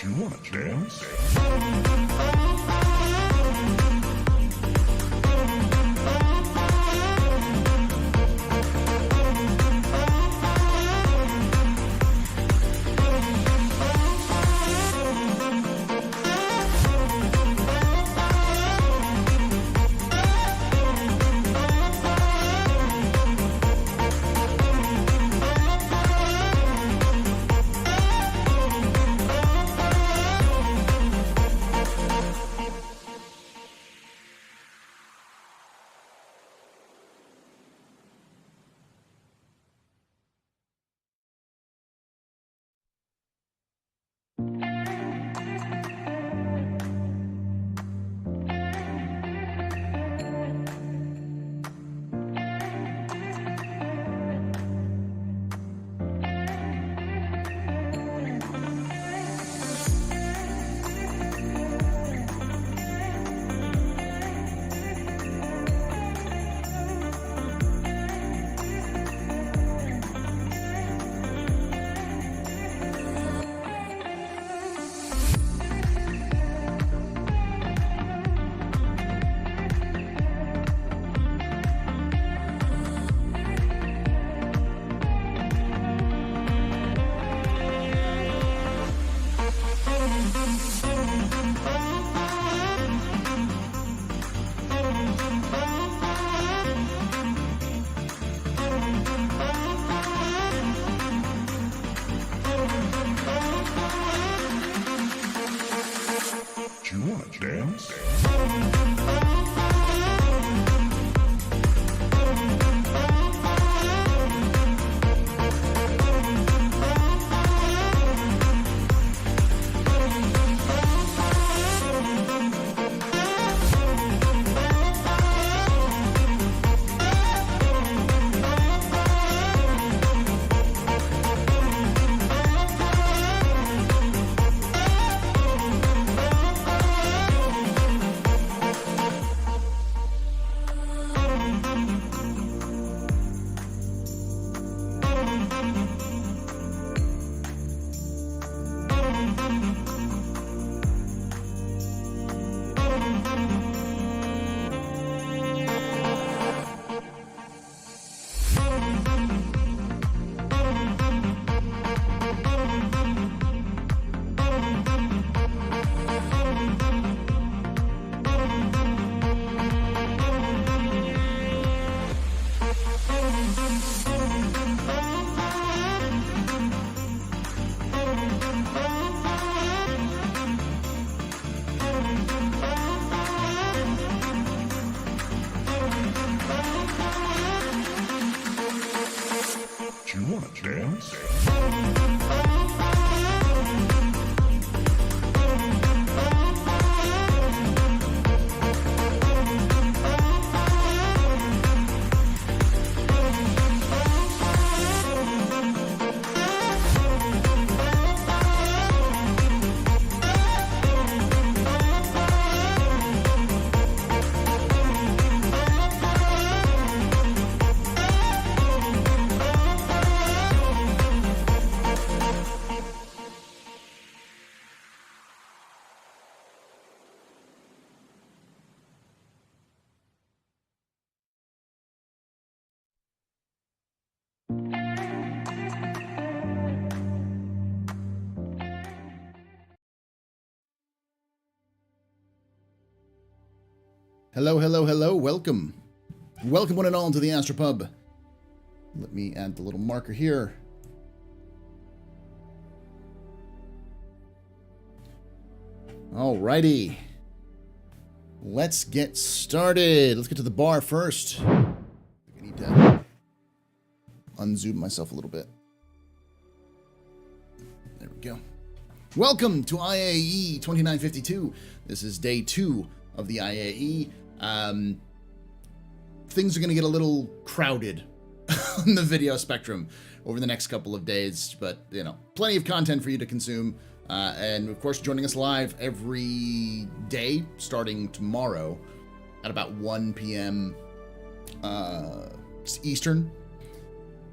Do you want to dance? Do you want to dance? Do you want to dance? Hello, hello, hello. Welcome. Welcome one and all to the AstroPub. Let me add the little marker here. Alrighty. Let's get started. Let's get to the bar first. I need to unzoom myself a little bit. There we go. Welcome to IAE 2952. This is day 2 of the IAE. Things are going to get a little crowded on the video spectrum over the next couple of days, but, you know, plenty of content for you to consume. And, of course, joining us live every day, starting tomorrow at about 1 p.m. Eastern.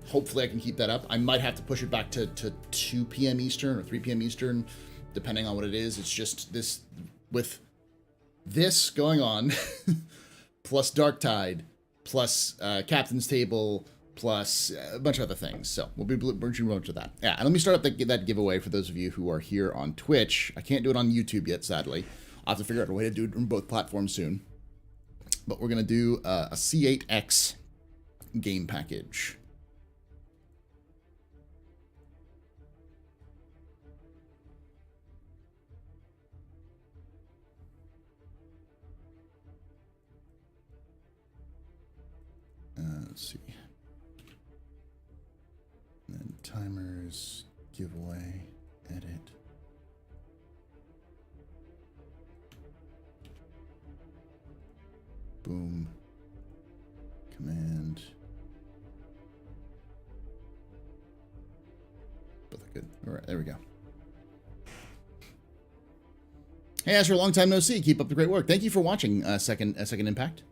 Hopefully I can keep that up. I might have to push it back to 2 p.m. Eastern or 3 p.m. Eastern, depending on what it is. It's just this, with this going on, plus Dark Tide, plus Captain's Table, plus a bunch of other things. So we'll be bringing over to that. Yeah, and let me start up that giveaway for those of you who are here on Twitch. I can't do it on YouTube yet, sadly. I'll have to figure out a way to do it on both platforms soon. But we're going to do a C8X game package. Let's see. And then timers, giveaway, edit. Boom. Command. Both are good. All right, there we go. Hey, Astro, long time no see. Keep up the great work. Thank you for watching Second Impact.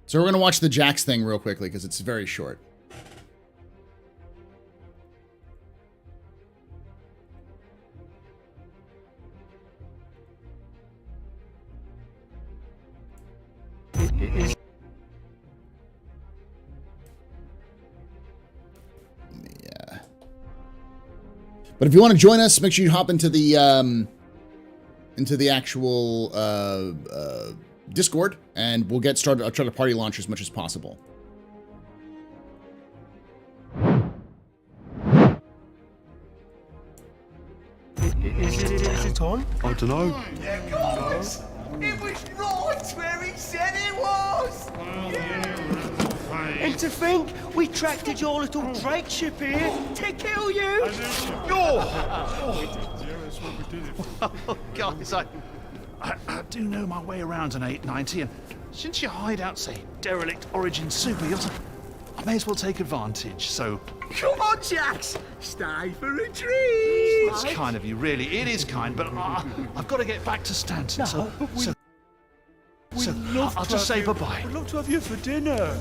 So we're going to watch the Jax thing real quickly because it's very short. Yeah. But if you want to join us, make sure you hop into the actual Discord, and we'll get started. I'll try to party launch as much as possible. Is it on? I don't know. Yeah, guys! It was right where he said it was! And to think, we tracked your little Drake ship here to kill you! Oh, guys, I do know my way around an 890, and since your hideout's a derelict Origin super yacht, I may as well take advantage, so... Come on, Jax! Stay for a treat! It's kind of you, really. It is kind, but I've got to get back to Stanton, so I'll just say bye-bye. We'd love to have you for dinner!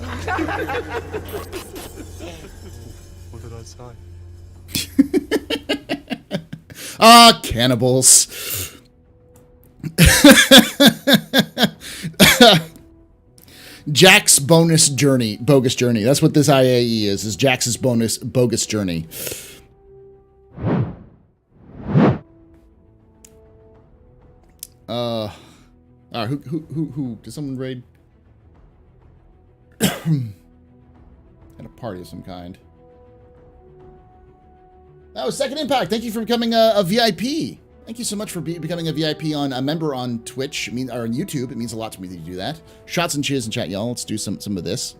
What did I say? Ah, cannibals. Jack's bogus journey. That's what this IAE is Jax's bogus journey. Who did someone raid? At a party of some kind. That was Second Impact. Thank you for becoming a VIP. Thank you so much for becoming a VIP on a member on Twitch, or on YouTube. It means a lot to me that you do that. Shots and cheers in chat, y'all. Let's do some of this.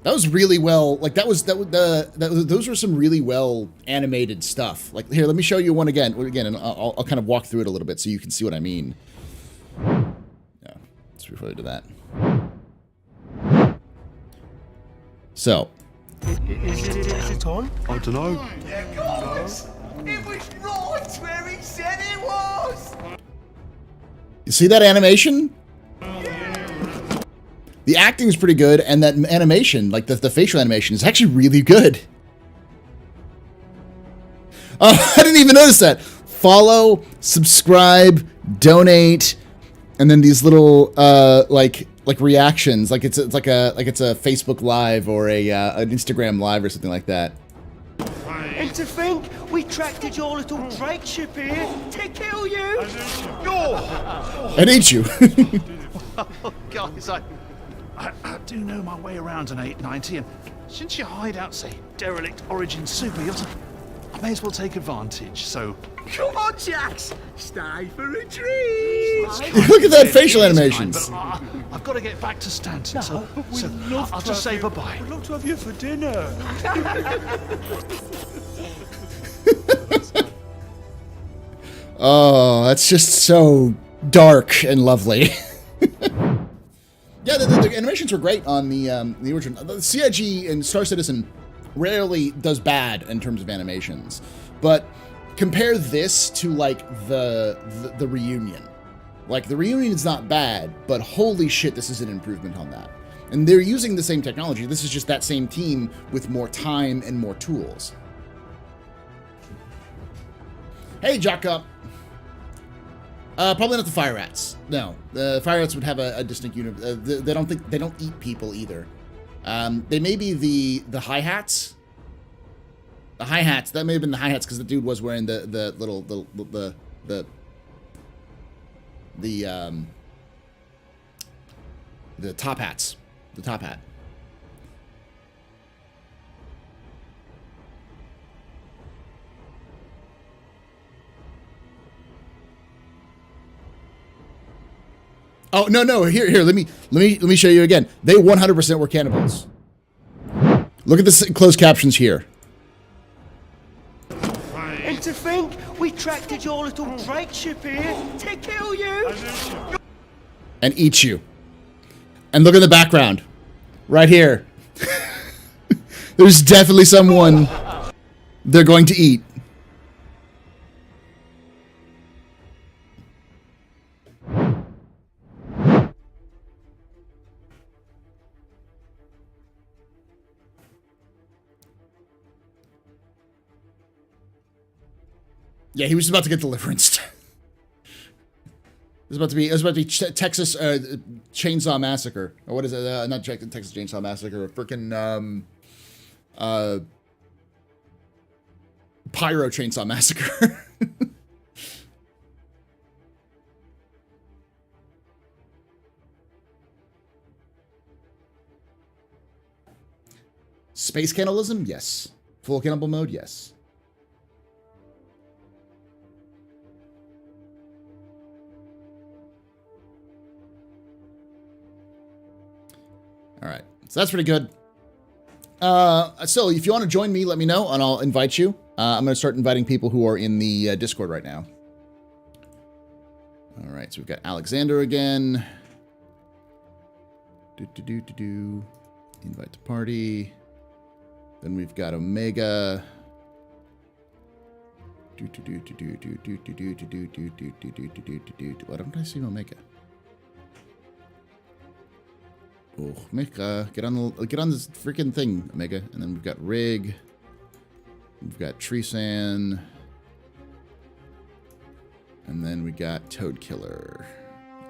That was really well. Like those were some really well animated stuff. Like here, let me show you one again, and I'll kind of walk through it a little bit so you can see what I mean. Yeah, let's refer to that. So. Is it on? I don't know. Yeah, guys! It was right where he said it was! You see that animation? The acting is pretty good, and that animation, like the facial animation, is actually really good. Oh, I didn't even notice that. Follow, subscribe, donate, and then these little like reactions, like it's a Facebook Live or an Instagram Live or something like that. And to think, we tracked your little Drake ship here to kill you! And eat you. Oh, guys, I do know my way around an 890, and since your hideout's a derelict Origin super yacht, I may as well take advantage, so... Come on, Jax! Stay for a treat! Look at that facial animations. But I've got to get back to Stanton, so I'll just say bye-bye. We'd love to have you for dinner! Oh, that's just so dark and lovely. Yeah, the animations were great on the original. The CIG and Star Citizen rarely does bad in terms of animations, but compare this to like the reunion. Like the reunion is not bad, but holy shit, this is an improvement on that. And they're using the same technology. This is just that same team with more time and more tools. Hey, Jockup. Probably not the Fire Rats. No, the Fire Rats would have a distinct unit. They don't eat people either. They may be the Hi-Hats. The Hi-Hats. That may have been the Hi-Hats because the dude was wearing the top hats. The top hat. Oh no! Here. Let me show you again. They 100% were cannibals. Look at the closed captions here. And to think we tracked your little Drake ship here to kill you. And eat you. And look at the background. Right here. There's definitely someone they're going to eat. Yeah, he was about to get deliverenced. It was about to be Texas Chainsaw Massacre. Or what is it? Not Texas Chainsaw Massacre. Frickin' Pyro Chainsaw Massacre. Space cannibalism? Yes. Full cannibal mode? Yes. All right, so that's pretty good. So if you want to join me, let me know, and I'll invite you. I'm going to start inviting people who are in the Discord right now. All right, so we've got Alexander again. Invite to party. Then we've got Omega. Why don't I see Omega? Oh, Omega, get on this freaking thing, Omega. And then we've got Rig. We've got Treesan. And then we got Toad Killer.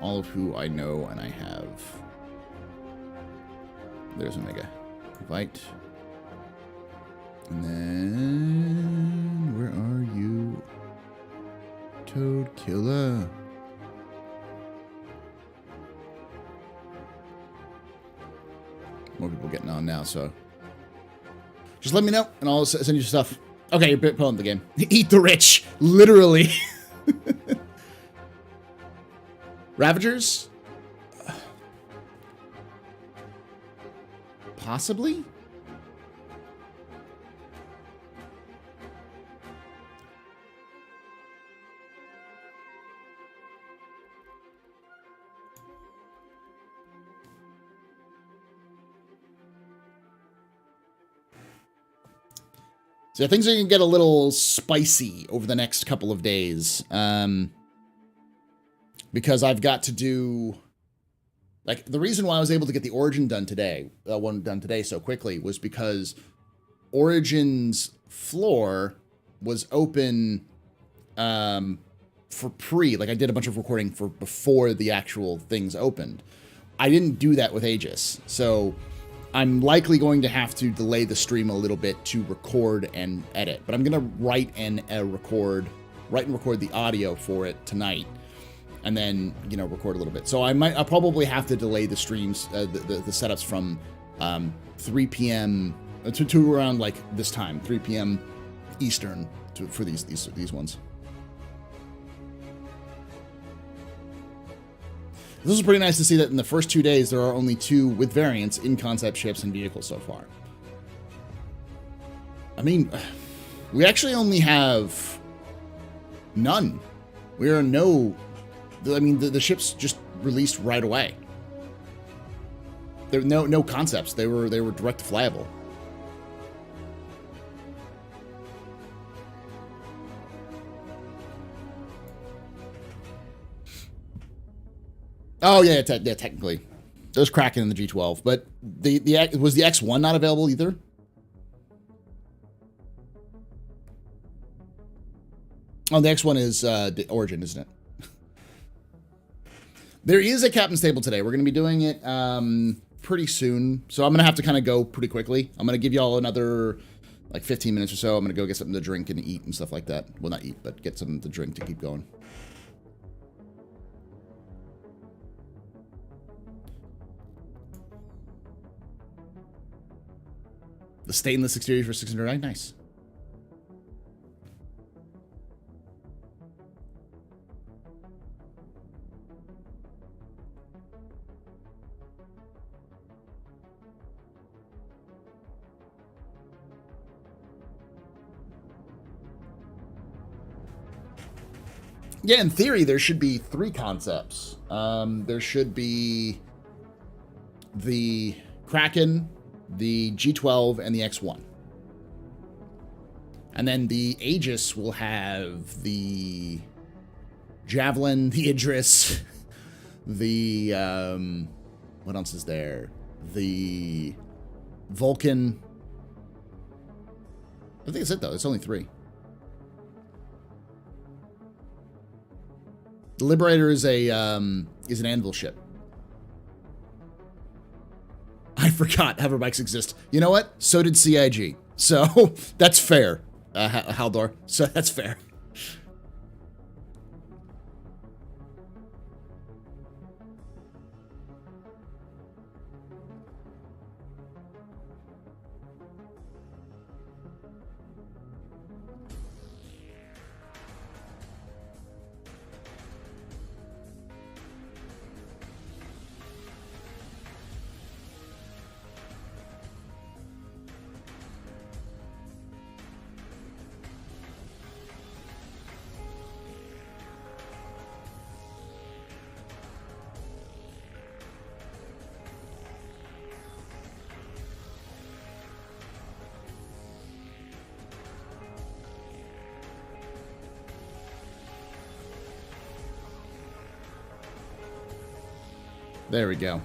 All of who I know and I have. There's Omega. Invite. And then where are you? Toad Killer. More people getting on now, so just let me know and I'll send you stuff. Okay, you're pulling the game. Eat the rich, literally. Ravagers? Possibly? So things are going to get a little spicy over the next couple of days. Because I've got to do... Like, the reason why I was able to get the Origin done today, so quickly, was because Origin's floor was open for pre. Like, I did a bunch of recording for before the actual things opened. I didn't do that with Aegis, so I'm likely going to have to delay the stream a little bit to record and edit. But I'm going to write and record the audio for it tonight. And then, you know, record a little bit. So I'll probably have to delay the streams, the setups from 3 p.m. to around like this time, 3 p.m. Eastern for these ones. This is pretty nice to see that in the first 2 days there are only 2 with variants in concept ships and vehicles so far. I mean, we actually only have none. We are no. I mean, the ships just released right away. There were no concepts. They were direct flyable. Oh yeah, yeah, technically, there's Kraken in the G12, but was the X1 not available either? Oh, the X1 is the Origin, isn't it? There is a Captain's Table today. We're going to be doing it pretty soon, so I'm going to have to kind of go pretty quickly. I'm going to give you all another like 15 minutes or so. I'm going to go get something to drink and eat and stuff like that. Well, not eat, but get something to drink to keep going. The stainless exterior for 609, nice. Yeah, in theory, there should be 3 concepts. There should be the Kraken, the G12, and the X1. And then the Aegis will have the Javelin, the Idris, the, what else is there? The Vulcan. I think that's it, though. It's only 3. The Liberator is an anvil ship. I forgot hoverbikes exist. You know what? So did CIG. So that's fair, Haldor. So that's fair. There we go.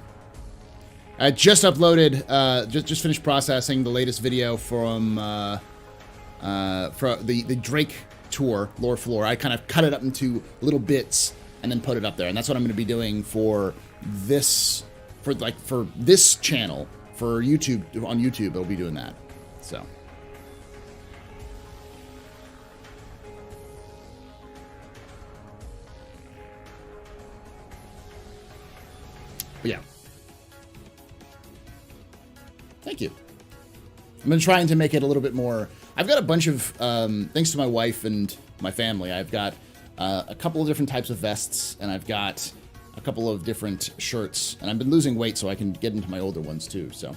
I just uploaded, just finished processing the latest video from the Drake tour, Lore Floor. I kind of cut it up into little bits and then put it up there, and that's what I'm going to be doing for this, for this channel, for YouTube, on YouTube. I'll be doing that. So. But yeah. Thank you. I've been trying to make it a little bit more. I've got a bunch of, thanks to my wife and my family, I've got a couple of different types of vests, and I've got a couple of different shirts, and I've been losing weight so I can get into my older ones too, so.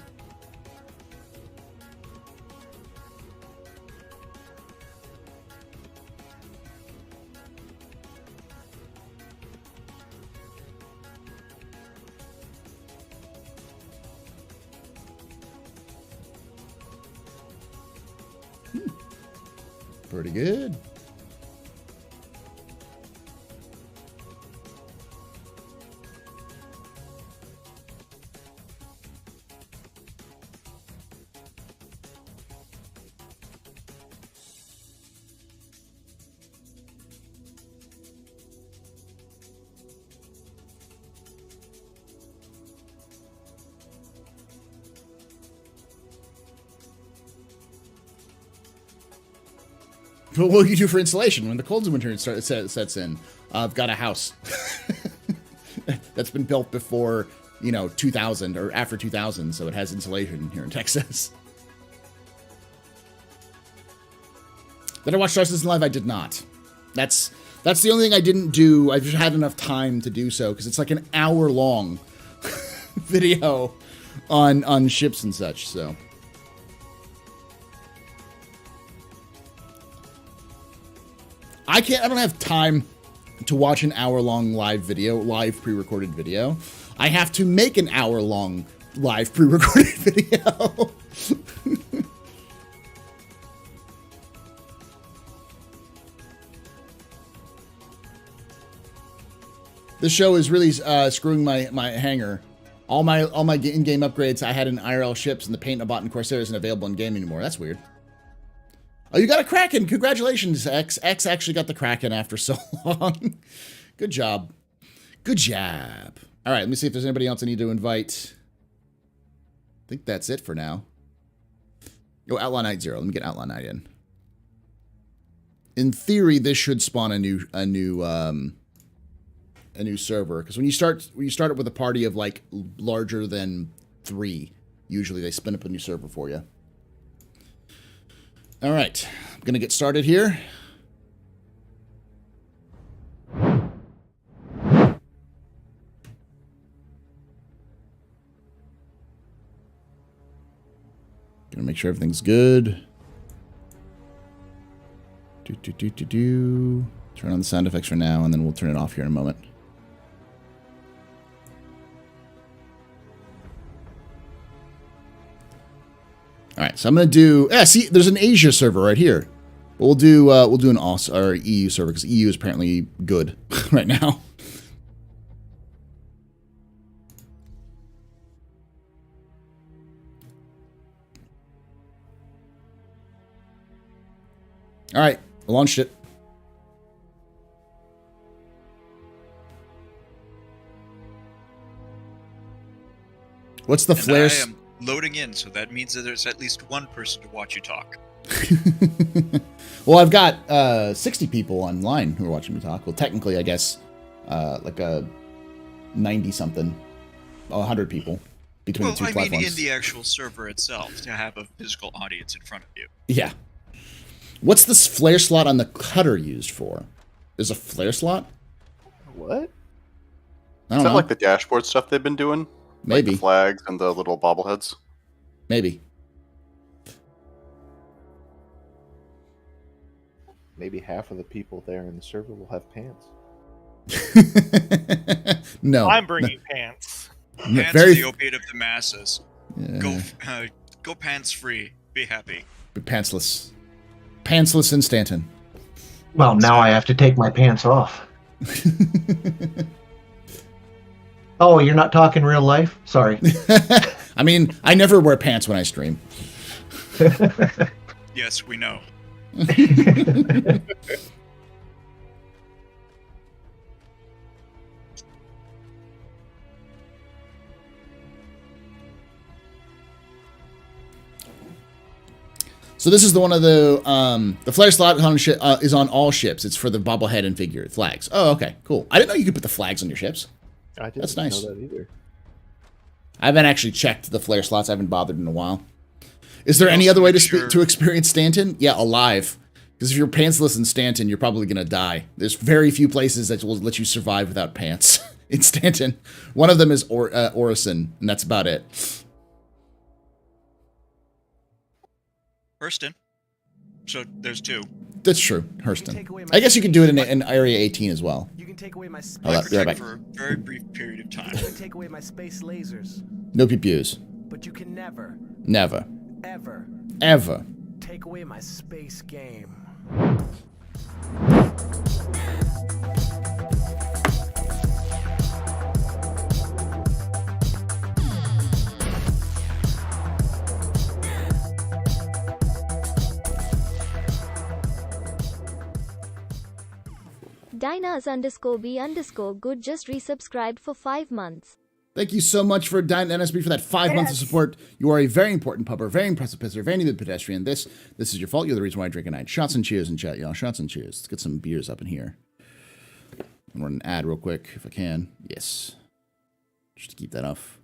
Pretty good. What will you do for insulation when the cold winter sets in? I've got a house that's been built before, you know, 2000 or after 2000, so it has insulation here in Texas. Did I watch Star Citizen Live? I did not. That's the only thing I didn't do. I've just had enough time to do so because it's like an hour-long video on ships and such, so. I don't have time to watch an hour-long live pre-recorded video. I have to make an hour-long live pre-recorded video. This show is really screwing my hanger. All my in-game upgrades I had in IRL ships, and the paint I bought in Corsair isn't available in game anymore. That's weird. Oh, you got a Kraken! Congratulations, X. X actually got the Kraken after so long. Good job. Good job. All right, let me see if there's anybody else I need to invite. I think that's it for now. Oh, Outlaw Night 0. Let me get Outlaw Night in. In theory, this should spawn a new server, because when you start it with a party of like larger than 3, usually they spin up a new server for you. All right, I'm gonna get started here. Gonna make sure everything's good. Turn on the sound effects for now, and then we'll turn it off here in a moment. All right, so I'm gonna do. Yeah, see, there's an Asia server right here. But we'll do an AUS or EU server, because EU is apparently good right now. All right, I launched it. What's the flare? I am loading in, so that means that there's at least one person to watch you talk. Well, I've got 60 people online who are watching me talk. Well, technically, I guess like a 90-something, 100 people between the two platforms. I mean, in the actual server itself, to have a physical audience in front of you. Yeah. What's this flare slot on the cutter used for? There's a flare slot? What? I don't Is that know. like the dashboard stuff they've been doing? Maybe. Like the flags and the little bobbleheads? Maybe. Maybe half of the people there in the server will have pants. No. I'm bringing pants. Pants Very are the opiate of the masses. Go pants free. Be happy. pantsless. Pantsless in Stanton. Well, now I have to take my pants off. Oh, you're not talking real life? Sorry. I mean, I never wear pants when I stream. Yes, we know. So this is the one of the flare slot on is on all ships. It's for the bobblehead and figure flags. Oh, okay, cool. I didn't know you could put the flags on your ships. I didn't That's nice. know that either. I haven't actually checked the flare slots. I haven't bothered in a while. Is there any other way to experience Stanton? Yeah, alive. Because if you're pantsless in Stanton, you're probably gonna die. There's very few places that will let you survive without pants in Stanton. One of them is Orison, and that's about it. Hurston. So there's 2. That's true, Hurston. I guess you can do it in Area 18 as well. You can take away my space. Hold up, be right back. For a very brief period of time. You can take away my space lasers, No PPUs. but you can never, Never. ever Ever. take away my space game. Dinas_B_good just resubscribed for 5 months. Thank you so much for NSB for that 5 months of support. You are a very important pupper, very impressive pisser, very needed pedestrian. This is your fault. You're the reason why I drink at night. Shots and cheers in chat, y'all. Shots and cheers. Let's get some beers up in here. I'm running an ad real quick if I can. Yes. Just to keep that off.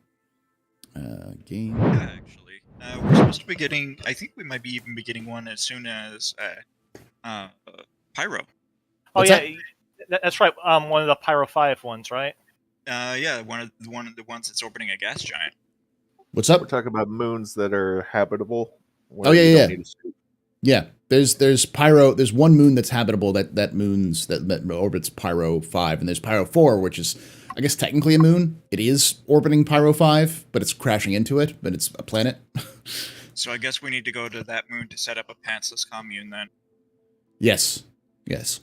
Game. Actually, we're supposed to be getting. I think we might be even be getting one as soon as Pyro. What's yeah, that's right. One of the Pyro 5 ones, right? Yeah, one of the ones that's orbiting a gas giant. What's up? We're talking about moons that are habitable. Oh, yeah. Yeah, there's Pyro. There's one moon that's habitable that orbits Pyro 5, and there's Pyro 4, which is I guess technically a moon. It is orbiting Pyro 5, but it's crashing into it, but it's a planet. So I guess we need to go to that moon to set up a pantsless commune then. Yes. Yes.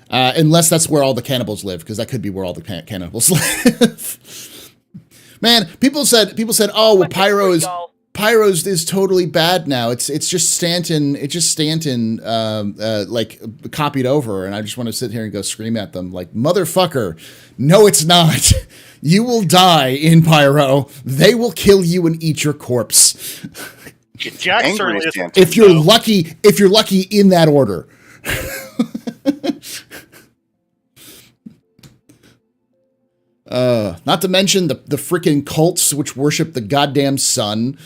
Unless that's where all the cannibals live, because that could be where all the cannibals live. Man, people said, oh, well, Pyro's is totally bad now. It's just Stanton. It's just Stanton, like copied over, and I just want to sit here and go scream at them like, motherfucker. No, it's not. You will die in Pyro. They will kill you and eat your corpse. Jack certainly is. If you're lucky in that order. Not to mention the freaking cults which worship the goddamn sun.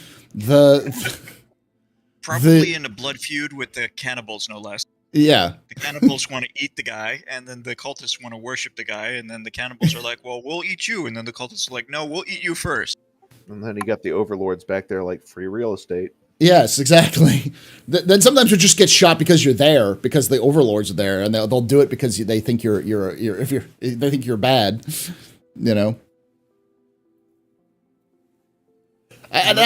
Probably in a blood feud with the cannibals, no less. Yeah. The cannibals want to eat the guy, and then the cultists want to worship the guy, and then the cannibals are like, well, we'll eat you, and then the cultists are like, no, we'll eat you first. And then you got the overlords back there like free real estate. Yes, exactly. Then sometimes you just get shot because you're there, because the overlords are there, and they'll do it because they think they think you're bad, you know. And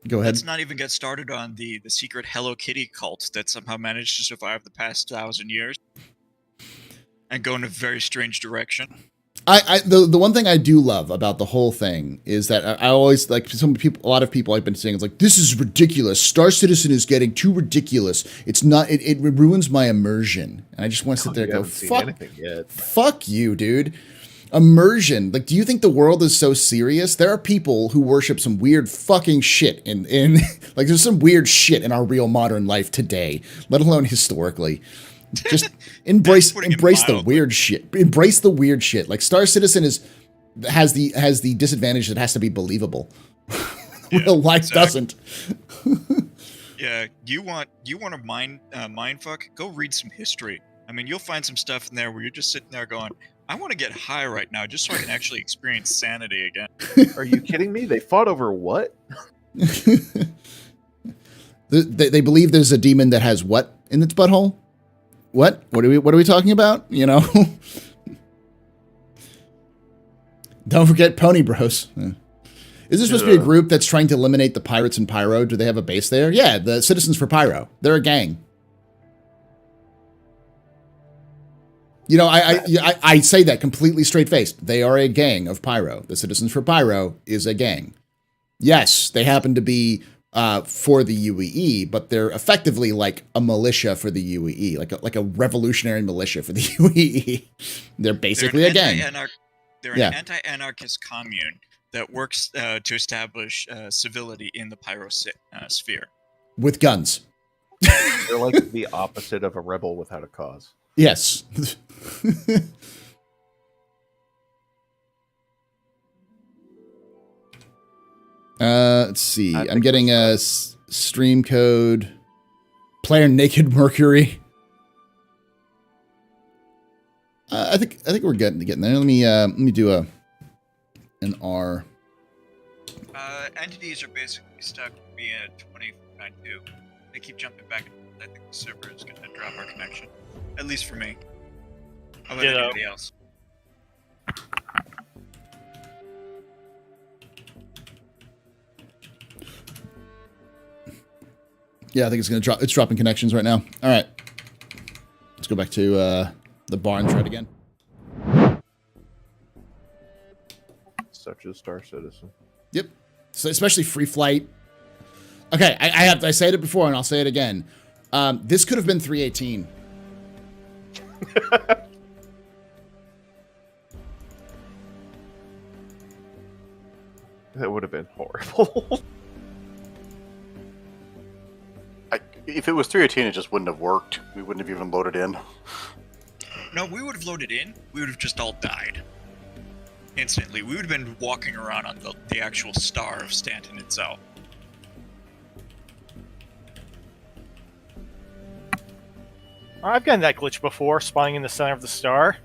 go ahead. Let's not even get started on the secret Hello Kitty cult that somehow managed to survive the past 1,000 years and go in a very strange direction. The one thing I do love about the whole thing is that I always, like, a lot of people I've been saying, it's like, this is ridiculous. Star Citizen is getting too ridiculous. It's not, it ruins my immersion. And I just want to sit there and go, fuck you, dude. Immersion. Like, do you think the world is so serious? There are people who worship some weird fucking shit in like, there's some weird shit in our real modern life today, let alone historically. Just embrace the weird shit. Embrace the weird shit. Like, Star Citizen has the disadvantage that it has to be believable. Real life doesn't. Yeah, you want to mind fuck? Go read some history. I mean, you'll find some stuff in there where you're just sitting there going, I want to get high right now just so I can actually experience sanity again. Are you kidding me? They fought over what? They believe there's a demon that has what in its butthole? What are we talking about? You know? Don't forget Pony Bros. Is this supposed to be a group that's trying to eliminate the pirates in Pyro? Do they have a base there? Yeah, the Citizens for Pyro. They're a gang. You know, I say that completely straight-faced. They are a gang of Pyro. The Citizens for Pyro is a gang. Yes, they happen to be for the UEE, but they're effectively like a militia for the UEE, like a revolutionary militia for the UEE. They're basically a gang. They're an anti-anarchist commune that works to establish civility in the Pyro sphere. With guns. They're like the opposite of a rebel without a cause. Yes. Let's see. I'm getting a stream code. Player Naked Mercury. I think we're getting there. Let me do an R. Entities are basically stuck being at 2092. They keep jumping back. I think the server is going to drop our connection. At least for me. How about anybody else? Yeah, I think it's going to drop. It's dropping connections right now. All right. Let's go back to the bar and try it again. Such a Star Citizen. Yep. So especially free flight. Okay, I said it before and I'll say it again. This could have been 318. That would have been horrible. If it was 318, it just wouldn't have worked. We wouldn't have even loaded in. No, we would have loaded in. We would have just all died. Instantly. We would have been walking around on the actual star of Stanton itself. I've gotten that glitch before, spawning in the center of the star.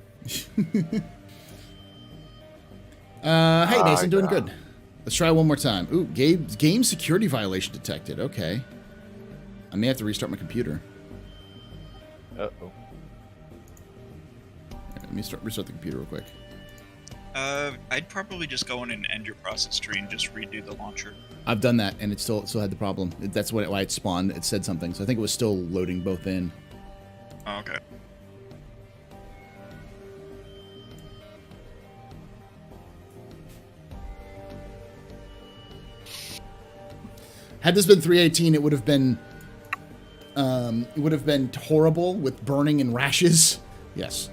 Hey, Mason, doing good. Let's try one more time. Ooh, game security violation detected. Okay. I may have to restart my computer. Uh-oh. Let me restart the computer real quick. I'd probably just go in and end your process tree and just redo the launcher. I've done that, and it still had the problem. That's why it spawned. It said something, so I think it was still loading both in. Oh, okay. Had this been 318, it would have been horrible with burning and rashes. Yes.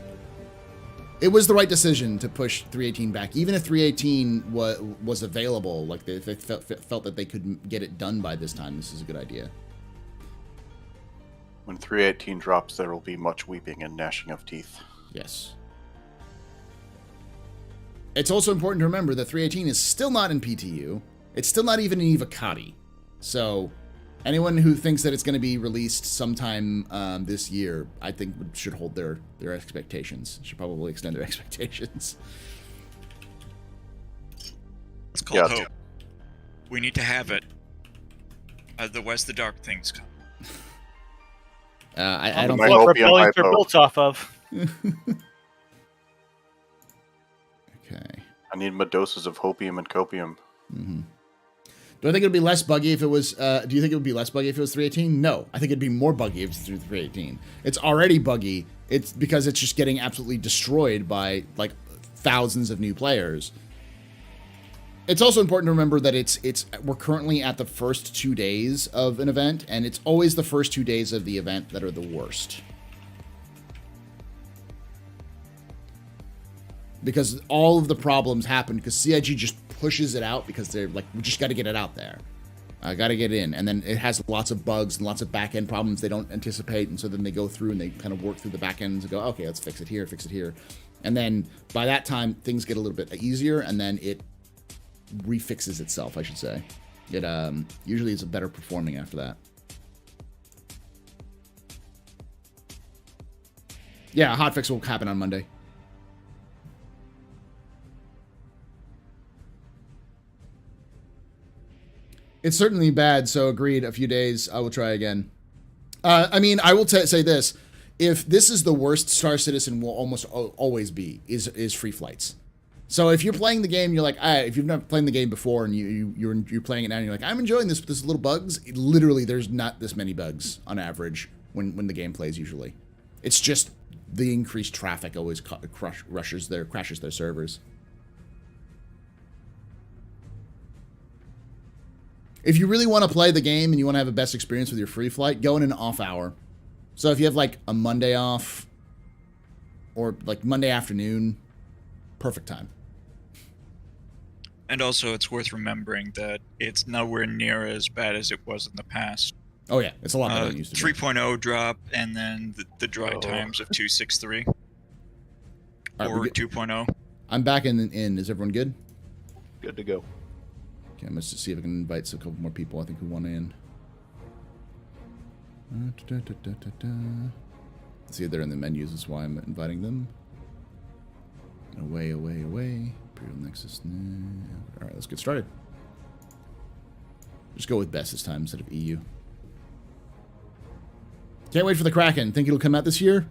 It was the right decision to push 318 back. Even if 318 was available, like they felt that they could get it done by this time, this is a good idea. When 318 drops, there will be much weeping and gnashing of teeth. Yes. It's also important to remember that 318 is still not in PTU. It's still not even in Evocati. So anyone who thinks that it's going to be released sometime this year, I think should hold their expectations. Should probably extend their expectations. It's called hope. We need to have it. Otherwise, the dark things come. I don't know what rebellions are built off of. Okay. I need my doses of hopium and copium. Mm-hmm. Do I think it would be less buggy if it was... do you think it would be less buggy if it was 318? No. I think it'd be more buggy if it's 318. It's already buggy. It's because it's just getting absolutely destroyed by, like, thousands of new players. It's also important to remember that we're currently at the first 2 days of an event, and it's always the first 2 days of the event that are the worst. Because all of the problems happen because CIG just pushes it out because they're like, we just got to get it out there. Got to get in. And then it has lots of bugs and lots of back-end problems they don't anticipate. And so then they go through and they kind of work through the back ends and go, okay, let's fix it here, fix it here. And then by that time, things get a little bit easier and then it refixes itself, I should say. It usually is better performing after that. Yeah, a hotfix will happen on Monday. It's certainly bad, so agreed. A few days, I will try again. I mean, I will say this. If this is the worst Star Citizen will almost always be, is free flights. So if you're playing the game, you're like, if you've never played the game before and you're playing it now and you're like, I'm enjoying this, but there's little bugs. Literally, there's not this many bugs on average when the game plays usually. It's just the increased traffic always crashes their servers. If you really want to play the game and you want to have a best experience with your free flight, go in an off hour. So if you have like a Monday off or like Monday afternoon, perfect time. And also, it's worth remembering that it's nowhere near as bad as it was in the past. Oh yeah, it's a lot better than it used to be. 3.0 drop, and then the dry times of 263 right, or 2.0. I'm back in. Is everyone good? Good to go. Okay, I'm just to see if I can invite a couple more people. I think who want in. Let's see if they're in the menus. That's why I'm inviting them. Away. Imperial Nexus. All right, let's get started. Just go with best this time instead of EU. Can't wait for the Kraken. Think it'll come out this year?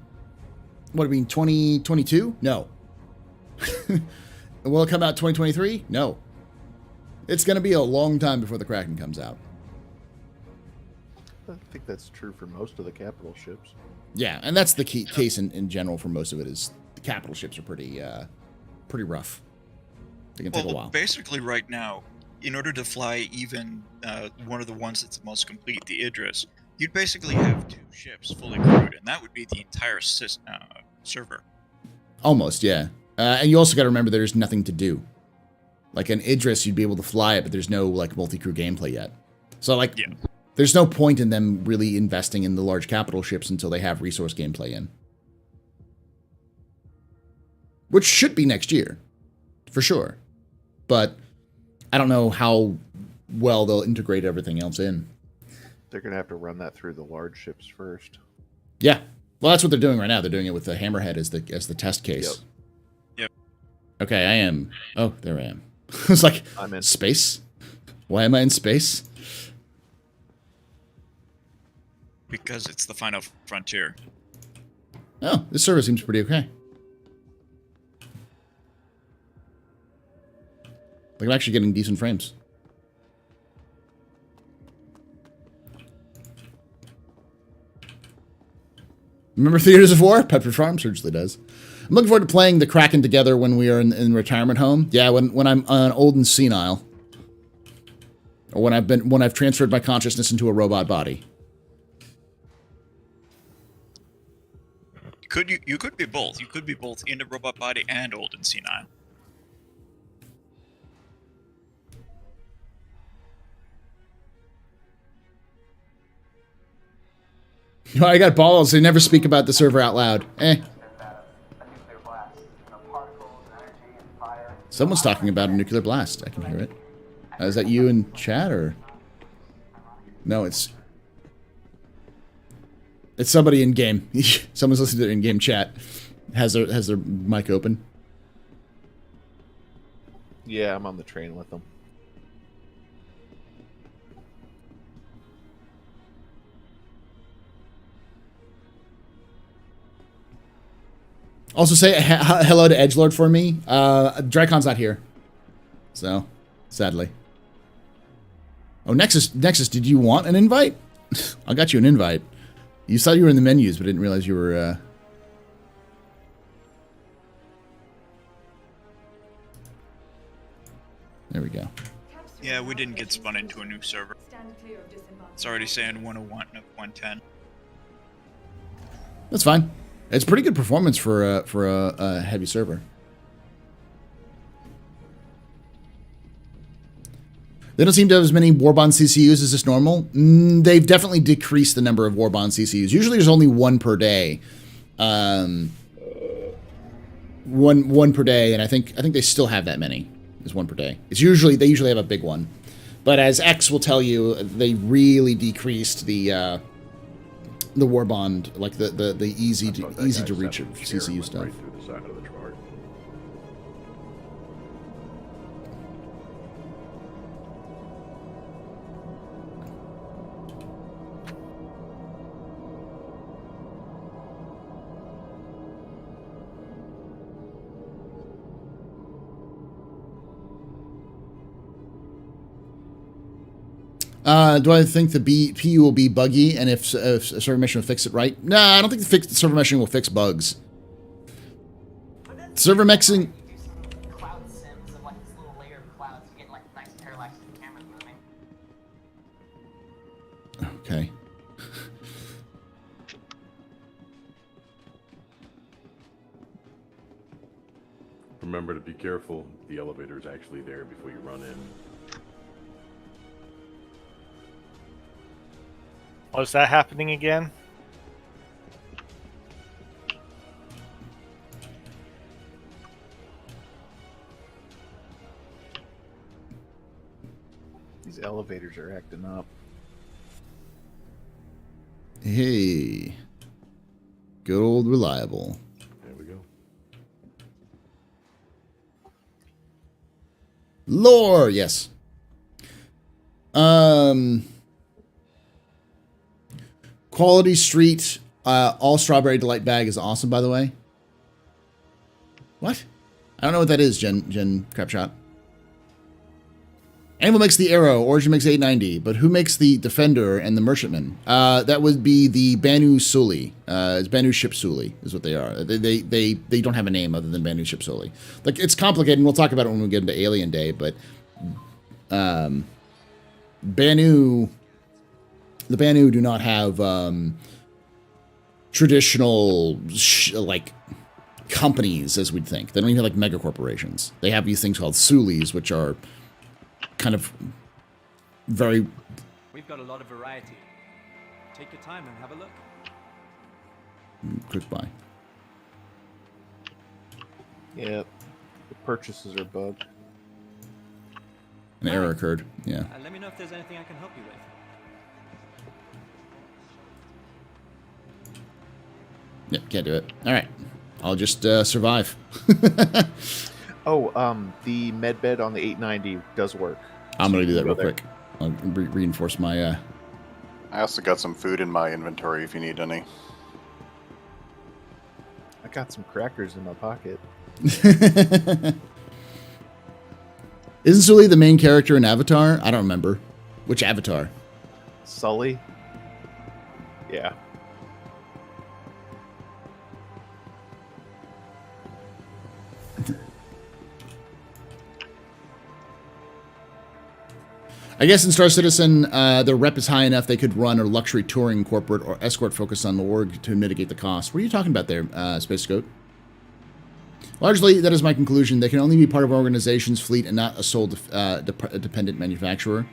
What, do you mean 2022? No. Will it come out 2023? No. It's going to be a long time before the Kraken comes out. I think that's true for most of the capital ships. Yeah, and that's the case in general for most of it is the capital ships are pretty rough. They can take a while. Basically right now, in order to fly even one of the ones that's the most complete, the Idris, you'd basically have 2 ships fully crewed, and that would be the entire server. Almost, yeah. And you also got to remember there's nothing to do. Like an Idris, you'd be able to fly it, but there's no like multi-crew gameplay yet. So like, there's no point in them really investing in the large capital ships until they have resource gameplay in. Which should be next year, for sure. But I don't know how well they'll integrate everything else in. They're going to have to run that through the large ships first. Yeah. Well, that's what they're doing right now. They're doing it with the Hammerhead as the test case. Yep. Okay, I am. Oh, there I am. It's like, I'm in space? Why am I in space? Because it's the final frontier. Oh, this server seems pretty okay. Like I'm actually getting decent frames. Remember Theaters of War? Pepper Farm certainly does. I'm looking forward to playing the Kraken together when we are in retirement home. Yeah, when I'm old and senile. Or when I've transferred my consciousness into a robot body. You could be both. You could be both in a robot body and old and senile. I got balls. They never speak about the server out loud. Eh. Someone's talking about a nuclear blast. I can hear it. Is that you in chat or? No, it's somebody in game. Someone's listening to their in-game chat. Has their mic open. Yeah, I'm on the train with them. Also say hello to Edgelord for me. Drycon's not here. So, sadly. Oh, Nexus, did you want an invite? I got you an invite. You saw you were in the menus, but didn't realize you were, There we go. Yeah, we didn't get spun into a new server. It's already saying 101 of 110. That's fine. It's pretty good performance for a heavy server. They don't seem to have as many Warbond CCUs. Is this normal? They've definitely decreased the number of Warbond CCUs. Usually there's only one per day. One per day, and I think they still have that many. There's one per day. They usually have a big one. But as X will tell you, they really decreased the Warbond, like the easy to reach CCU stuff. Right through the side of the chart. Do I think the PU will be buggy, and if a server meshing will fix it right? Nah, I don't think the server meshing will fix bugs. Server meshing... Cloud sims of like this little layer of clouds to get like nice parallax of the cameras moving. Okay. Remember to be careful. The elevator is actually there before you run in. Oh, is that happening again? These elevators are acting up. Hey. Good old reliable. There we go. Lore, yes. Quality Street, all strawberry delight bag is awesome, by the way. What? I don't know what that is, Jen Crapshot. Anvil makes the Arrow, Origin makes 890, but who makes the Defender and the Merchantman? That would be the Banu Suli. It's Banu Ship Suli is what they are. They don't have a name other than Banu Ship Suli. Like, it's complicated, and we'll talk about it when we get into Alien Day, but the Banu do not have traditional like companies as we'd think. They don't even have like mega corporations. They have these things called Sulis, which are kind of very... We've got a lot of variety. Take your time and have a look. Quick buy. Yep. The purchases are bugged. An error occurred. Yeah. Let me know if there's anything I can help you with. Yep, can't do it. All right. I'll just survive. Oh, the med bed on the 890 does work. I'm going to do that real quick. I'll reinforce my... I also got some food in my inventory if you need any. I got some crackers in my pocket. Isn't Sully the main character in Avatar? I don't remember. Which Avatar? Sully? Yeah. I guess in Star Citizen, their rep is high enough they could run a luxury touring corporate or escort focus on the org to mitigate the cost. What are you talking about there, Space Goat? Largely, that is my conclusion. They can only be part of an organization's fleet and not a sole dependent manufacturer.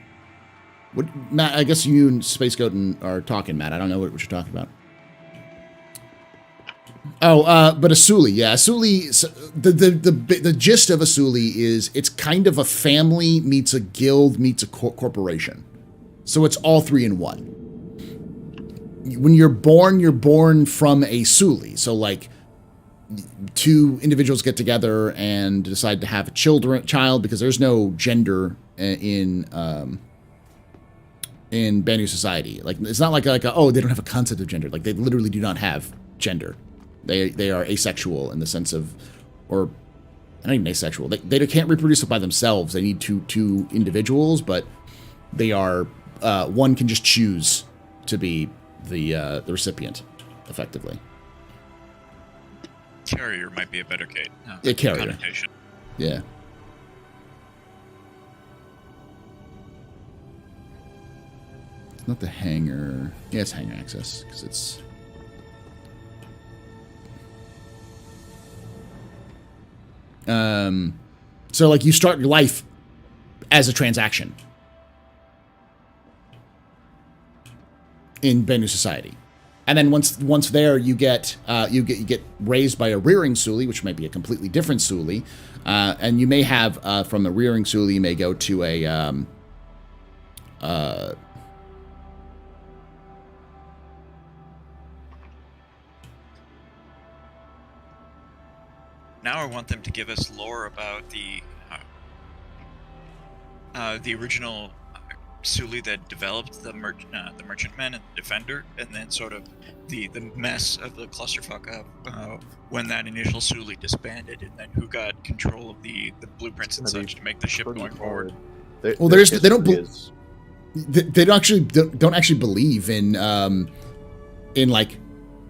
What, Matt, I guess you and Space Goat are talking, Matt. I don't know what you're talking about. Oh, but a Sully, yeah. A Sully, the gist of a Sully is it's kind of a family meets a guild meets a corporation. So it's all three in one. When you're born from a Sully. So like two individuals get together and decide to have a child because there's no gender in Banu society. Like it's not like oh, they don't have a concept of gender. Like they literally do not have gender. They are asexual in the sense of, or not even asexual. They can't reproduce by themselves. They need two individuals, but they are one can just choose to be the recipient, effectively. Carrier might be a better carrier. connotation. Yeah. It's not the hangar. Yeah, it's hangar access because it's. So like you start your life as a transaction in Banu society, and then once there you get raised by a rearing Sully, which might be a completely different Sully, and you may have from a rearing Sully you may go to a Now I want them to give us lore about the original Sully that developed the Merchantman and the Defender, and then sort of the mess of the clusterfuck of when that initial Sully disbanded, and then who got control of the blueprints and such to make the ship going forward. They don't actually believe in like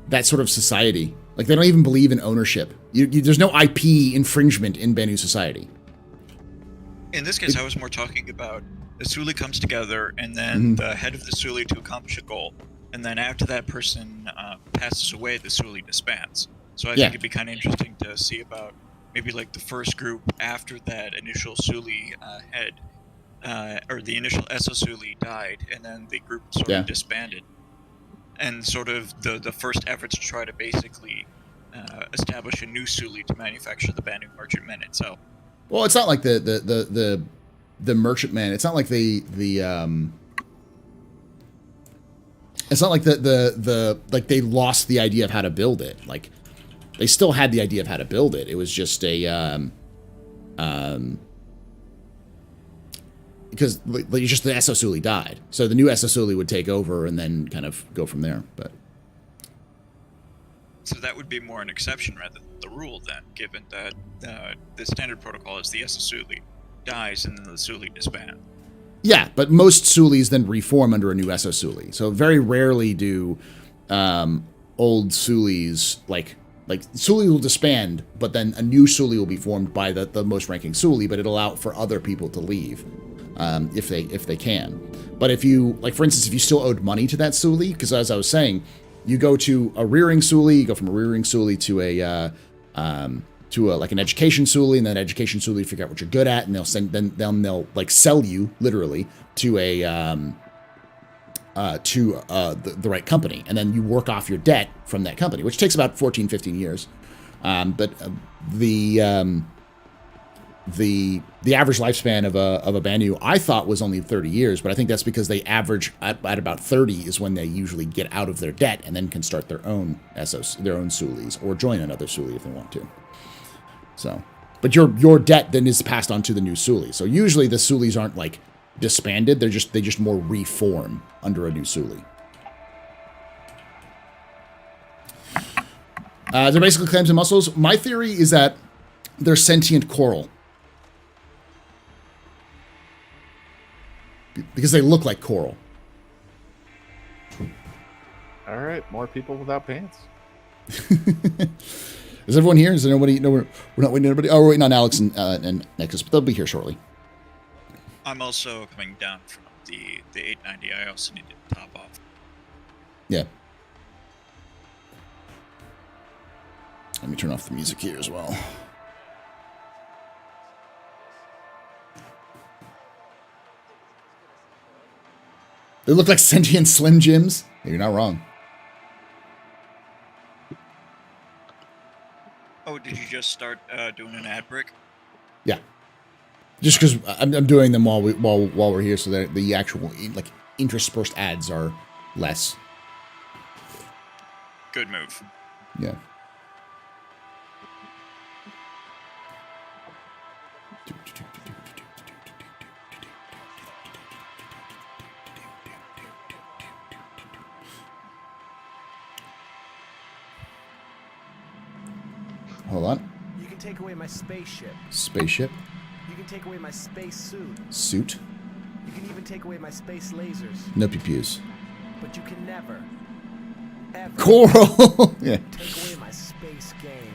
that sort of society. Like they don't even believe in ownership. There's no IP infringement in Banu society. In this case, I was more talking about the Sully comes together, and then the head of the Sully to accomplish a goal, and then after that person passes away, the Sully disbands. So I think it'd be kind of interesting to see about maybe like the first group after that initial Sully head, or the initial SO Sully died, and then the group sort of disbanded. And sort of the first efforts to try to basically establish a new Sully to manufacture the Banu Merchantman itself. Well, it's not like the Merchantman. It's not like it's not like like they lost the idea of how to build it. Like they still had the idea of how to build it. It was just a because just the SO Sully died, so the new SO Sully would take over and then kind of go from there. But so that would be more an exception rather than the rule, then, given that the standard protocol is the SO Sully dies and then the Sully disband. Yeah, but most Sullys then reform under a new SO Sully. So very rarely do old Sullys like Sully will disband, but then a new Sully will be formed by the most ranking Sully, but it'll allow for other people to leave. If they can. But if you, like for instance, if you still owed money to that Sully, because as I was saying, you go to a rearing Sully, you go from a rearing Sully to like an education Sully, and then education Sully figure out what you're good at, and they'll like sell you literally to the right company, and then you work off your debt from that company, which takes about 14-15 years. But the average lifespan of a Banu I thought was only 30 years, but I think that's because they average at about 30 is when they usually get out of their debt and then can start their own Sullys, or join another Sully if they want to. So, but your debt then is passed on to the new Sully. So usually the Sullys aren't like disbanded; they just more reform under a new Sully. They're basically clams and mussels. My theory is that they're sentient coral. because they look like coral. All right, more people without pants. Is everyone here? Is there nobody? No, we're not waiting on anybody. Oh, we're waiting on Alex and Nexus, but they'll be here shortly. I'm also coming down from the 890. I also need to top off. Yeah. Let me turn off the music here as well. They look like sentient Slim Jims. You're not wrong. Oh, did you just start doing an ad break? Yeah. Just because I'm doing them while we're here, so that the actual like interspersed ads are less. Good move. Yeah. Hold on. You can take away my spaceship. Spaceship. You can take away my space suit. Suit. You can even take away my space lasers. No pew-pews. But you can never, ever Coral. Yeah. take away my space game.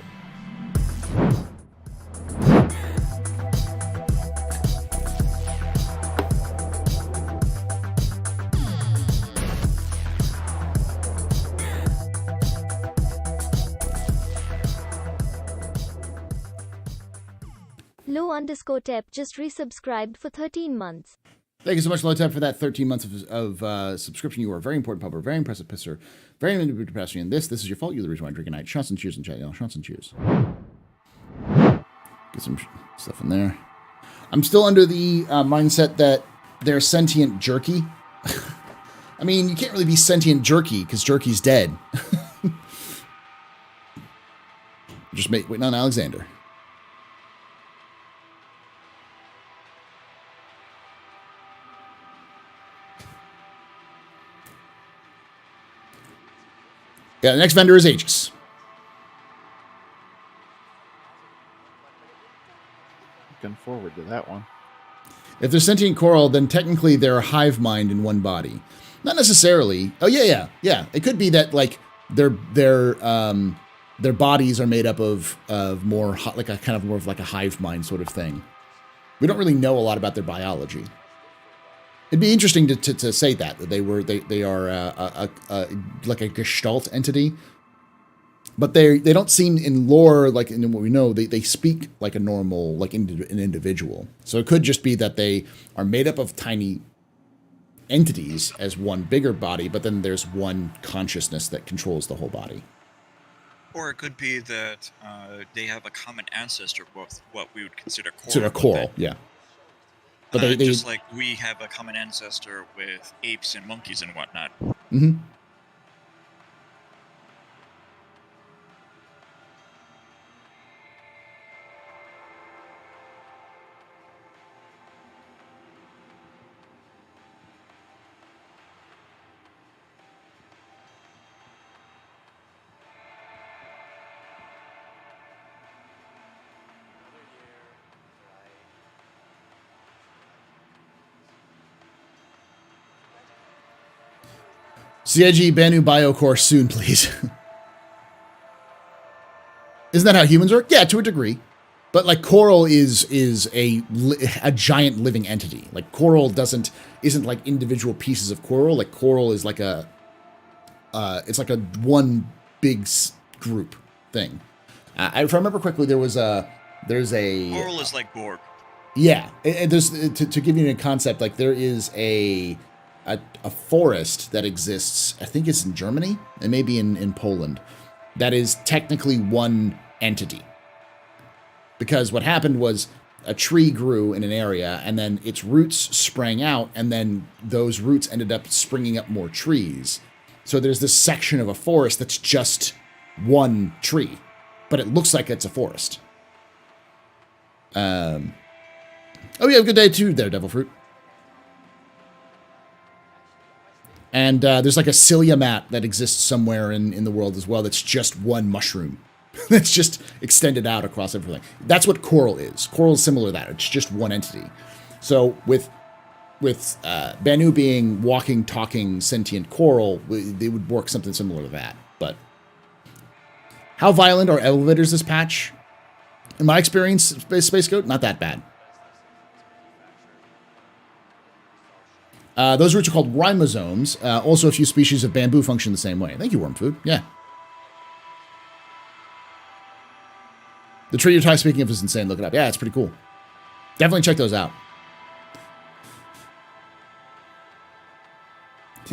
Low_tep just resubscribed for 13 months. Thank you so much, Lotep, for that 13 months of subscription. You are a very important pupper, very impressive pisser, very limited capacity in this. This is your fault. You're the reason why I drink at night. Shots and cheers in chat, y'all. Shots and cheers. Get some stuff in there. I'm still under the mindset that they're sentient jerky. I mean, you can't really be sentient jerky because jerky's dead. Just waiting on Alexander. Yeah, the next vendor is Aegis. Looking forward to that one. If they're sentient coral, then technically they're a hive mind in one body. Not necessarily. Oh yeah. It could be that like their bodies are made up of more like a kind of more of like a hive mind sort of thing. We don't really know a lot about their biology. It'd be interesting to say that they are like a gestalt entity, but they don't seem in lore like in what we know they speak like a normal like an individual. So it could just be that they are made up of tiny entities as one bigger body, but then there's one consciousness that controls the whole body. Or it could be that they have a common ancestor with what we would consider coral. Consider coral, yeah. But they just like we have a common ancestor with apes and monkeys and whatnot. Mm-hmm. CIG Banu Biocore soon, please. Isn't that how humans are? Yeah, to a degree. But like coral is a giant living entity. Like coral isn't like individual pieces of coral. Like coral is like it's like a one big group thing. If I remember correctly, there's a Coral is like Borg. Yeah, there's to give you a concept. Like there is a forest that exists, I think it's in Germany, and maybe in Poland, that is technically one entity. Because what happened was a tree grew in an area, and then its roots sprang out, and then those roots ended up springing up more trees. So there's this section of a forest that's just one tree, but it looks like it's a forest. Oh, yeah, have a good day too there, Devil Fruit. And there's like a cilia mat that exists somewhere in the world as well that's just one mushroom. That's just extended out across everything. That's what coral is. Coral is similar to that. It's just one entity. So with Banu being walking, talking, sentient coral, they would work something similar to that. But how violent are elevators this patch? In my experience, Space Goat, not that bad. Those roots are called rhizomes. Also, a few species of bamboo function the same way. Thank you, Worm Food. Yeah. The tree you're speaking of is insane. Look it up. Yeah, it's pretty cool. Definitely check those out.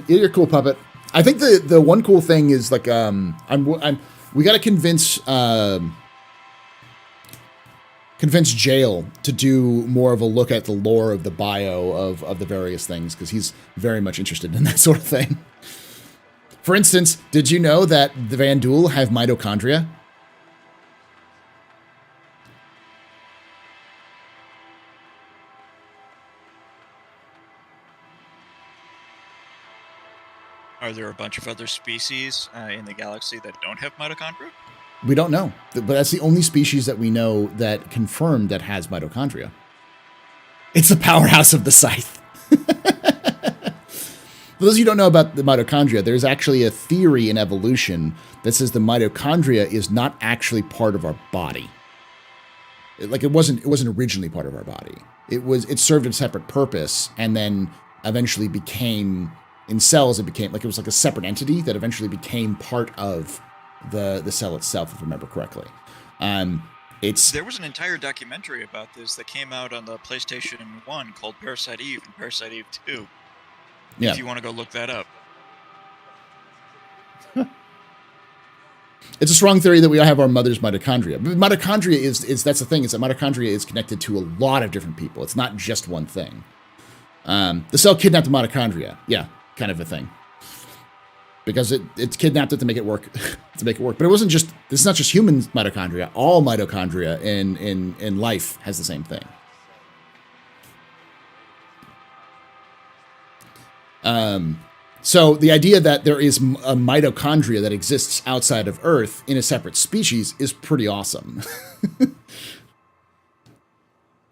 You're a cool puppet. I think the one cool thing is like we got to convince Jail to do more of a look at the lore of the bio of the various things, because he's very much interested in that sort of thing. For instance, did you know that the Vanduul have mitochondria? Are there a bunch of other species in the galaxy that don't have mitochondria? We don't know, but that's the only species that we know that confirmed that has mitochondria. It's the powerhouse of the Scythe. For those of you who don't know about the mitochondria, there's actually a theory in evolution that says the mitochondria is not actually part of our body. It wasn't originally part of our body. It served a separate purpose, and then eventually became, in cells, it was like a separate entity that eventually became part of the cell itself, if I remember correctly. There was an entire documentary about this that came out on the PlayStation 1 called Parasite Eve and Parasite Eve 2. Yeah. If you want to go look that up. It's a strong theory that we all have our mother's mitochondria. But mitochondria that's the thing, is that mitochondria is connected to a lot of different people. It's not just one thing. The cell kidnapped the mitochondria. Yeah, kind of a thing. Because it's kidnapped it to make it work, But it wasn't just, this is not just human mitochondria. All mitochondria in life has the same thing. So the idea that there is a mitochondria that exists outside of Earth in a separate species is pretty awesome.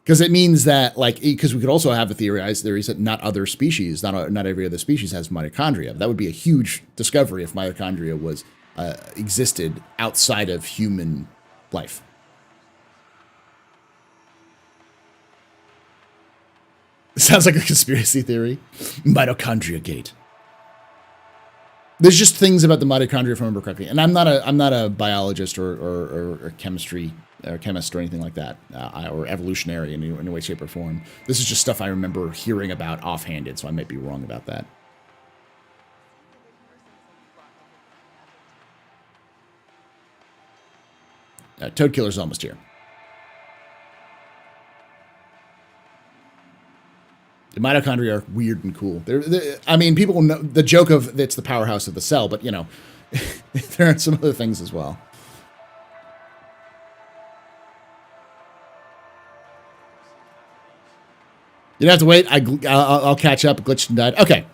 Because it means that, because we could also have a theories that not every other species has mitochondria. That would be a huge discovery if mitochondria was existed outside of human life. Sounds like a conspiracy theory. Mitochondria gate. There's just things about the mitochondria, if I remember correctly. And I'm not a biologist or chemistry or chemist or anything like that, or evolutionary in any way, shape, or form. This is just stuff I remember hearing about offhanded, so I might be wrong about that. Toad Killer's almost here. The mitochondria are weird and cool. I mean, people know the joke of it's the powerhouse of the cell, but, there are some other things as well. You don't have to wait. I'll catch up. Glitched and died. Okay.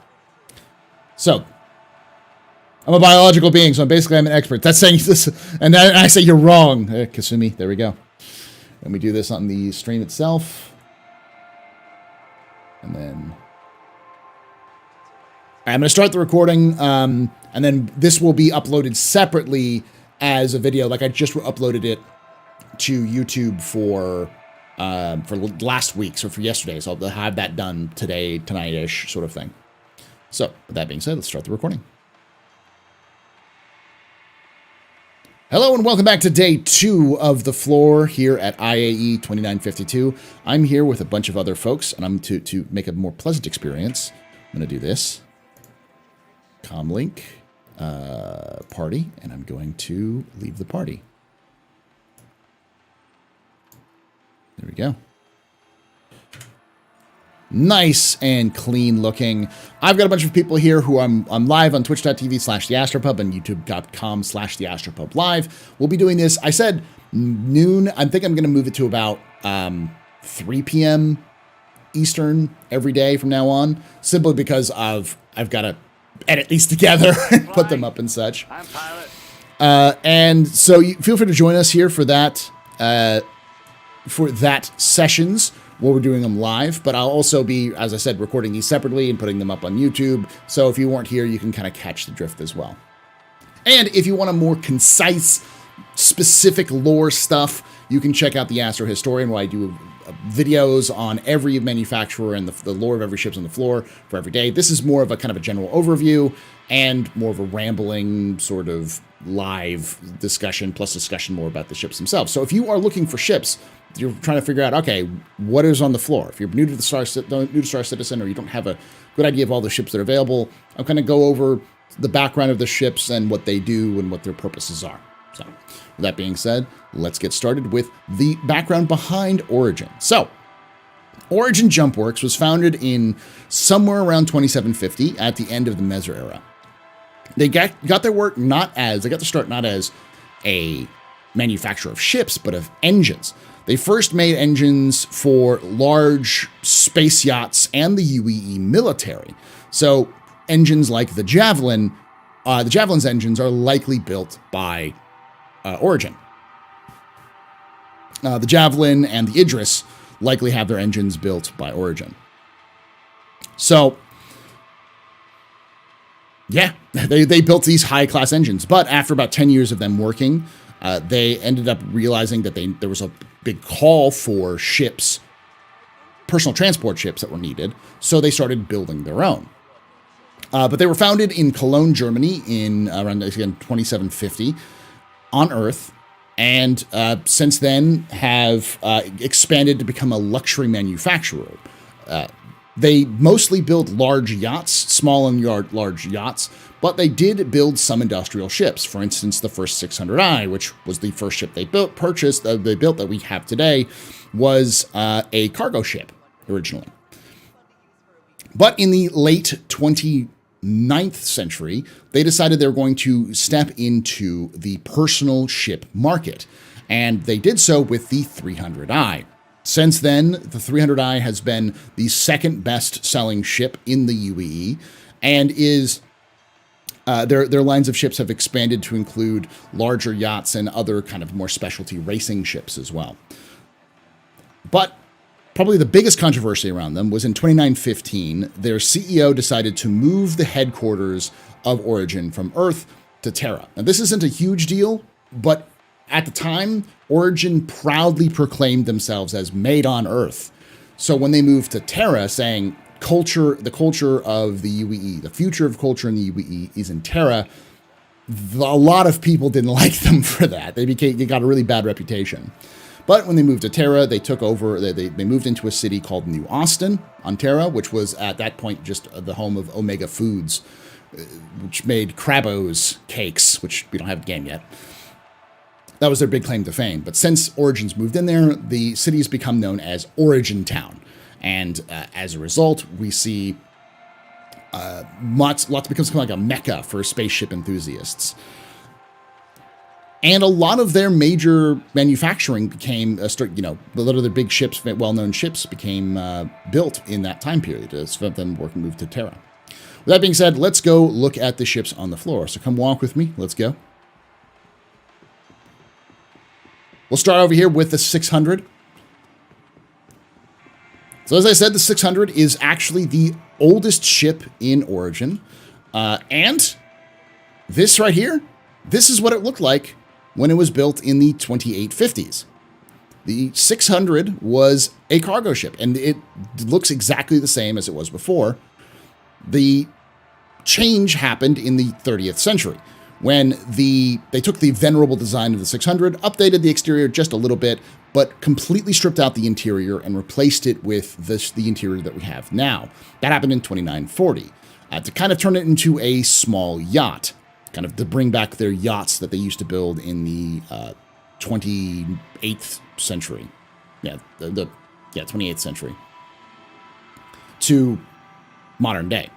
So, I'm a biological being, so I'm an expert. That's saying this, and I say you're wrong. Kasumi, there we go. And we do this on the stream itself. And then I'm going to start the recording, and then this will be uploaded separately as a video. Like I just uploaded it to YouTube for last week, so for yesterday. So I'll have that done today, tonight-ish sort of thing. So with that being said, let's start the recording. Hello and welcome back to day 2 of the floor here at IAE 2952. I'm here with a bunch of other folks, and I'm to make a more pleasant experience. I'm going to do this. Comlink party, and I'm going to leave the party. There we go. Nice and clean looking. I've got a bunch of people here who I'm live on twitch.tv/TheAstroPub and youtube.com/TheAstroPub live. We'll be doing this, I said noon. I think I'm going to move it to about 3 p.m. Eastern every day from now on, simply because I've got to edit these together and put them up and such. I'm Pilot. And so feel free to join us here for that sessions. while we're doing them live, but I'll also be, as I said, recording these separately and putting them up on YouTube. So if you weren't here, you can kind of catch the drift as well. And if you want a more concise, specific lore stuff, you can check out the Astro Historian, where I do videos on every manufacturer and the lore of every ship's on the floor for every day. This is more of a kind of a general overview and more of a rambling sort of live discussion, plus discussion more about the ships themselves. So if you are looking for ships, you're trying to figure out, okay, what is on the floor? If you're new to Star Citizen, or you don't have a good idea of all the ships that are available, I'm going to go over the background of the ships and what they do and what their purposes are. So with that being said, let's get started with the background behind Origin. So Origin Jump Works was founded in somewhere around 2750 at the end of the Mezzer era. They got their start not as a manufacturer of ships, but of engines. They first made engines for large space yachts and the UEE military. So engines like the Javelin, the Javelin's engines are likely built by Origin. The Javelin and the Idris likely have their engines built by Origin. So, yeah, they built these high-class engines. But after about 10 years of them working, they ended up realizing that there was a big call for ships, personal transport ships that were needed. So they started building their own. But they were founded in Cologne, Germany in around, again, 2750 on Earth. And since then have expanded to become a luxury manufacturer. They mostly build large yachts, small and large yachts, but they did build some industrial ships. For instance, the first 600i, which was the first ship they built that we have today, was a cargo ship originally. But in the late 29th century, they decided they were going to step into the personal ship market, and they did so with the 300i. Since then, the 300i has been the second best-selling ship in the UEE, and is their lines of ships have expanded to include larger yachts and other kind of more specialty racing ships as well. But probably the biggest controversy around them was in 2915, their CEO decided to move the headquarters of Origin from Earth to Terra. Now, this isn't a huge deal, but at the time, Origin proudly proclaimed themselves as made on Earth. So when they moved to Terra, saying the culture of the UEE, the future of culture in the UEE is in Terra, a lot of people didn't like them for that. They got a really bad reputation. But when they moved to Terra, they took over, they moved into a city called New Austin on Terra, which was at that point just the home of Omega Foods, which made Crabbo's cakes, which we don't have a game yet. That was their big claim to fame. But since Origin's moved in there, the city has become known as Origin Town. And as a result, we see lots becomes kind of like a mecca for spaceship enthusiasts. And a lot of their major manufacturing became, a lot of their big ships, well-known ships, became built in that time period. Some of them moved to Terra. With that being said, let's go look at the ships on the floor. So come walk with me. Let's go. We'll start over here with the 600. So as I said, the 600 is actually the oldest ship in Origin. And this right here, this is what it looked like when it was built in the 2850s. The 600 was a cargo ship, and it looks exactly the same as it was before. The change happened in the 30th century, when they took the venerable design of the 600, updated the exterior just a little bit, but completely stripped out the interior and replaced it with the interior that we have now. That happened in 2940, to kind of turn it into a small yacht, kind of to bring back their yachts that they used to build in the 28th century. Yeah, 28th century to modern day.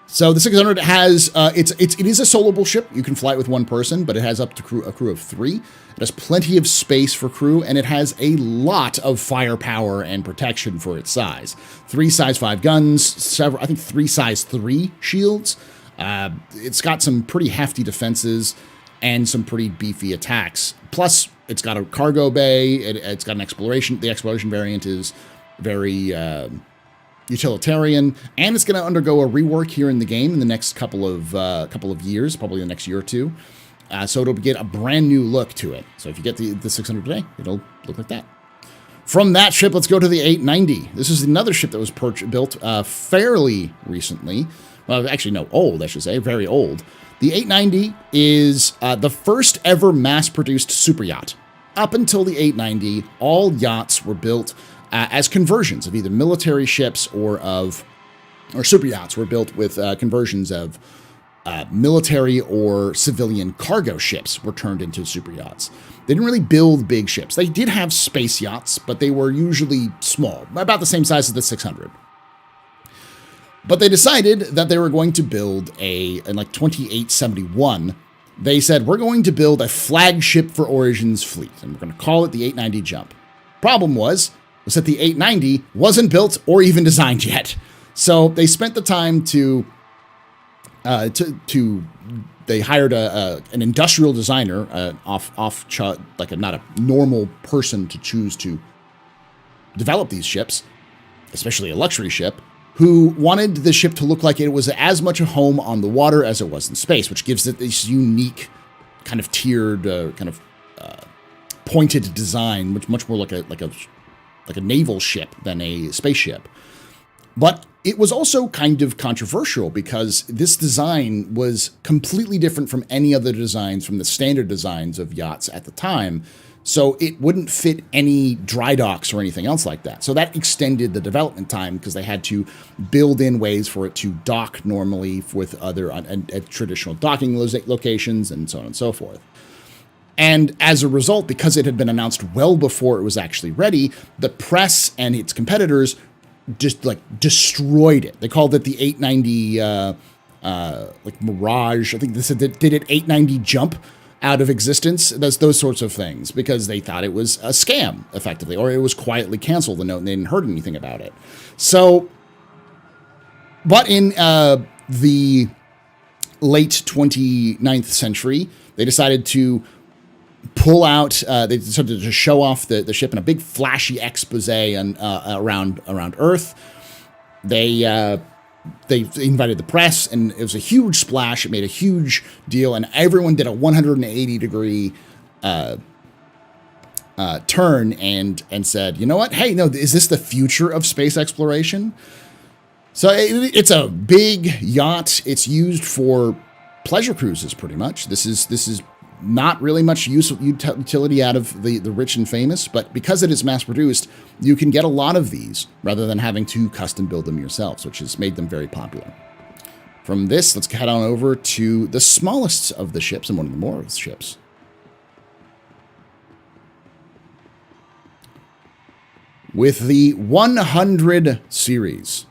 So the 600 has, it is a soloable ship. You can fly it with one person, but it has up to a crew of 3. It has plenty of space for crew, and it has a lot of firepower and protection for its size. 3 size 5 guns, I think 3 size 3 shields. It's got some pretty hefty defenses, and some pretty beefy attacks. Plus, it's got a cargo bay. It's got an exploration. The exploration variant is very utilitarian, and it's going to undergo a rework here in the game in the next couple of years, probably the next year or two. So it'll get a brand new look to it. So if you get the 600 today, it'll look like that. From that ship, let's go to the 890. This is another ship that was built fairly recently. Well, actually, no, old, I should say, very old. The 890 is the first ever mass-produced super yacht. Up until the 890, all yachts were built as conversions of either military ships or super yachts were built with conversions of military or civilian cargo ships were turned into super yachts. They didn't really build big ships. They did have space yachts, but they were usually small, about the same size as the 600. But they decided that they were going to build in like 2871, they said, we're going to build a flagship for Origin's fleet, and we're going to call it the 890 Jump. Problem was that the 890 wasn't built or even designed yet. So they spent the time they hired an industrial designer, not a normal person to choose to develop these ships, especially a luxury ship, who wanted the ship to look like it was as much a home on the water as it was in space, which gives it this unique kind of tiered, pointed design, much more like a naval ship than a spaceship. But it was also kind of controversial because this design was completely different from any other designs from the standard designs of yachts at the time. So it wouldn't fit any dry docks or anything else like that. So that extended the development time because they had to build in ways for it to dock normally with other traditional docking locations and so on and so forth. And as a result, because it had been announced well before it was actually ready, the press and its competitors just destroyed it. They called it the 890 Mirage. I think they said that did it 890 Jump out of existence, those sorts of things, because they thought it was a scam, effectively, or it was quietly canceled and they didn't heard anything about it. So, but in the late 29th century, they decided to pull out, they decided to show off the ship in a big flashy expose around Earth. They invited the press, and it was a huge splash. It made a huge deal, and everyone did a 180-degree turn and said, you know what? Hey, no, is this the future of space exploration? So it's a big yacht. It's used for pleasure cruises, pretty much. This is not really much utility out of the rich and famous, but because it is mass-produced, you can get a lot of these rather than having to custom build them yourselves, which has made them very popular. From this, let's head on over to the smallest of the ships and one of the more ships. With the 100 series.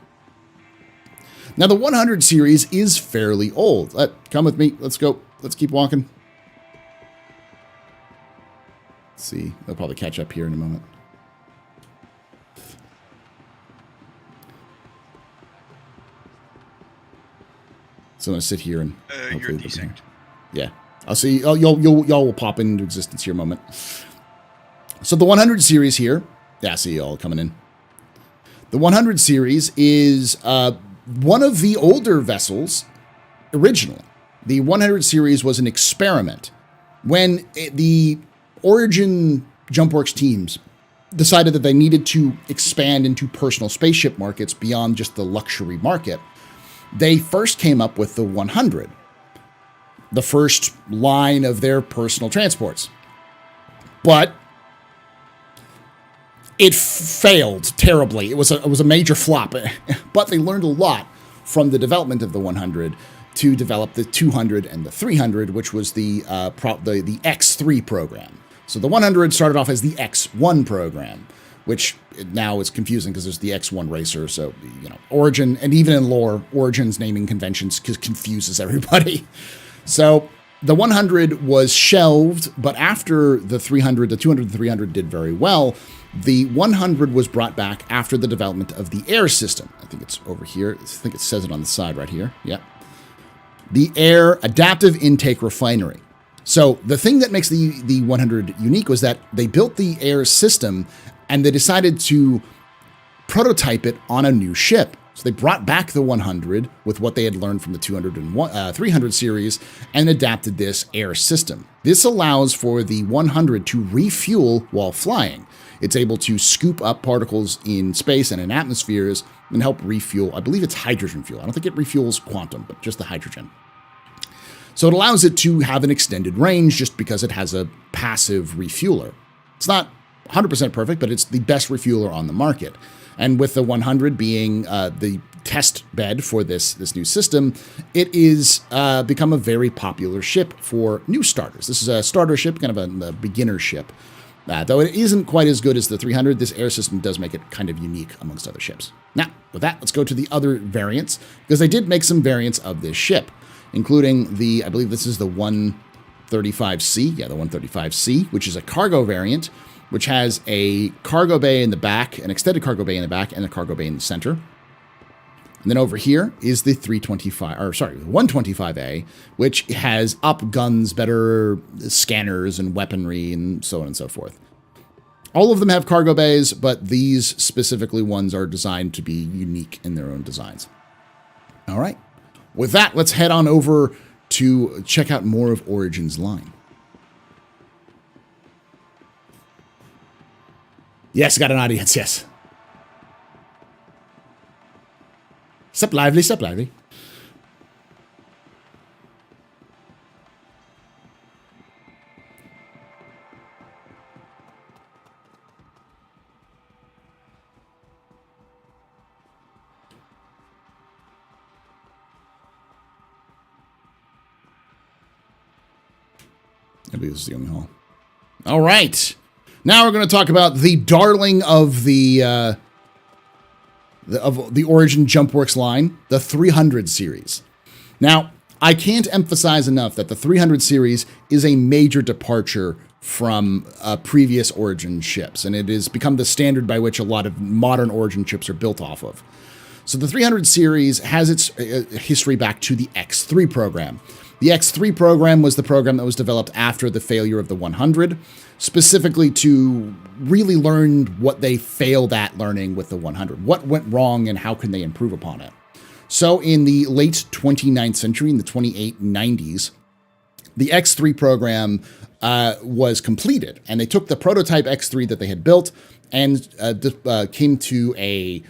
Now, the 100 series is fairly old. Come with me. Let's go. Let's keep walking. See, they'll probably catch up here in a moment. So I'm gonna sit here and you're desync. Yeah, I'll see. Y'all will pop into existence here in a moment. So the 100 series here. Yeah, I see y'all coming in. The 100 series is one of the older vessels originally. The 100 series was an experiment when the Origin JumpWorks teams decided that they needed to expand into personal spaceship markets beyond just the luxury market. They first came up with the 100, the first line of their personal transports. But it failed terribly. It was a major flop, but they learned a lot from the development of the 100 to develop the 200 and the 300, which was the X3 program. So the 100 started off as the X1 program, which now is confusing because there's the X1 Racer. So, Origin, and even in lore, Origin's naming conventions confuses everybody. So the 100 was shelved, but after the 300, the 200 and 300 did very well. The 100 was brought back after the development of the air system. I think it's over here. I think it says it on the side right here. Yeah. The Air Adaptive Intake Refinery. So the thing that makes the 100 unique was that they built the air system and they decided to prototype it on a new ship. So they brought back the 100 with what they had learned from the 300 series and adapted this air system. This allows for the 100 to refuel while flying. It's able to scoop up particles in space and in atmospheres and help refuel. I believe it's hydrogen fuel. I don't think it refuels quantum, but just the hydrogen. So it allows it to have an extended range just because it has a passive refueler. It's not 100% perfect, but it's the best refueler on the market. And with the 100 being the test bed for this new system, it is become a very popular ship for new starters. This is a starter ship, kind of a beginner ship. Though it isn't quite as good as the 300, this air system does make it kind of unique amongst other ships. Now, with that, let's go to the other variants, because they did make some variants of this ship, including I believe this is the 135C, the 135C, which is a cargo variant, which has a cargo bay in the back, an extended cargo bay in the back, and a cargo bay in the center. And then over here is the 125A, which has up guns, better scanners and weaponry, and so on and so forth. All of them have cargo bays, but these specifically ones are designed to be unique in their own designs. All right. With that, let's head on over to check out more of Origin's line. Yes, got an audience, yes. Sup lively, sup lively. Maybe this is the only hall. All right. Now we're going to talk about the darling of the Origin JumpWorks line, the 300 series. Now, I can't emphasize enough that the 300 series is a major departure from previous Origin ships, and it has become the standard by which a lot of modern Origin ships are built off of. So the 300 series has its history back to the X3 program. The X3 program was the program that was developed after the failure of the 100, specifically to really learn what they failed at learning with the 100. What went wrong and how can they improve upon it? So in the late 29th century, in the 2890s, the X3 program was completed, and they took the prototype X3 that they had built and came to a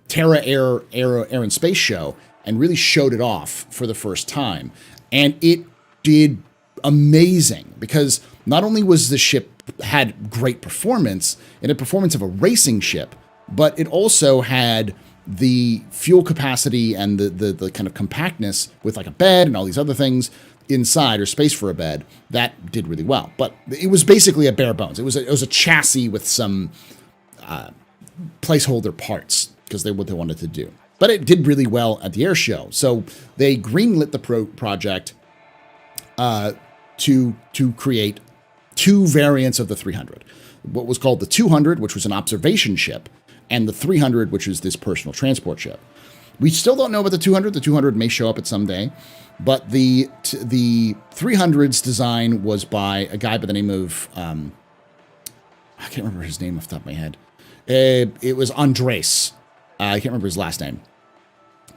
Terra Air and Space show and really showed it off for the first time. And it did amazing because not only was the ship had great performance, it had performance of a racing ship, but it also had the fuel capacity and the kind of compactness with like a bed and all these other things inside, or space for a bed, that did really well. But it was basically a bare bones. It was a chassis with some placeholder parts because they what they wanted to do. But it did really well at the air show. So they greenlit the project to create two variants of the 300. What was called the 200, which was an observation ship, and the 300, which is this personal transport ship. We still don't know about the 200. The 200 may show up at some day. But the 300's design was by a guy by the name of... I can't remember his name off the top of my head. It was Andres. I can't remember his last name.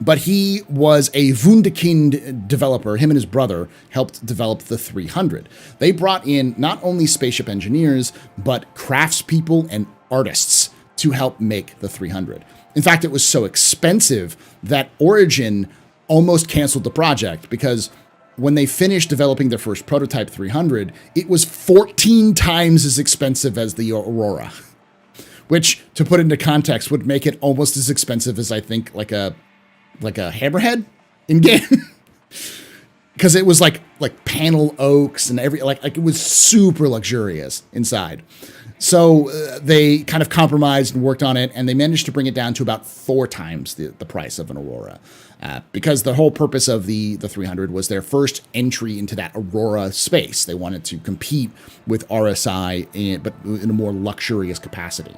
But he was a Wunderkind developer. Him and his brother helped develop the 300. They brought in not only spaceship engineers, but craftspeople and artists to help make the 300. In fact, it was so expensive that Origin almost canceled the project because when they finished developing their first prototype 300, it was 14 times as expensive as the Aurora, which, to put into context, would make it almost as expensive as, I think, like a Hammerhead in game. Because it was like panel oaks and like it was super luxurious inside. So they kind of compromised and worked on it, and they managed to bring it down to about 4 times the price of an Aurora. Because the whole purpose of the 300 was their first entry into that Aurora space. They wanted to compete with RSI, but in a more luxurious capacity.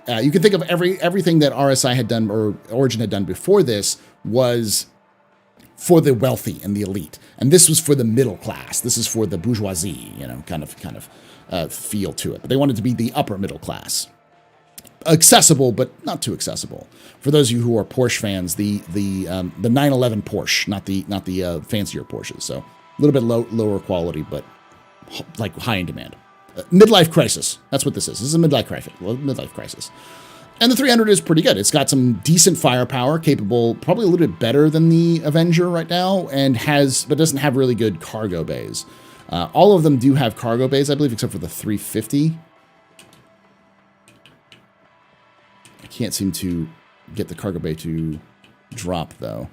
You can think of everything that RSI had done or Origin had done before this was for the wealthy and the elite, and this was for the middle class. This is for the bourgeoisie, kind of feel to it. But they wanted to be the upper middle class, accessible but not too accessible. For those of you who are Porsche fans, the 911 Porsche, not the fancier Porsches. So a little bit lower quality, but like high in demand. Midlife crisis. That's what this is. This is a midlife crisis. And the 300 is pretty good. It's got some decent firepower, capable, probably a little bit better than the Avenger right now, but doesn't have really good cargo bays. All of them do have cargo bays, I believe, except for the 350. I can't seem to get the cargo bay to drop, though.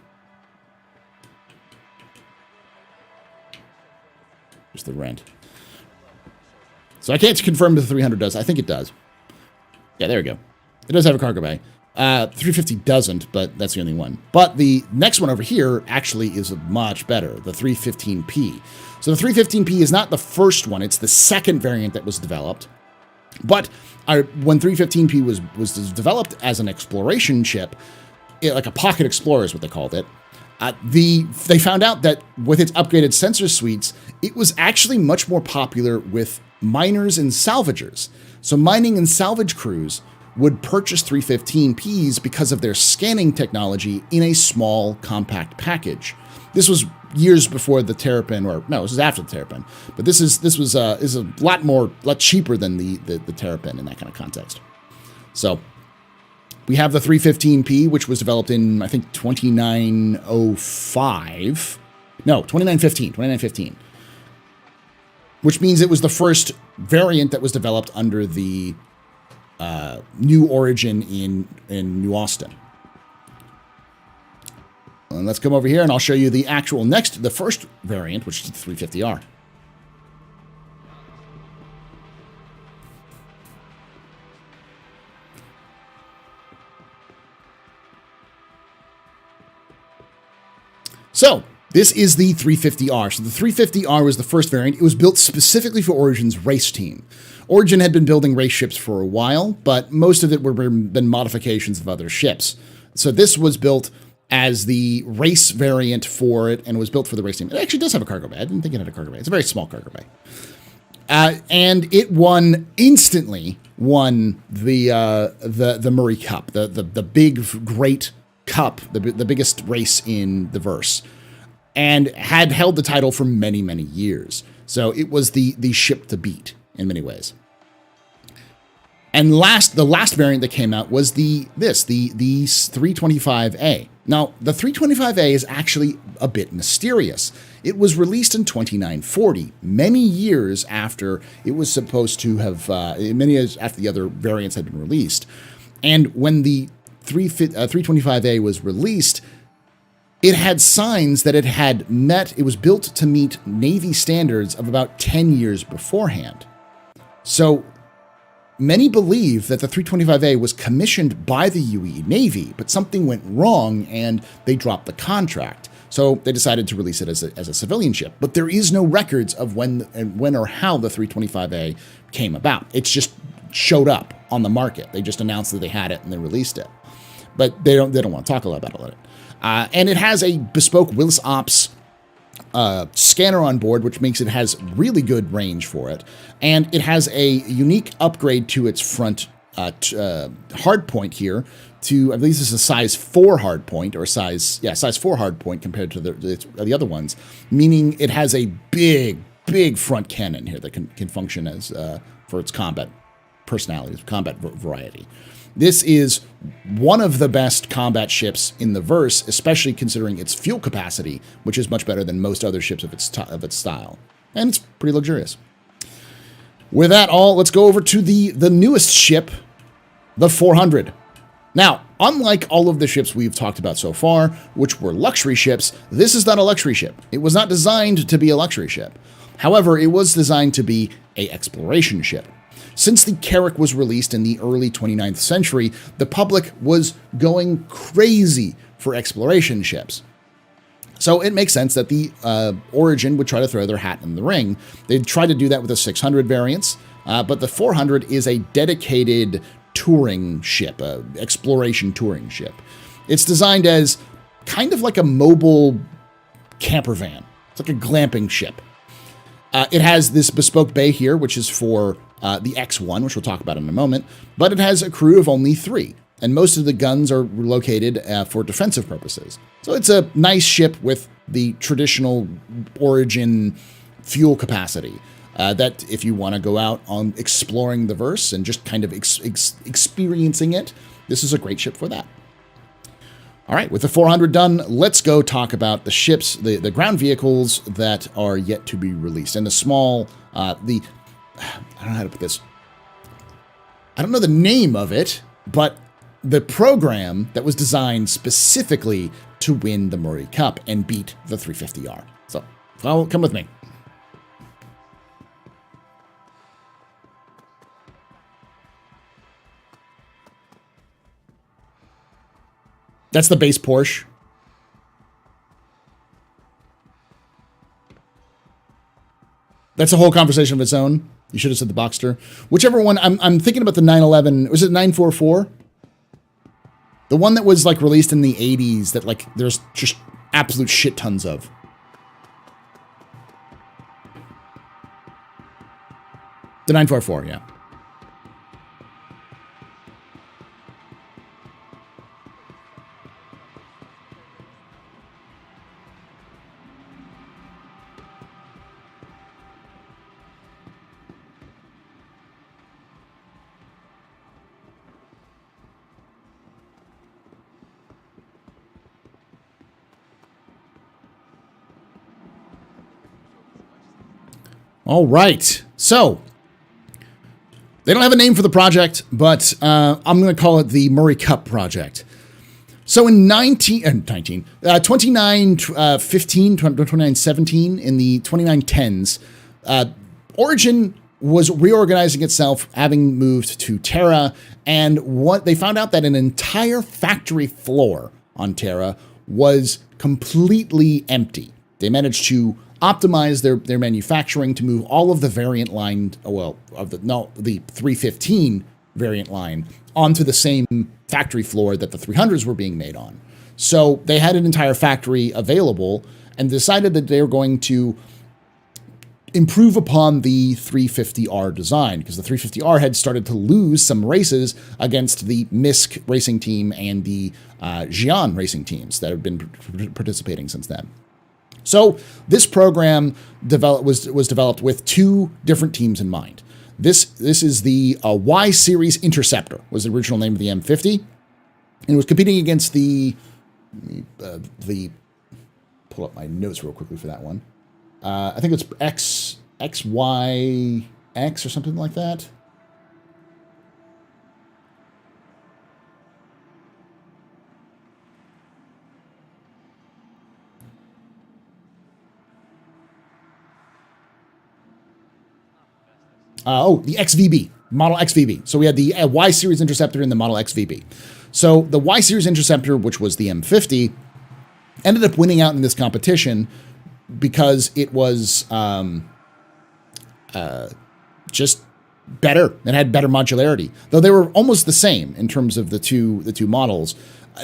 There's the rent. So I can't confirm if the 300 does. I think it does. Yeah, there we go. It does have a cargo bay. 350 doesn't, but that's the only one. But the next one over here actually is much better, the 315P. So the 315P is not the first one. It's the second variant that was developed. But when 315P was developed as an exploration ship, like a pocket explorer is what they called it, they found out that with its upgraded sensor suites, it was actually much more popular with miners and salvagers. So mining and salvage crews would purchase 315Ps because of their scanning technology in a small, compact package. This was years before the Terrapin, or no, this was after the Terrapin. But this is a lot cheaper than the Terrapin in that kind of context. So we have the 315P, which was developed in, I think, 2915, which means it was the first variant that was developed under the New Origin in New Austin. And let's come over here and I'll show you the first variant, which is the 350R. So this is the 350R. So the 350R was the first variant. It was built specifically for Origin's race team. Origin had been building race ships for a while, but most of it were been modifications of other ships. So this was built as the race variant for it, and was built for the race team. It actually does have a cargo bay. I didn't think it had a cargo bay. It's a very small cargo bay. And it instantly won the Murray Cup, the big, great cup, the biggest race in the verse, and had held the title for many, many years. So it was the ship to beat in many ways. And the last variant that came out was the 325A. Now, the 325A is actually a bit mysterious. It was released in 2940, many years after it was supposed to have, many years after the other variants had been released. And when the 325A was released, it had signs that it was built to meet Navy standards of about 10 years beforehand. So many believe that the 325A was commissioned by the UAE Navy, but something went wrong and they dropped the contract. So they decided to release it as a civilian ship. But there is no records of when or how the 325A came about. It's just showed up on the market. They just announced that they had it and they released it. But they don't want to talk a lot about it. And it has a bespoke Willis Ops scanner on board, which makes it has really good range for it. And it has a unique upgrade to its front hard point here to, I believe this is a size 4 hard point, or size 4 hard point compared to the other ones, meaning it has a big front cannon here that can function as for its combat personalities, combat variety. This is one of the best combat ships in the verse, especially considering its fuel capacity, which is much better than most other ships of its style. And it's pretty luxurious. With that all, let's go over to the newest ship, the 400. Now, unlike all of the ships we've talked about so far, which were luxury ships, this is not a luxury ship. It was not designed to be a luxury ship. However, it was designed to be an exploration ship. Since the Carrack was released in the early 29th century, the public was going crazy for exploration ships. So it makes sense that the Origin would try to throw their hat in the ring. They'd try to do that with the 600 variants, but the 400 is a dedicated touring ship, exploration touring ship. It's designed as kind of like a mobile camper van. It's like a glamping ship. It has this bespoke bay here, which is for the X1, which we'll talk about in a moment, but it has a crew of only 3, and most of the guns are located for defensive purposes. So it's a nice ship with the traditional Origin fuel capacity that if you want to go out on exploring the verse and just kind of experiencing it, this is a great ship for that. All right, with the 400 done, let's go talk about the ships, the ground vehicles that are yet to be released. And the small, I don't know how to put this. I don't know the name of it, but the program that was designed specifically to win the Murray Cup and beat the 350R. So, well, come with me. That's the base Porsche. That's a whole conversation of its own. You should have said the Boxster. Whichever one, I'm thinking about the 911. Was it 944? The one that was like released in the 80s that like there's just absolute shit tons of. The 944, yeah. All right, so they don't have a name for the project, but I'm going to call it the Murray Cup project. So in 2917, in the 2910s, Origin was reorganizing itself, having moved to Terra, and what they found out that an entire factory floor on Terra was completely empty. They managed to optimize their manufacturing to move all of the variant line, the 315 variant line onto the same factory floor that the 300s were being made on. So they had an entire factory available and decided that they were going to improve upon the 350R design, because the 350R had started to lose some races against the MISC racing team and the Xi'an racing teams that have been participating since then. So this program was developed with 2 different teams in mind. This is the Y Series Interceptor, was the original name of the M50, and it was competing against the pull up my notes real quickly for that one. I think it's XYX or something like that. The XVB, Model XVB. So we had the Y Series Interceptor and the Model XVB. So the Y Series Interceptor, which was the M50, ended up winning out in this competition because it was just better and had better modularity. Though they were almost the same in terms of the two models.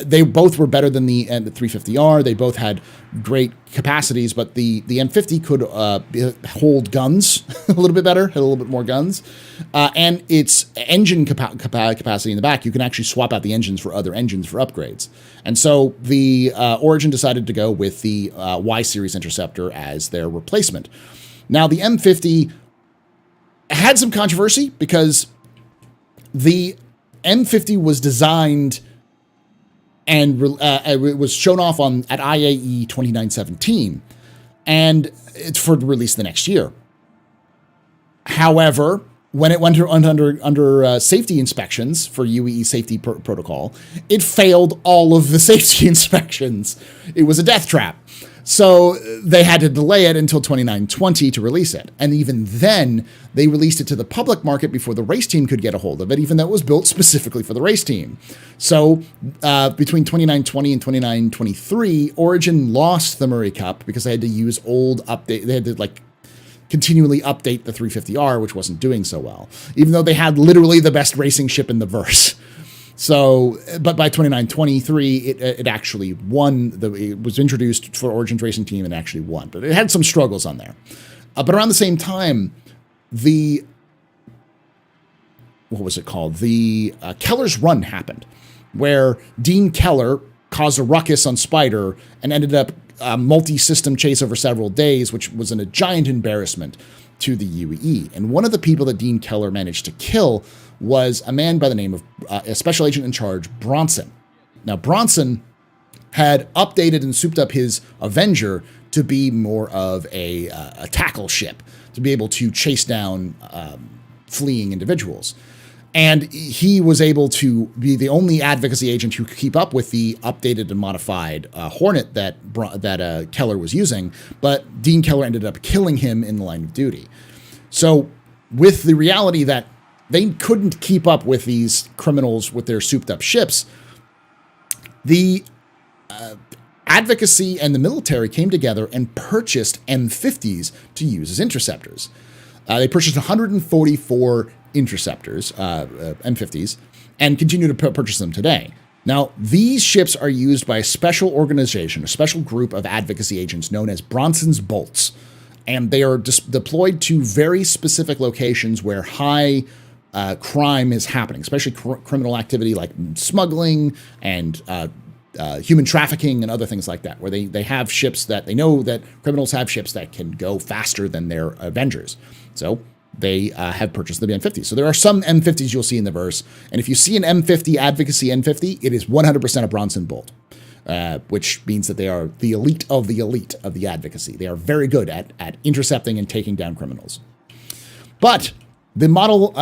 They both were better than the 350R. They both had great capacities, but the M50 could hold guns a little bit better, had a little bit more guns. And its engine capacity in the back, you can actually swap out the engines for other engines for upgrades. And so the Origin decided to go with the Y Series Interceptor as their replacement. Now, the M50 had some controversy because the M50 was designed and it was shown off at IAE 2917, and it's for release the next year. However, when it went under safety inspections for UEE safety protocol, it failed all of the safety inspections. It was a death trap. So they had to delay it until 2920 to release it. And even then, they released it to the public market before the race team could get a hold of it, even though it was built specifically for the race team. So between 2920 and 2923, Origin lost the Murray Cup because they had to use old update. They had to continually update the 350R, which wasn't doing so well, even though they had literally the best racing ship in the verse. So, but by 2923, it actually won. It was introduced for Origins Racing Team and actually won. But it had some struggles on there. But around the same time, what was it called? The Keller's Run happened, where Dean Keller caused a ruckus on Spider and ended up a multi-system chase over several days, which was a giant embarrassment to the UAE. And one of the people that Dean Keller managed to kill was a man by the name of a special agent in charge, Bronson. Now, Bronson had updated and souped up his Avenger to be more of a tackle ship, to be able to chase down fleeing individuals. And he was able to be the only advocacy agent who could keep up with the updated and modified Hornet that Keller was using, but Dean Keller ended up killing him in the line of duty. So with the reality that they couldn't keep up with these criminals with their souped up ships, the advocacy and the military came together and purchased M50s to use as interceptors. They purchased 144 interceptors, M50s, and continue to purchase them today. Now, these ships are used by a special organization, a special group of advocacy agents known as Bronson's Bolts, and they are deployed to very specific locations where high crime is happening, especially criminal activity like smuggling and human trafficking and other things like that, where they have ships that they know that criminals have ships that can go faster than their Avengers. So they have purchased the M50s. So there are some M50s you'll see in the verse. And if you see an M50 advocacy M50, it is 100% a Bronson Bolt, which means that they are the elite of the advocacy. They are very good at intercepting and taking down criminals. But the model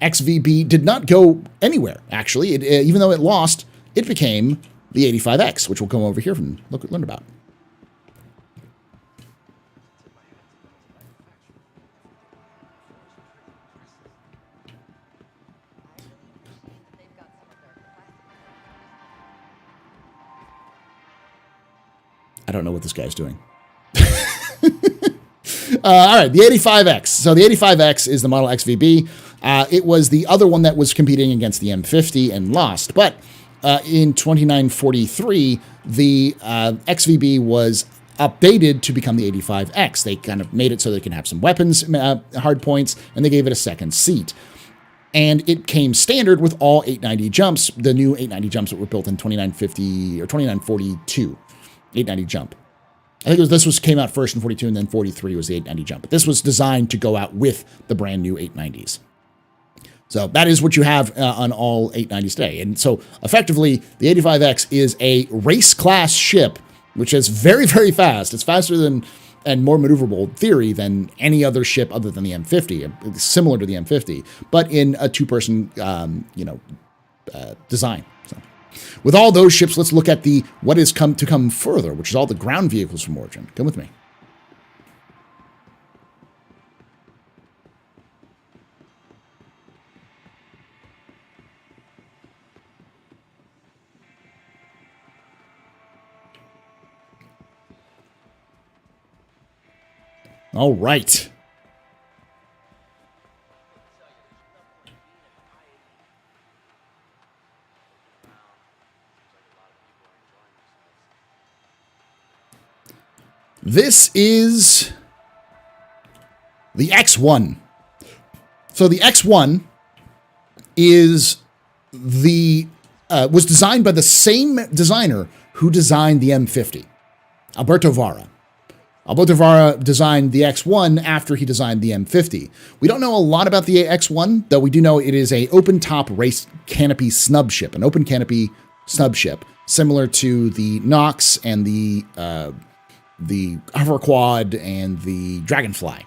XVB did not go anywhere, actually. Even though it lost, it became the 85X, which we'll come over here and learn about. I don't know what this guy's doing. All right, the 85X. So the 85X is the Model XVB. It was the other one that was competing against the M50 and lost. But in 2943, the XVB was updated to become the 85X. They kind of made it so they can have some weapons hard points, and they gave it a second seat. And it came standard with all 890 jumps, the new 890 jumps that were built in 2950 or 2942. 890 jump. I think this came out first in 42, and then 43 was the 890 jump. But this was designed to go out with the brand new 890s. So that is what you have on all 890s today. And so effectively, the 85X is a race class ship, which is very, very fast. It's faster than and more maneuverable theory than any other ship other than the M50, similar to the M50, but in a two-person, design. So, with all those ships, let's look at what is come further, which is all the ground vehicles from Origin. Come with me. All right. This is the X1. So the X1 is was designed by the same designer who designed the M50, Alberto Vara. Alberto Vara designed the X1 after he designed the M50. We don't know a lot about the X1, though we do know it is a open-top race canopy snub ship, an open canopy snub ship, similar to the Nox and the Hoverquad and the Dragonfly.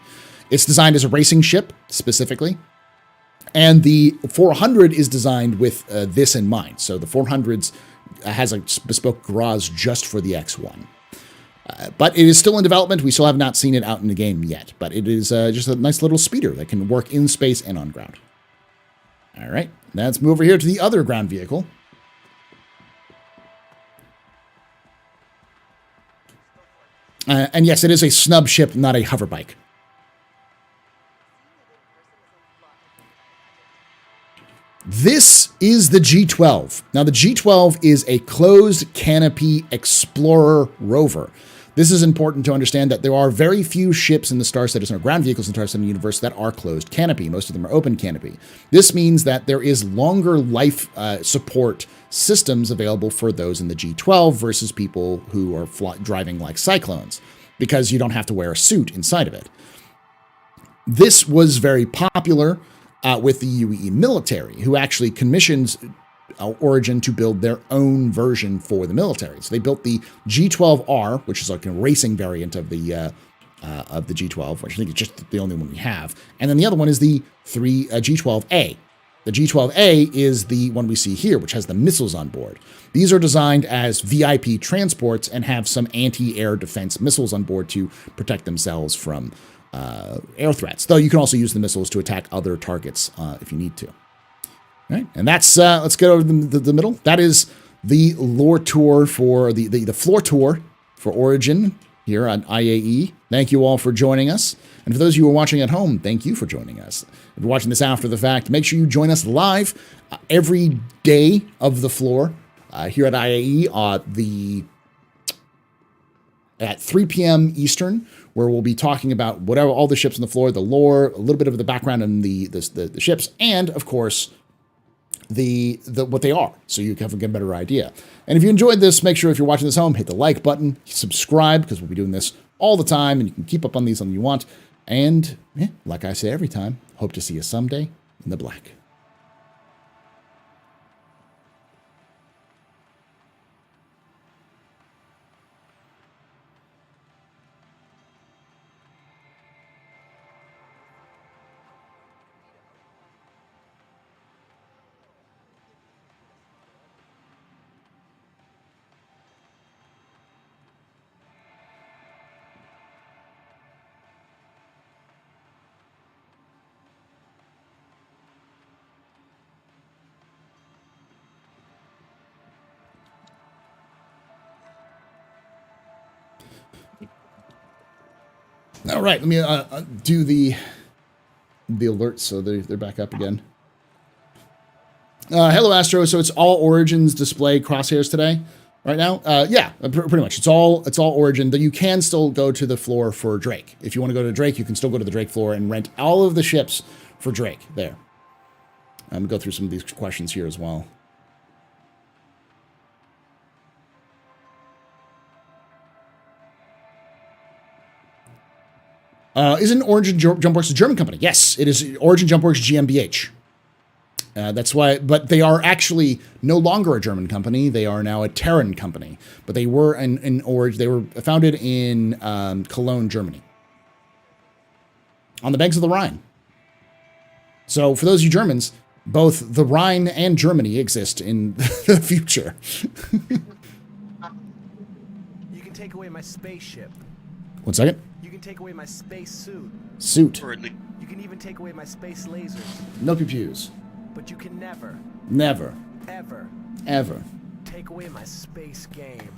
It's designed as a racing ship, specifically, and the 400 is designed with this in mind. So the 400s has a bespoke garage just for the X1. But it is still in development. We still have not seen it out in the game yet. But it is just a nice little speeder that can work in space and on ground. All right. Let's move over here to the other ground vehicle. And yes, it is a snub ship, not a hover bike. This is the G12. Now, the G12 is a closed canopy explorer rover. This is important to understand that there are very few ships in the Star Citizen or ground vehicles in the Star Citizen universe that are closed canopy. Most of them are open canopy. This means that there is longer life support systems available for those in the G12 versus people who are driving like Cyclones, because you don't have to wear a suit inside of it. This was very popular with the UEE military, who actually commissions Origin to build their own version for the military. So they built the G12R, which is like a racing variant of the G12, which I think is just the only one we have. And then the other one is the G12A. The G12A is the one we see here, which has the missiles on board. These are designed as VIP transports and have some anti-air defense missiles on board to protect themselves from air threats. Though you can also use the missiles to attack other targets if you need to. All right, and that's let's get over the middle. That is the lore tour for the floor tour for Origin here on IAE. Thank you all for joining us. And for those of you who are watching at home, thank you for joining us. If you're watching this after the fact, make sure you join us live every day of the floor here at IAE at 3 p.m. Eastern, where we'll be talking about whatever, all the ships on the floor, the lore, a little bit of the background on the ships, and of course, the what they are, so you can get a better idea. And if you enjoyed this, make sure if you're watching this home, hit the like button, subscribe, because we'll be doing this all the time, and you can keep up on these on you want. And yeah, like I say every time, hope to see you someday in the black. All right, let me do the alerts so they're back up again. Hello, Astro. So it's all Origins display crosshairs today, right now. Yeah, pretty much. It's all Origin. That you can still go to the floor for Drake. If you want to go to Drake, you can still go to the Drake floor and rent all of the ships for Drake. There. I'm gonna go through some of these questions here as well. Isn't Origin Jumpworks a German company? Yes, it is Origin Jumpworks GmbH. That's why, but they are actually no longer a German company. They are now a Terran company. But they were in Origin. They were founded in Cologne, Germany, on the banks of the Rhine. So for those of you Germans, both the Rhine and Germany exist in the future. You can take away my spaceship. 1 second. You can take away my space suit. Suit. You can even take away my space lasers. No pew-pews. But you can never, ever take away my space game.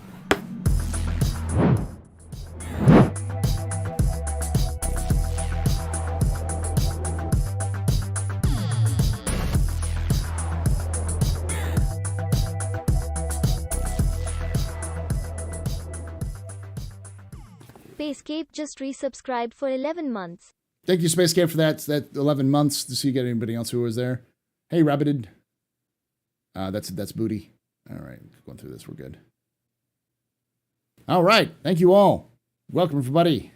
Spacescape just resubscribed for 11 months. Thank you, Spacescape, for that 11 months. To see you get anybody else who was there. Hey, Rabbited. That's Booty. All right, going through this, we're good. All right, thank you all. Welcome, everybody.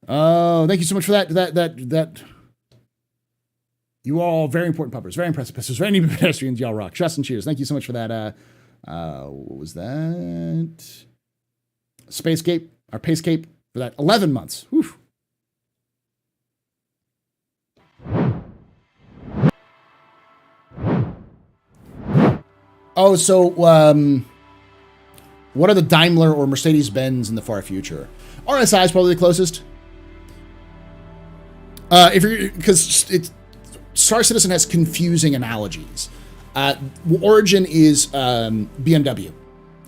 Thank you so much for that. You all very important puppers, very impressive pistons, very neat pedestrians. Y'all rock. Shots and cheers. Thank you so much for that. What was that? Spacescape, our Pacecape, for that 11 months. Whew. Oh, so what are the Daimler or Mercedes-Benz in the far future? RSI is probably the closest. Because Star Citizen has confusing analogies. Origin is BMW.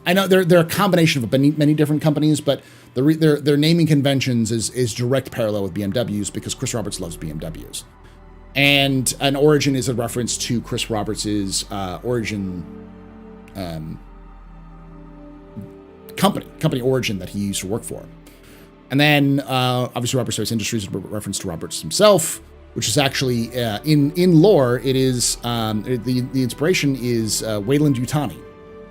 I know they're a combination of many different companies, but their naming conventions is direct parallel with BMWs because Chris Roberts loves BMWs. And an Origin is a reference to Chris Roberts' Origin company Origin that he used to work for. And then obviously Roberts Space Industries is a reference to Roberts himself, which is actually in lore. It is the inspiration is Weyland-Yutani.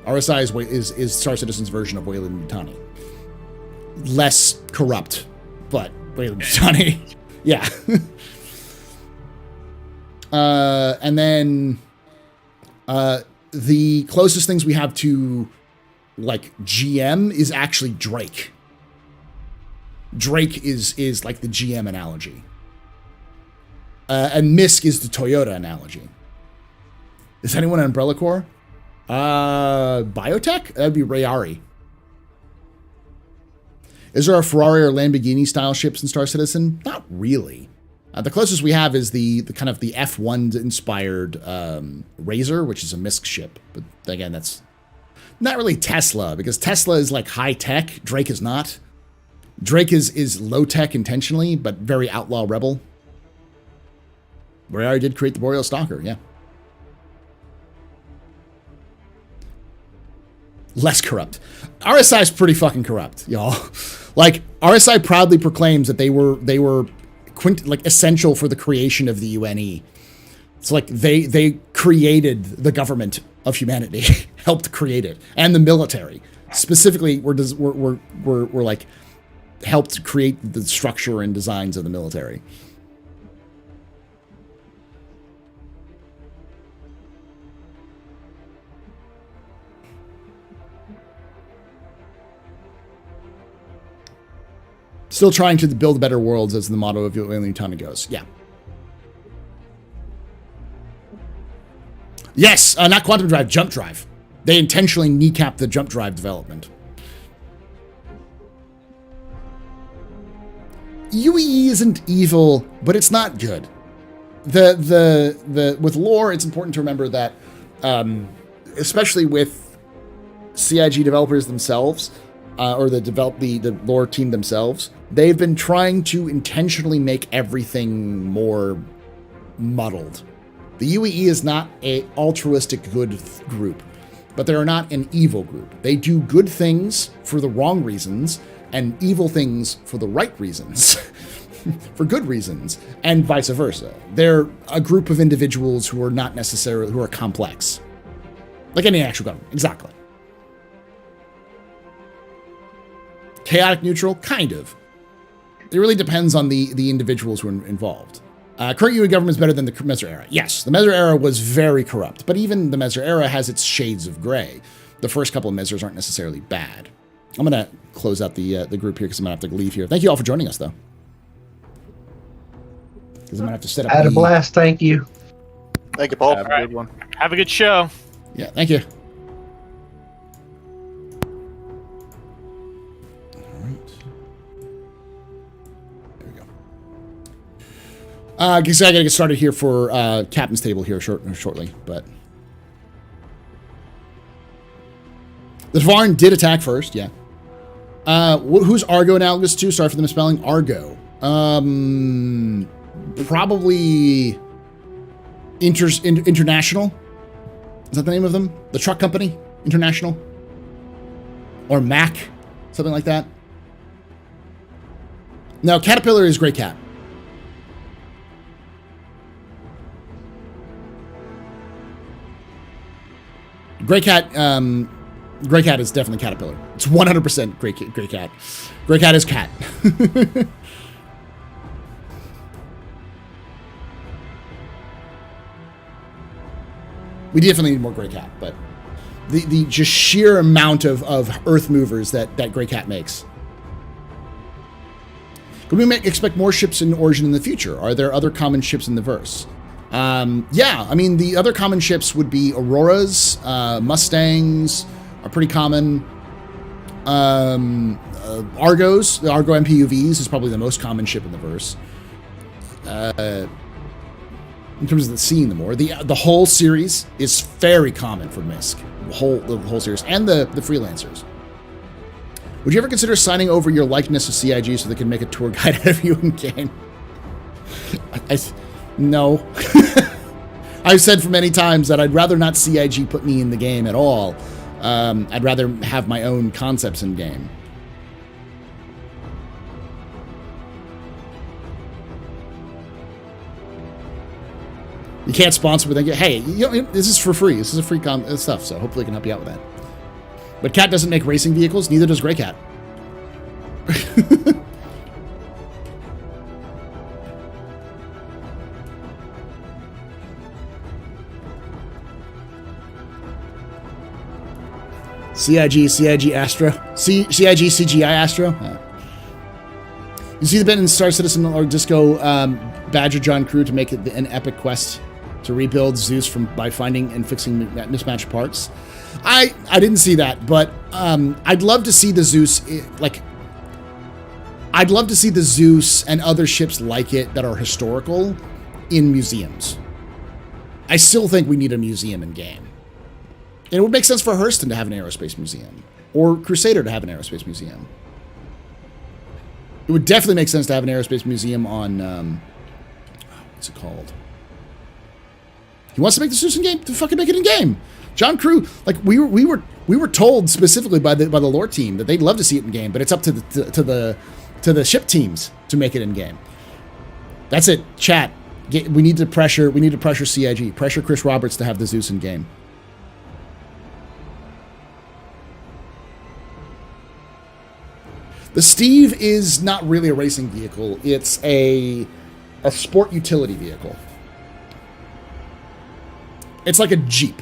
RSI is Star Citizen's version of Weyland-Yutani. Less corrupt, but Weyland-Yutani. Yeah. And then the closest things we have to like GM is actually Drake. Drake is like the GM analogy. And MISC is the Toyota analogy. Is anyone Umbrella Corps? Biotech? That'd be Rayari. Is there a Ferrari or Lamborghini style ships in Star Citizen? Not really. The closest we have is the kind of the F1 inspired Razor, which is a MISC ship. But again, that's not really Tesla, because Tesla is like high tech. Drake is not. Drake is low tech intentionally, but very outlaw rebel. Rayari did create the Boreal Stalker, yeah. Less corrupt. RSI is pretty fucking corrupt, y'all. Like, RSI proudly proclaims that they were essential for the creation of the UNE. It's like they created the government of humanity, helped create it, and the military. Specifically, were like helped create the structure and designs of the military. Still trying to build better worlds, as the motto of Weyland-Yutani goes. Yeah. Yes, not quantum drive, jump drive. They intentionally kneecap the jump drive development. UE isn't evil, but it's not good. With lore, it's important to remember that, especially with CIG developers themselves, or the lore team themselves, they've been trying to intentionally make everything more muddled. The UEE is not an altruistic good group, but they are not an evil group. They do good things for the wrong reasons and evil things for the right reasons, for good reasons, and vice versa. They're a group of individuals who are not necessarily, who are complex. Like any actual government, exactly. Chaotic neutral, kind of. It really depends on the individuals who are involved. Current UE government is better than the Messer era. Yes, the Messer era was very corrupt, but even the Messer era has its shades of gray. The first couple of Messers aren't necessarily bad. I'm going to close out the group here because I'm going to have to leave here. Thank you all for joining us, though. Because I'm going to have to set up. Had a blast. Thank you. Thank you, Paul. Have a good one. Have a good show. Yeah, thank you. I guess I gotta get started here for Captain's Table here shortly, but the Tavaran did attack first, yeah. Who's Argo analogous to? Sorry for the misspelling. Argo. Probably International. Is that the name of them? The truck company? International? Or Mac? Something like that? No, Caterpillar is Grey Cat. Grey Cat is definitely Caterpillar. It's 100% Grey Cat. Grey Cat is cat. We definitely need more Grey Cat, but the just sheer amount of Earth movers that Grey Cat makes. Could we expect more ships in Origin in the future? Are there other common ships in the verse? Yeah, I mean, the other common ships would be Auroras, Mustangs are pretty common. Argos, the Argo MPUVs is probably the most common ship in the verse. in terms of seeing them more. The whole series is very common for MISC. The whole series and the freelancers. Would you ever consider signing over your likeness to CIG so they can make a tour guide out of you in game? No. I've said for many times that I'd rather not CIG put me in the game at all. I'd rather have my own concepts in game. You can't sponsor with it. Hey, this is for free. This is a free stuff, so hopefully I can help you out with that. But Cat doesn't make racing vehicles, neither does Grey Cat. CIG Astro. CIG CGI Astro. You see the bit in Star Citizen or Disco Badger John crew to make it an epic quest to rebuild Zeus by finding and fixing mismatched parts. I didn't see that, but I'd love to see the Zeus I'd love to see the Zeus and other ships like it that are historical in museums. I still think we need a museum in game. And it would make sense for Hurston to have an aerospace museum, or Crusader to have an aerospace museum. It would definitely make sense to have an aerospace museum on, what's it called? He wants to make the Zeus in game, to fucking make it in game. John Crew, like we were told specifically by the lore team that they'd love to see it in game, but it's up to the ship teams to make it in game. That's it, chat. We need to pressure CIG, pressure Chris Roberts to have the Zeus in game. The Steve is not really a racing vehicle. It's a sport utility vehicle. It's like a Jeep.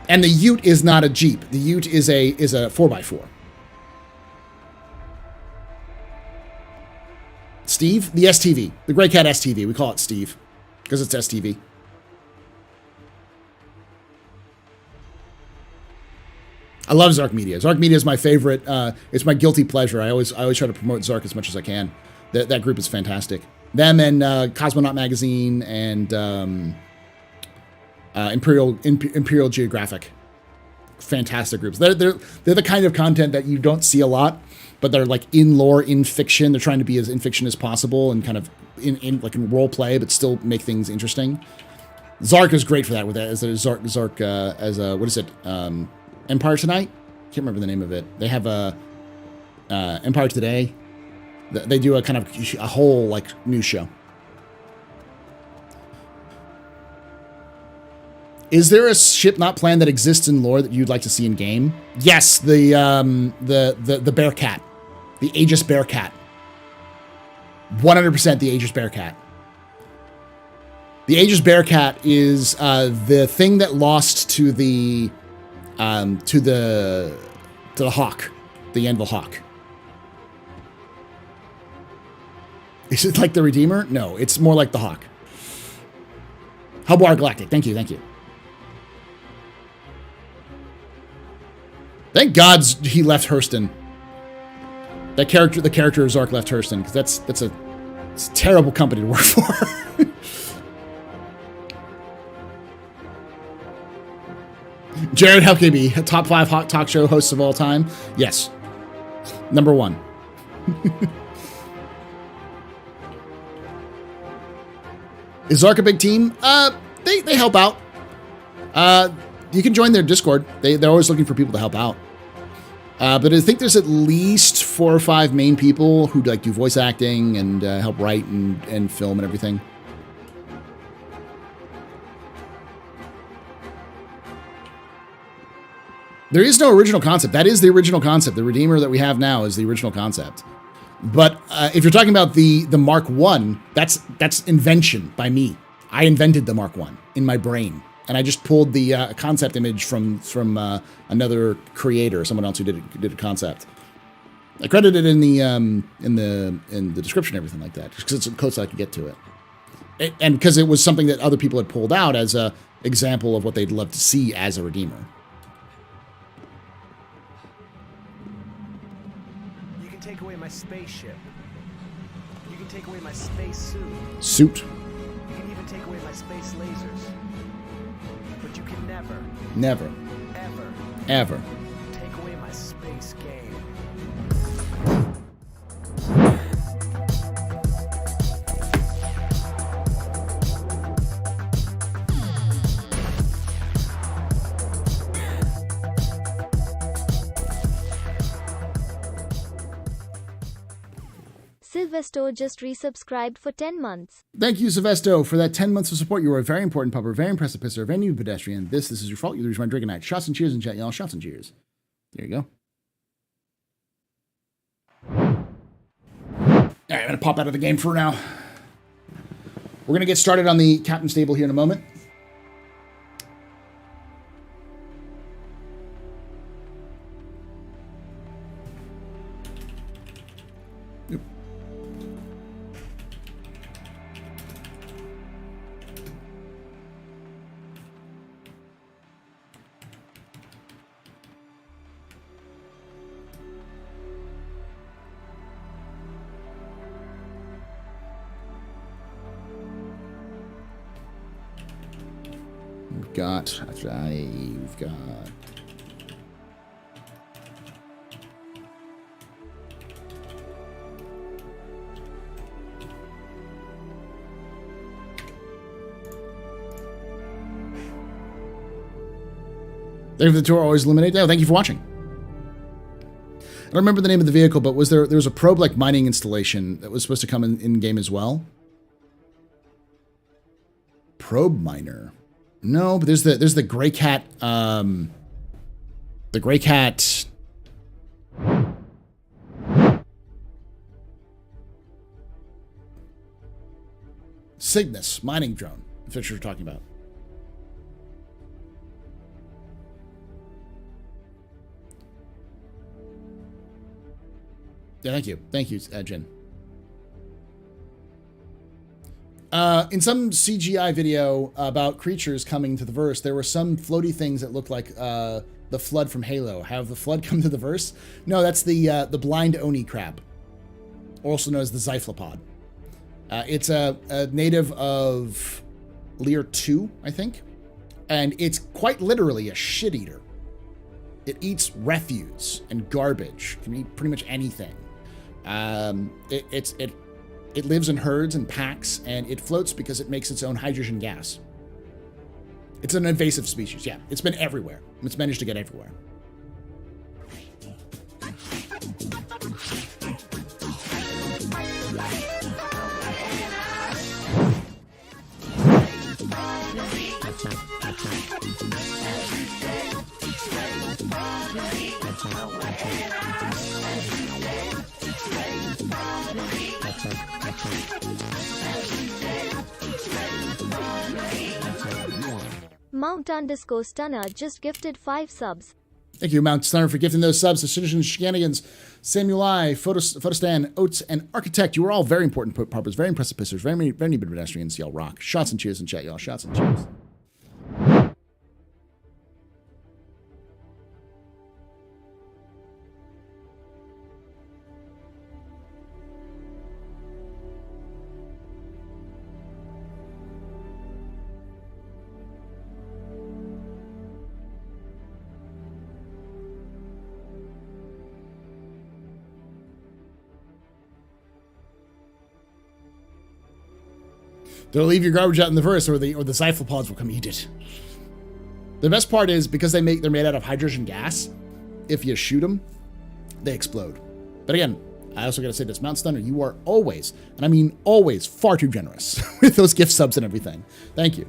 And the Ute is not a Jeep. The Ute is a 4x4. Steve? The STV. The Grey Cat STV. We call it Steve because it's STV. I love Zark Media. Zark Media is my favorite. It's my guilty pleasure. I always try to promote Zark as much as I can. That group is fantastic. Them and Cosmonaut Magazine and Imperial Geographic. Fantastic groups. They're the kind of content that you don't see a lot, but they're like in lore, in fiction. They're trying to be as in fiction as possible and kind of in role play, but still make things interesting. Zark is great for that. With that, as a Zark as a what is it? Empire Tonight? Can't remember the name of it. They have a Empire Today. They do a kind of a whole like news show. Is there a ship not planned that exists in lore that you'd like to see in game? Yes, the Bearcat, the Aegis Bearcat. 100% the Aegis Bearcat. The Aegis Bearcat is the thing that lost to the Hawk, the Anvil Hawk. Is it like the Redeemer? No, it's more like the Hawk. Hubwire Galactic. Thank you. Thank God he left Hurston. The character of Zark left Hurston, because it's a terrible company to work for. Jared Helkeby, top 5 hot talk show hosts of all time. Yes. Number 1. Is Zark a big team? They help out. You can join their Discord. They're always looking for people to help out. But I think there's at least 4 or 5 main people who like do voice acting and help write and film and everything. There is no original concept. That is the original concept. The Redeemer that we have now is the original concept. But if you're talking about the Mark I, that's invention by me. I invented the Mark I in my brain, and I just pulled the concept image from another creator, someone else who did a concept. I credited it in the description, everything like that, just because it's close I could get to it, and because it was something that other people had pulled out as a example of what they'd love to see as a Redeemer. You can take away my spaceship. You can take away my space suit. Suit. You can even take away my space lasers. But you can never, Never. ever Ever. take away my space game. Sylvesto just resubscribed for 10 months. Thank you, Sylvesto, for that 10 months of support. You are a very important pupper, very impressive pisser, very new pedestrian. This is your fault. You're the reason why Dragon Knight. Shots and cheers in chat, y'all. Shots and cheers. There you go. All right, I'm going to pop out of the game for now. We're going to get started on the captain stable here in a moment. We've got. Thank you for the tour. Always illuminate. Oh, thank you for watching. I don't remember the name of the vehicle, but there was a probe like mining installation that was supposed to come in game as well. Probe miner. No, but there's the Gray Cat, the Gray Cat. Cygnus mining drone, if that's what you're talking about. Yeah, thank you, Jen. In some CGI video about creatures coming to the verse, there were some floaty things that looked like the Flood from Halo. Have the Flood come to the verse? No, that's the blind Oni crab, also known as the Zyphlopod. It's a native of Lear 2, I think, and it's quite literally a shit eater. It eats refuse and garbage. Can eat pretty much anything. It lives in herds and packs, and it floats because it makes its own hydrogen gas. It's an invasive species, yeah. It's been everywhere. It's managed to get everywhere. Mount_Stunner just gifted 5 subs. Thank you, Mount Stunner, for gifting those subs to Citizen Shenanigans, Samuel I, Photostan, Oates, and Architect. You were all very important puppers, very impressive pissers, very good pedestrians. Y'all rock. Shots and cheers in chat, y'all. Shots and cheers. They'll leave your garbage out in the verse, or the Zyphopods will come eat it. The best part is, because they're made out of hydrogen gas, if you shoot them, they explode. But again, I also gotta say this, Mount Stunner, you are always, and I mean always, far too generous with those gift subs and everything. Thank you.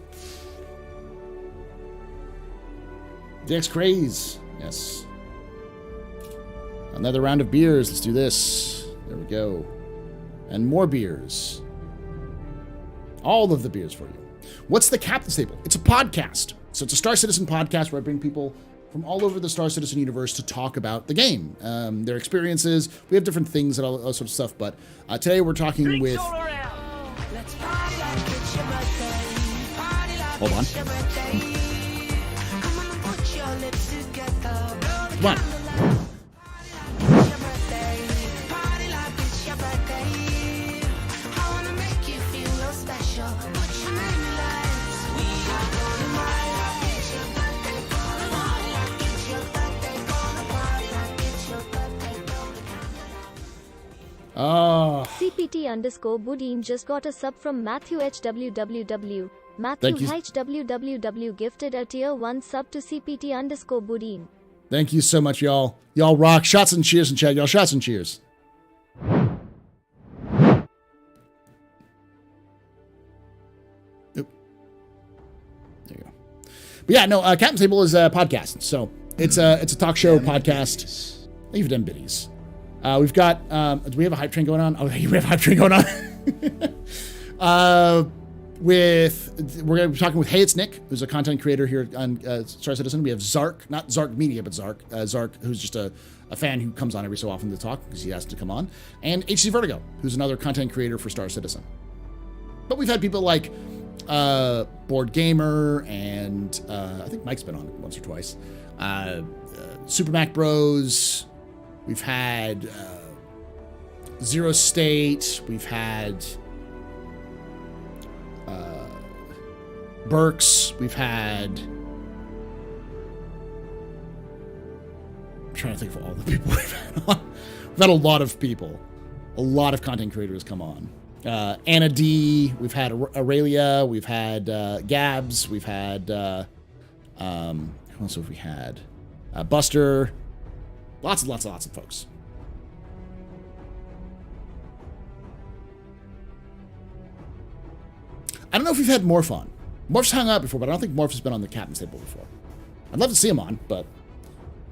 DX Craze, yes. Another round of beers, let's do this. There we go. And more beers. All of the beers for you. What's the Captain Stable? It's a podcast. So it's a Star Citizen podcast where I bring people from all over the Star Citizen universe to talk about the game, their experiences. We have different things and all sort of stuff, but today we're talking with... Hold on. Come on. Oh. CPT_Boudin just got a sub from Matthew HWWW. Matthew you. HWWW gifted a tier 1 sub to CPT_Boudin. Thank you so much, y'all. Y'all rock. Shots and cheers in chat, y'all. Shots and cheers. Oop. There you go. But yeah, no, Captain's Table is a podcast. So it's a talk show podcast. You've done biddies. We've got, do we have a hype train going on? Oh, we have a hype train going on. We're going to be talking with Hey It's Nick, who's a content creator here on Star Citizen. We have Zark, not Zark Media, but Zark. Zark, who's just a fan who comes on every so often to talk because he has to come on. And HC Vertigo, who's another content creator for Star Citizen. But we've had people like Board Gamer and I think Mike's been on it once or twice. Super Mac Bros. We've had Zero State. We've had Burks. We've had... I'm trying to think of all the people we've had on. We've had a lot of people. A lot of content creators come on. Anna D. We've had Aurelia. We've had Gabs. We've had... who else have we had? Buster. Lots and lots and lots of folks. I don't know if we've had Morph on. Morph's hung out before, but I don't think Morph has been on the Captain's Table before. I'd love to see him on, but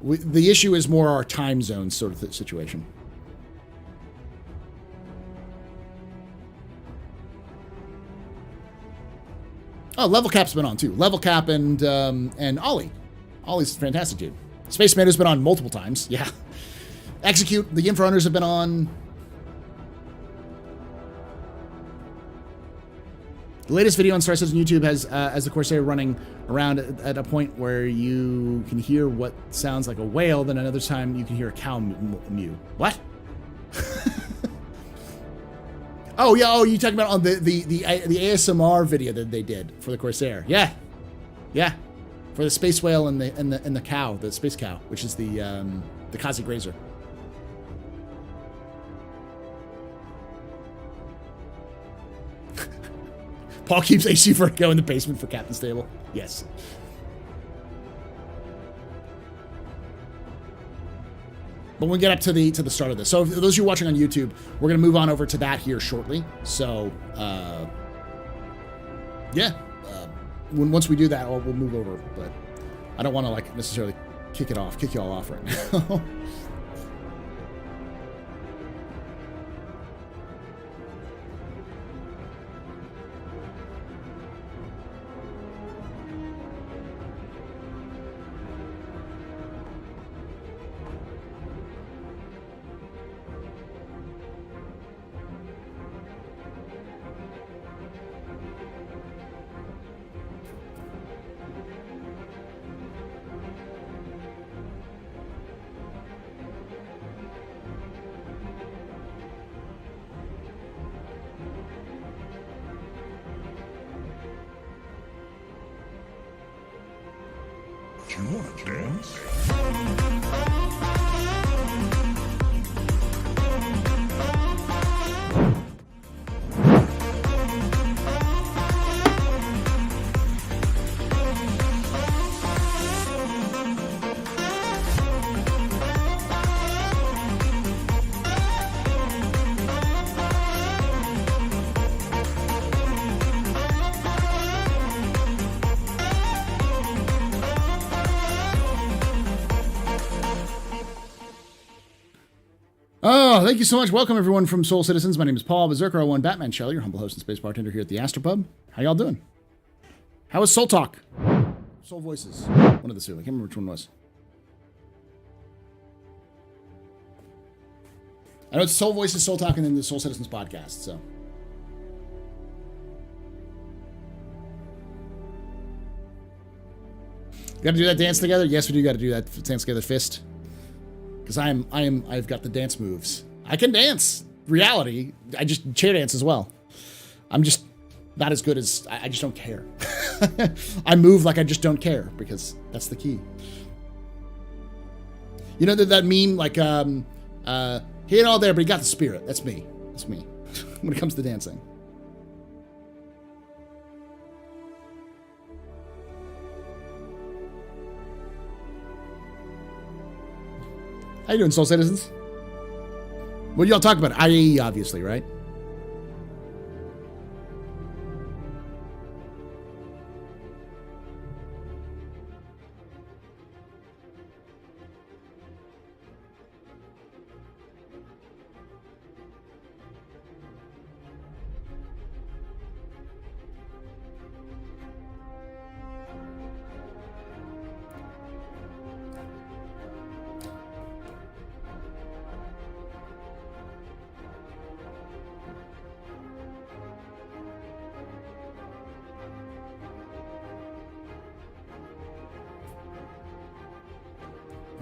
the issue is more our time zone sort of situation. Oh, Level Cap's been on too. Level Cap and Ollie. Ollie's a fantastic dude. Space Commander's been on multiple times. Yeah. Execute. The Infra Hunters have been on. The latest video on Star Citizen YouTube has the Corsair running around at a point where you can hear what sounds like a whale, then another time you can hear a cow mew. What? Oh yeah. Oh, you talking about on the ASMR video that they did for the Corsair? Yeah. Yeah. For the space whale and the cow, the space cow, which is the Kazi Grazer. Paul keeps AC Vertigo in the basement for Captain's Table. Yes. But when we get up to the start of this, so for those of you watching on YouTube, we're gonna move on over to that here shortly. So yeah. Once we do that, we'll move over, but I don't want to like necessarily kick you all off right now. You want to dance? Oh, thank you so much. Welcome, everyone, from Soul Citizens. My name is Paul Berserker 01 Batman Shelley, your humble host and space bartender here at the AstroPub. How y'all doing? How is Soul Talk? Soul Voices. One of the two. I can't remember which one was. I know it's Soul Voices, Soul Talk, and then the Soul Citizens podcast, so. Got to do that dance together? Yes, we do got to do that dance together fist. Because I've got the dance moves. I can dance. Reality. I just chair dance as well. I'm just not as good as, I just don't care. I move like I just don't care because that's the key. You know that meme like, He ain't all there, but he got the spirit. That's me. That's me. When it comes to dancing. How you doing, Soul Citizens? What y'all talk about? IAE, obviously, right?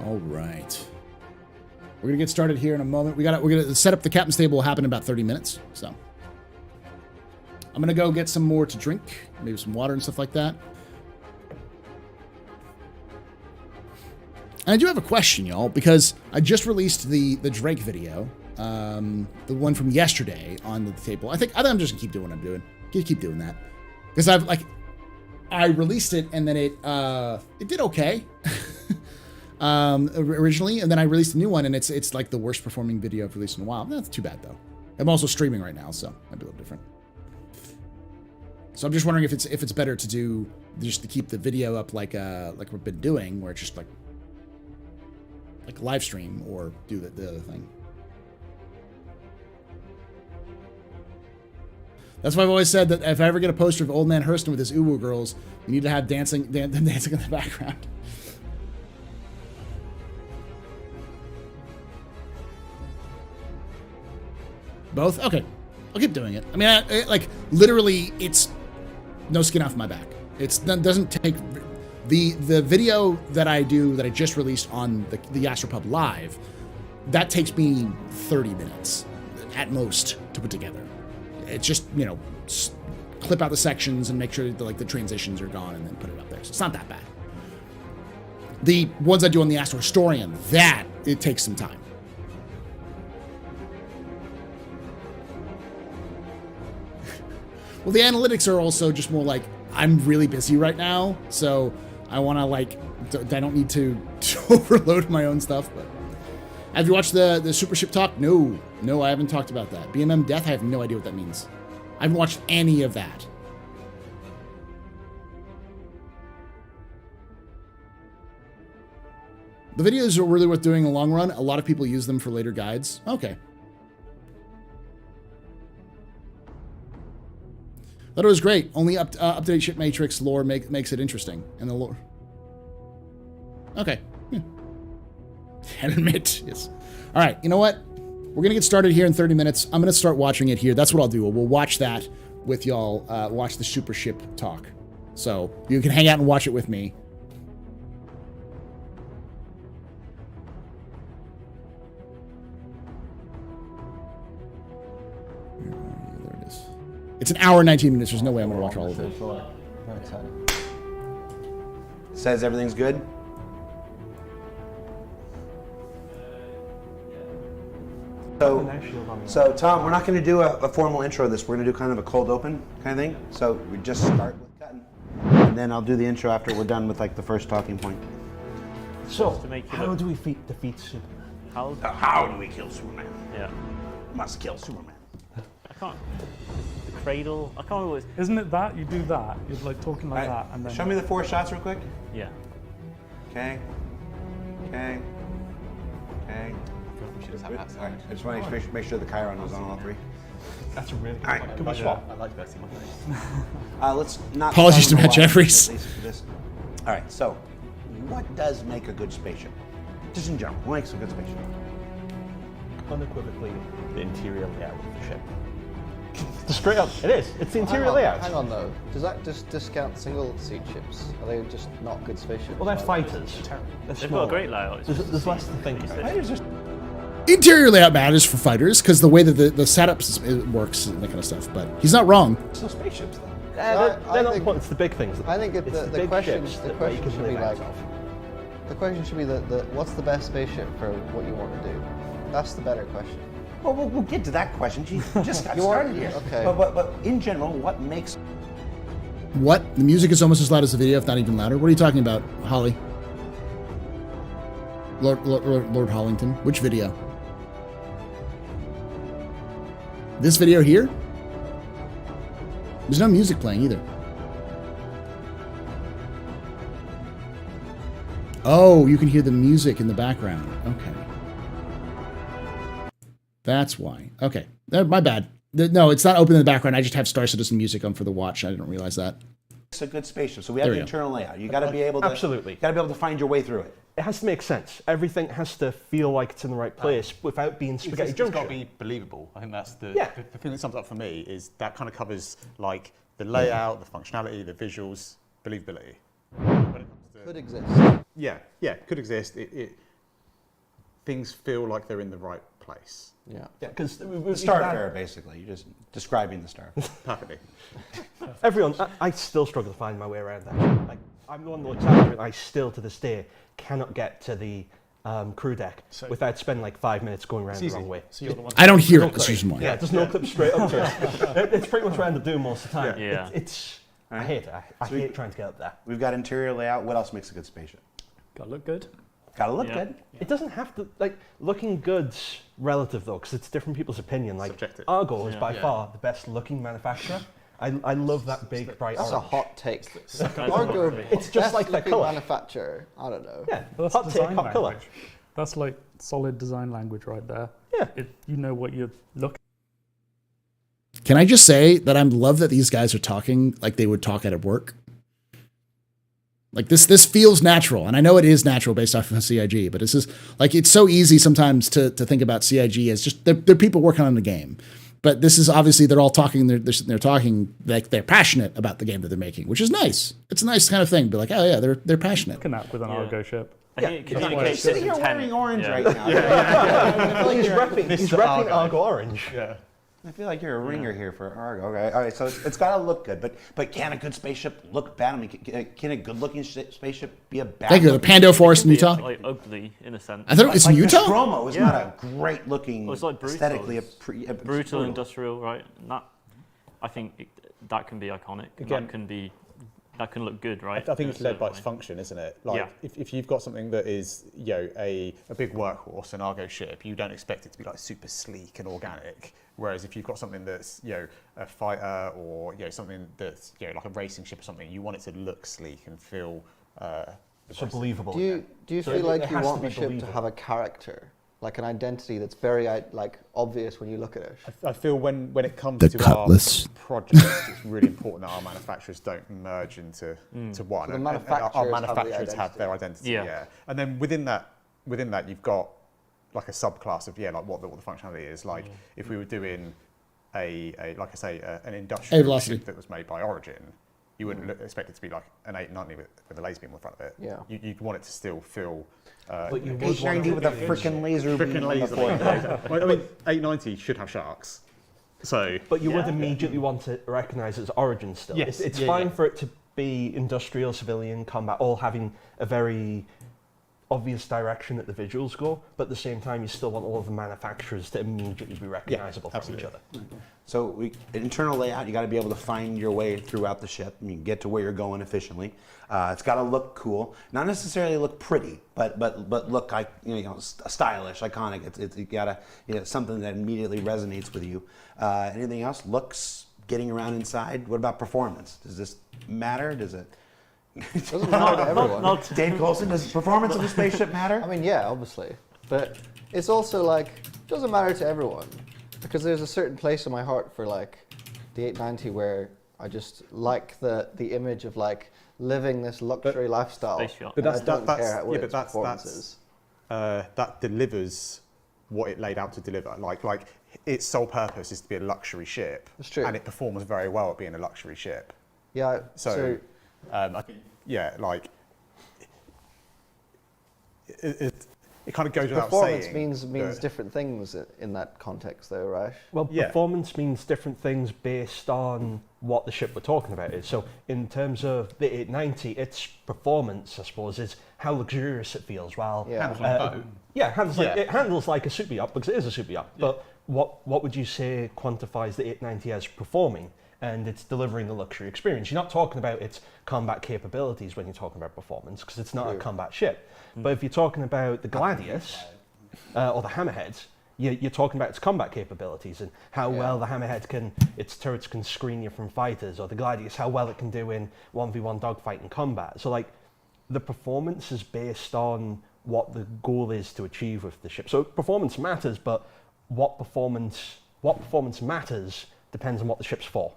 All right. We're gonna get started here in a moment. We're gonna set up the captain's table. Will happen in about 30 minutes. So I'm gonna go get some more to drink, maybe some water and stuff like that. And I do have a question, y'all, because I just released the Drake video, the one from yesterday on the table. I think I'm just gonna keep doing what I'm doing. Keep doing that because I released it and then it did okay. Originally, and then I released a new one, and it's like the worst performing video I've released in a while. That's too bad though. I'm also streaming right now, so might be a little different. So I'm just wondering if it's better to do just to keep the video up like we've been doing, where it's just like live stream, or do the other thing. That's why I've always said that if I ever get a poster of Old Man Hurston with his Uwu girls, we need to have dancing in the background. Both? Okay. I'll keep doing it. I mean, like, literally, it's no skin off my back. It doesn't take... The video that I do, that I just released on the AstroPub Live, that takes me 30 minutes, at most, to put together. It's just, you know, clip out the sections and make sure that, the transitions are gone and then put it up there. So it's not that bad. The ones I do on the Astro Historian, it takes some time. Well, the analytics are also just more like, I'm really busy right now, so I want to, I don't need to overload my own stuff. But have you watched the Super Ship talk? No, I haven't talked about that. BMM Death, I have no idea what that means. I haven't watched any of that. The videos are really worth doing in the long run. A lot of people use them for later guides. Okay. Thought it was great. Only up-to-date ship matrix lore makes it interesting. And the lore. Okay. Can admit. Yes. All right. You know what? We're going to get started here in 30 minutes. I'm going to start watching it here. That's what I'll do. We'll watch that with y'all. Watch the Super Ship talk. So you can hang out and watch it with me. It's an hour and 19 minutes. There's no way I'm going to watch all of it. Very exciting. Says everything's good? So Tom, we're not going to do a formal intro of this. We're going to do kind of a cold open kind of thing. So we just start with cutting. And then I'll do the intro after we're done with the first talking point. So, how do we defeat Superman? How do we kill Superman? Yeah. Must kill Superman. I can't. The cradle. I can't always. Isn't it that? You do that. You're talking like that. And then show me the 4 shots real quick. Yeah. Okay. We should just have that sound. I just want to make sure the Chiron was on all 3. That's a really good one. Good swap. I like versing my face. Let's not. Apologies to Matt Jeffries. All right. So, what does make a good spaceship? Just in general, what makes a good spaceship? Unequivocally, the interior layout of the ship. Straight up, it is. It's the interior layout. Hang on though. Does that just discount single seat ships? Are they just not good spaceships? Well, they're fighters. They've got a great layout. There's less to think. Interior layout matters for fighters because the way that the setup works and that kind of stuff. But he's not wrong. It's not spaceships though. They're not important. It's the big things. I think the question should be like, the question should be what's the best spaceship for what you want to do? That's the better question. Well, we'll get to that question. Geez, we just got You started are- here. okay. But in general, what makes... What? The music is almost as loud as the video, if not even louder? What are you talking about, Holly? Lord Hollington? Which video? This video here? There's no music playing either. Oh, you can hear the music in the background. Okay. That's why. Okay. My bad. No, it's not open in the background. I just have Star Citizen music on for the watch. I didn't realize that. It's a good spaceship. So we have the internal layout. You got to be able to... Absolutely. You got to be able to find your way through it. It has to make sense. Everything has to feel like it's in the right place without being spaghetti junction. It's got to be believable. I think that's the thing that sums up for me is that kind of covers like the layout, the functionality, the visuals, believability. Could exist. Yeah, could exist. Things feel like they're in the right place. Yeah. Because the star fair, basically. You're just describing the star. Perfectly. Everyone, I still struggle to find my way around that. Like, I'm the one that looks after it, and I still, to this day, cannot get to the crew deck without spending like 5 minutes going around the wrong way. So you're the one I don't hear it. That's the reason why. Yeah, there's no clip straight up to it. It's pretty much around the doom most of the time. Yeah. I hate it. I hate trying to get up there. We've got interior layout. What else makes a good spaceship? Gotta look good. Gotta look good. It doesn't have to, like, looking good's relative though, because it's different people's opinion. Like, subjective. Argo is by far the best looking manufacturer. I love that big bright That's orange. a hot take. Argo, it's just like that colour. Manufacturer. I don't know. Yeah, Well, that's hot take, design hot colour. language. That's like solid design language right there. Yeah. You know what you're looking. Can I just say that I love that these guys are talking like they would talk at work? Like this feels natural, and I know it is natural based off of CIG, but it's just like it's so easy sometimes to think about CIG as just they're people working on the game. But this is obviously they're all talking. They're talking like they're passionate about the game that they're making, which is nice. It's a nice kind of thing. Be like, oh yeah, they're passionate. Looking at with an Argo ship. I think it You're communicates its sitting here intent. wearing orange right now. I feel like he's repping Argo orange. Yeah. I feel like you're a ringer here for Argo. Okay, all right. So it's got to look good, but can a good spaceship look bad? I mean, can a good-looking spaceship be a bad? Thank you. The Pando Forest in Utah. Like ugly in a sense. I thought it's in Utah. Nostromo is not a great-looking, Well, it's like brutal. aesthetically Brutal industrial, right? And that, I think that can be iconic. Again, that can look good, right? I think it's led by its function, isn't it? Like if you've got something that is a big workhorse, an Argo ship, you don't expect it to be like super sleek and organic. Whereas if you've got something that's a fighter or something that's like a racing ship or something, you want it to look sleek and feel so believable. Do you feel like you want the ship to have a character, like an identity that's very like obvious when you look at it? I feel when it comes The to Cutlass. our projects, it's really important that our manufacturers don't merge into to one. So the And manufacturers our have the manufacturers have their identity. Yeah. And then within that you've got like a subclass of like what the functionality is. Like if we were doing an industrial ship that was made by Origin, you wouldn't expect it to be like an 890 with a laser beam in front of it. Yeah. You'd want it to still feel. But you would 890 with a freaking laser beam. Freaking laser beam. I mean, 890 should have sharks. So. But you would immediately want to recognise it as Origin still. Yes. It's fine for it to be industrial, civilian, combat, all having a very obvious direction that the visuals go, but at the same time you still want all of the manufacturers to immediately be recognisable from each other. So internal layout, you got to be able to find your way throughout the ship. You can get to where you're going efficiently. It's got to look cool, not necessarily look pretty, but look like stylish, iconic. It's got to something that immediately resonates with you. Anything else? Looks, getting around inside. What about performance? Does this matter? Does it? Doesn't matter to everyone. Dave Coulson, does performance of a spaceship matter? I mean, yeah, obviously, but it's also like doesn't matter to everyone because there's a certain place in my heart for like the 890 where I just like the image of like living this luxury lifestyle. But I don't care what its that's performance is. that delivers what it laid out to deliver. Like its sole purpose is to be a luxury ship. That's true. And it performs very well at being a luxury ship. Yeah. So I think like it kind of goes without Performance saying. means that- different things in that context, though, right? Well, Yeah. performance means different things based on what the ship we're talking about is. So in terms of the 890, its performance, I suppose, is how luxurious it feels. While Handles like a boat. it handles like a super yacht because it is a super yacht. But what would you say quantifies the 890 as performing? And it's delivering the luxury experience. You're not talking about its combat capabilities when you're talking about performance, because it's not a combat ship. But if you're talking about the Gladius or the Hammerhead, you're talking about its combat capabilities and how well the Hammerhead its turrets can screen you from fighters, or the Gladius, how well it can do in 1v1 dogfight and combat. So like, the performance is based on what the goal is to achieve with the ship. So performance matters, but what performance matters depends on what the ship's for.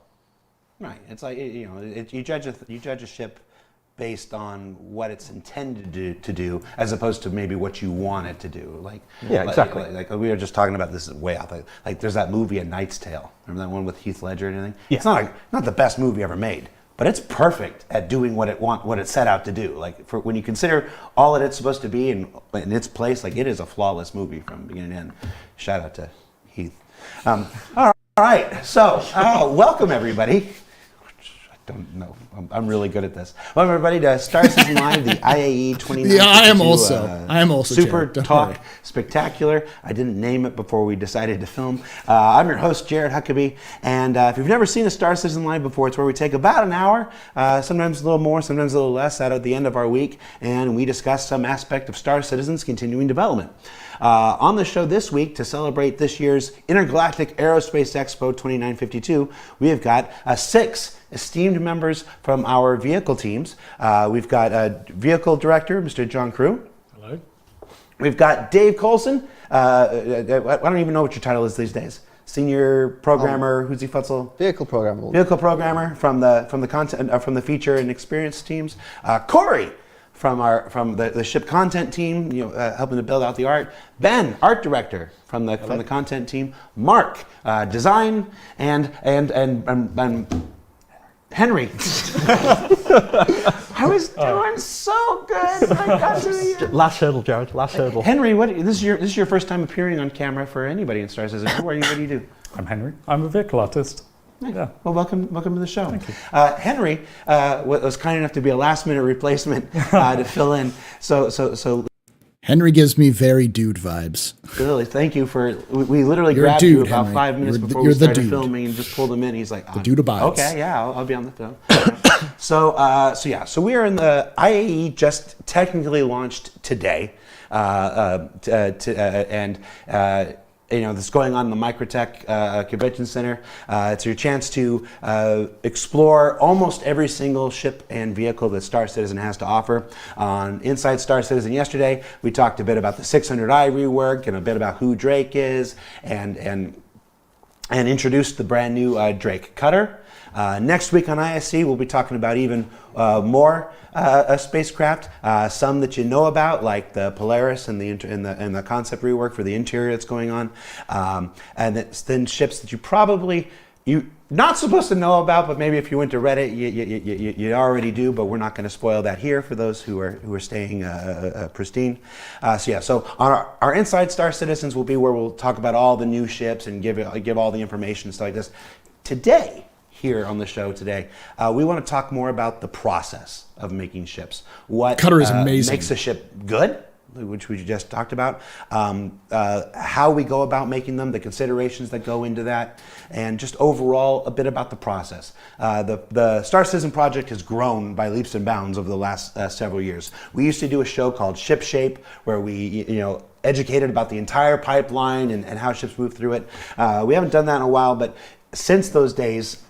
Right. It's like, you know, you judge a ship based on what it's intended to do, as opposed to maybe what you want it to do. Like, yeah, exactly. Like we were just talking about this way out. Like there's that movie A Knight's Tale. Remember that one with Heath Ledger and everything? Yeah. It's not the best movie ever made, but it's perfect at doing what it set out to do. Like, for when you consider all that it's supposed to be in its place, like, it is a flawless movie from beginning to end. Shout out to Heath. All right. So welcome everybody. Don't know. I'm really good at this. Welcome everybody to Star Citizen Live, the IAE 29. Yeah, I am also Super Jared, don't Talk worry. Spectacular. I didn't name it before we decided to film. I'm your host, Jared Huckabee, and if you've never seen a Star Citizen Live before, it's where we take about an hour, sometimes a little more, sometimes a little less, out at the end of our week, and we discuss some aspect of Star Citizen's continuing development. On the show this week, to celebrate this year's Intergalactic Aerospace Expo 2952, we have got 6 esteemed members from our vehicle teams. We've got Vehicle Director, Mr. John Crew. Hello. We've got Dave Colson. I don't even know what your title is these days. Senior programmer, who's he futzel? Vehicle programmer. Vehicle programmer from the content from the feature and experience teams. Corey from the ship content team, helping to build out the art. Ben, art director from the content team. Mark, design, and Henry. I was doing so good. I got to you. Last hurdle, Jared. Last hurdle. Henry, this is your first time appearing on camera for anybody in Star Citizen. What do you do? I'm Henry. I'm a vehicle artist. Yeah. Well, welcome to the show. Thank you. Henry was kind enough to be a last-minute replacement to fill in. So Henry gives me very dude vibes. Really, thank you for. We literally You're a grabbed dude, you about Henry. 5 minutes before we you're the started dude. filming and just pulled him in. He's like, The dude abides. Okay, yeah, I'll be on the film. So we are in the IAE, just technically launched today, this is going on in the Microtech Convention Center. It's your chance to explore almost every single ship and vehicle that Star Citizen has to offer. On Inside Star Citizen yesterday, we talked a bit about the 600i rework and a bit about who Drake is, and introduced the brand new Drake Cutter. Next week on ISC, we'll be talking about even more spacecraft, some that you know about, like the Polaris and the concept rework for the interior that's going on, and then ships that you're not supposed to know about, but maybe if you went to Reddit, you already do. But we're not going to spoil that here for those who are staying pristine. So on our Inside Star Citizens will be where we'll talk about all the new ships and give all the information and stuff like this. Today, here on the show today, we want to talk more about the process of making ships. What Cutter is amazing. Makes a ship good, which we just talked about, how we go about making them, the considerations that go into that, and just overall a bit about the process. The Star Citizen project has grown by leaps and bounds over the last several years. We used to do a show called Ship Shape, where we educated about the entire pipeline and how ships move through it. We haven't done that in a while, but since those days,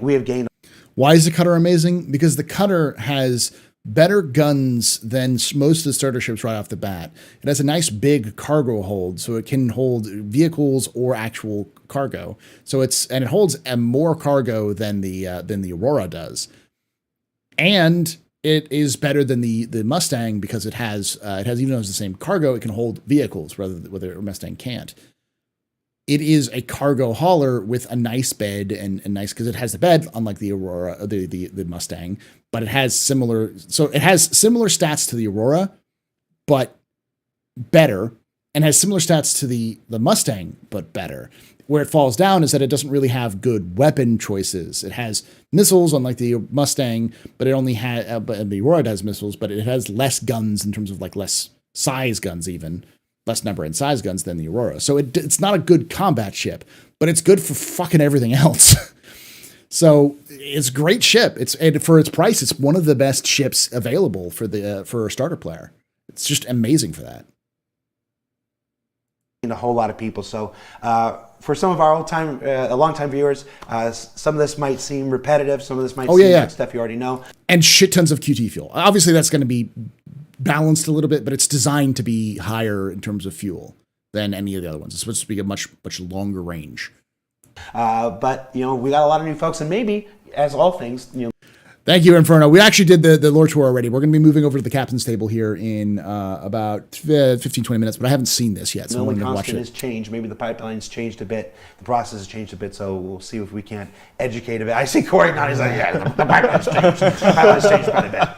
we have gained. Why is the Cutter amazing? Because the Cutter has better guns than most of the starter ships right off the bat. It has a nice big cargo hold, so it can hold vehicles or actual cargo. And it holds more cargo than the Aurora does. And it is better than the Mustang because it has even though it's the same cargo, it can hold vehicles whether a Mustang can't. It is a cargo hauler with a nice bed and nice, because it has the bed, unlike the Aurora, the Mustang, but it has similar stats to the Aurora, but better and has similar stats to the Mustang, but better. Where it falls down is that it doesn't really have good weapon choices. It has missiles, unlike the Mustang, but it only had, but the Aurora has missiles, but it has less guns in terms of like less size guns, even less number and size guns than the Aurora. So it's not a good combat ship, but it's good for fucking everything else. So it's a great ship. And for its price, it's one of the best ships available for a starter player. It's just amazing for that. A whole lot of people. So for some of our long-time viewers, some of this might seem repetitive. Some of this might seem like stuff you already know. And shit tons of QT fuel. Obviously, that's going to be balanced a little bit, but it's designed to be higher in terms of fuel than any of the other ones. It's supposed to be a much longer range. But we got a lot of new folks, and maybe, as all things, Thank you, Inferno. We actually did the lore tour already. We're going to be moving over to the captain's table here in about 15, 20 minutes, but I haven't seen this yet, so I wanted to watch it. Has changed. Maybe the pipeline's changed a bit. The process has changed a bit, so we'll see if we can't educate a bit. I see Corey now. He's like, yeah, the pipeline's changed. The pipeline's changed quite a bit.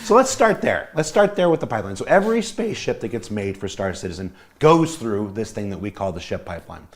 So let's start there. Let's start there with the pipeline. So every spaceship that gets made for Star Citizen goes through this thing that we call the ship pipeline.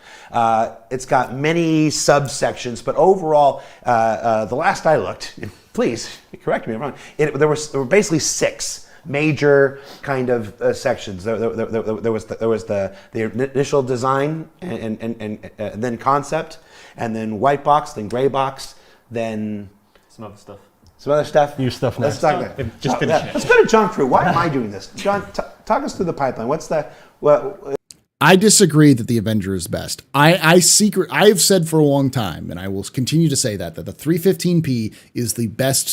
It's got many subsections, but overall, the last I looked, please correct me if I'm wrong, there were basically 6 major kind of sections. There was the initial design and then concept, and then white box, then gray box, then some other stuff. Some other stuff. New stuff now. Let's talk about it. Just finish it. Let's go to John Crew. Why am I doing this? John, talk us through the pipeline. What's the I disagree that the Avenger is best. I've said for a long time, and I will continue to say that the 315P is the best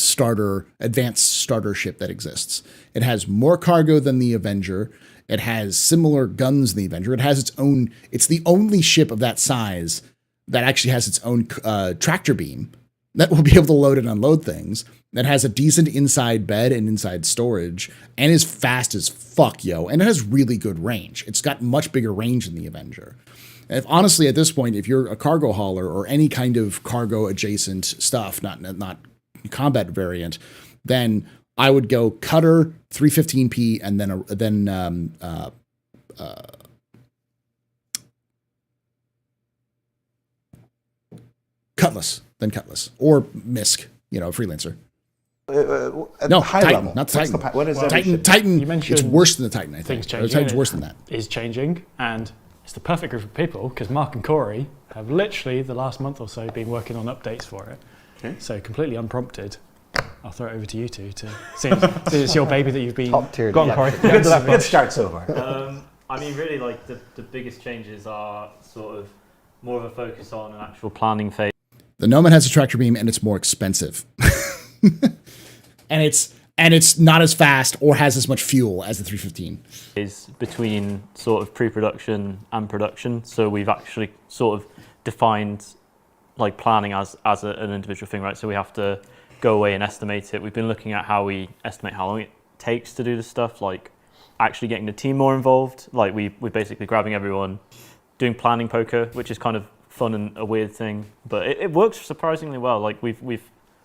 advanced starter ship that exists. It has more cargo than the Avenger. It has similar guns than the Avenger. It has its own. It's the only ship of that size that actually has its own tractor beam that will be able to load and unload things. That has a decent inside bed and inside storage, and is fast as fuck, yo. And it has really good range. It's got much bigger range than the Avenger. And honestly, at this point, if you're a cargo hauler or any kind of cargo adjacent stuff, not combat variant, then I would go Cutter, 315P, and then Cutlass, or MISC, Freelancer. No, high Titan, level. Not Titan. What is Titan? Titan. You mentioned it's worse than the Titan, I think. Titan's worse than that. Is changing, and it's the perfect group of people because Mark and Corey have literally the last month or so been working on updates for it. Okay. So completely unprompted. I'll throw it over to you two to see it's your baby that you've been. Top tier. Go on, Corey. Good start so far. I mean, really, like the biggest changes are sort of more of a focus on an actual planning phase. The Nomad has a tractor beam, and it's more expensive. And it's not as fast or has as much fuel as the 315. Is between sort of pre-production and production. So we've actually sort of defined like planning as an individual thing, right? So we have to go away and estimate it. We've been looking at how we estimate how long it takes to do this stuff, like actually getting the team more involved. Like we're basically grabbing everyone, doing planning poker, which is kind of fun and a weird thing, but it works surprisingly well. Like we've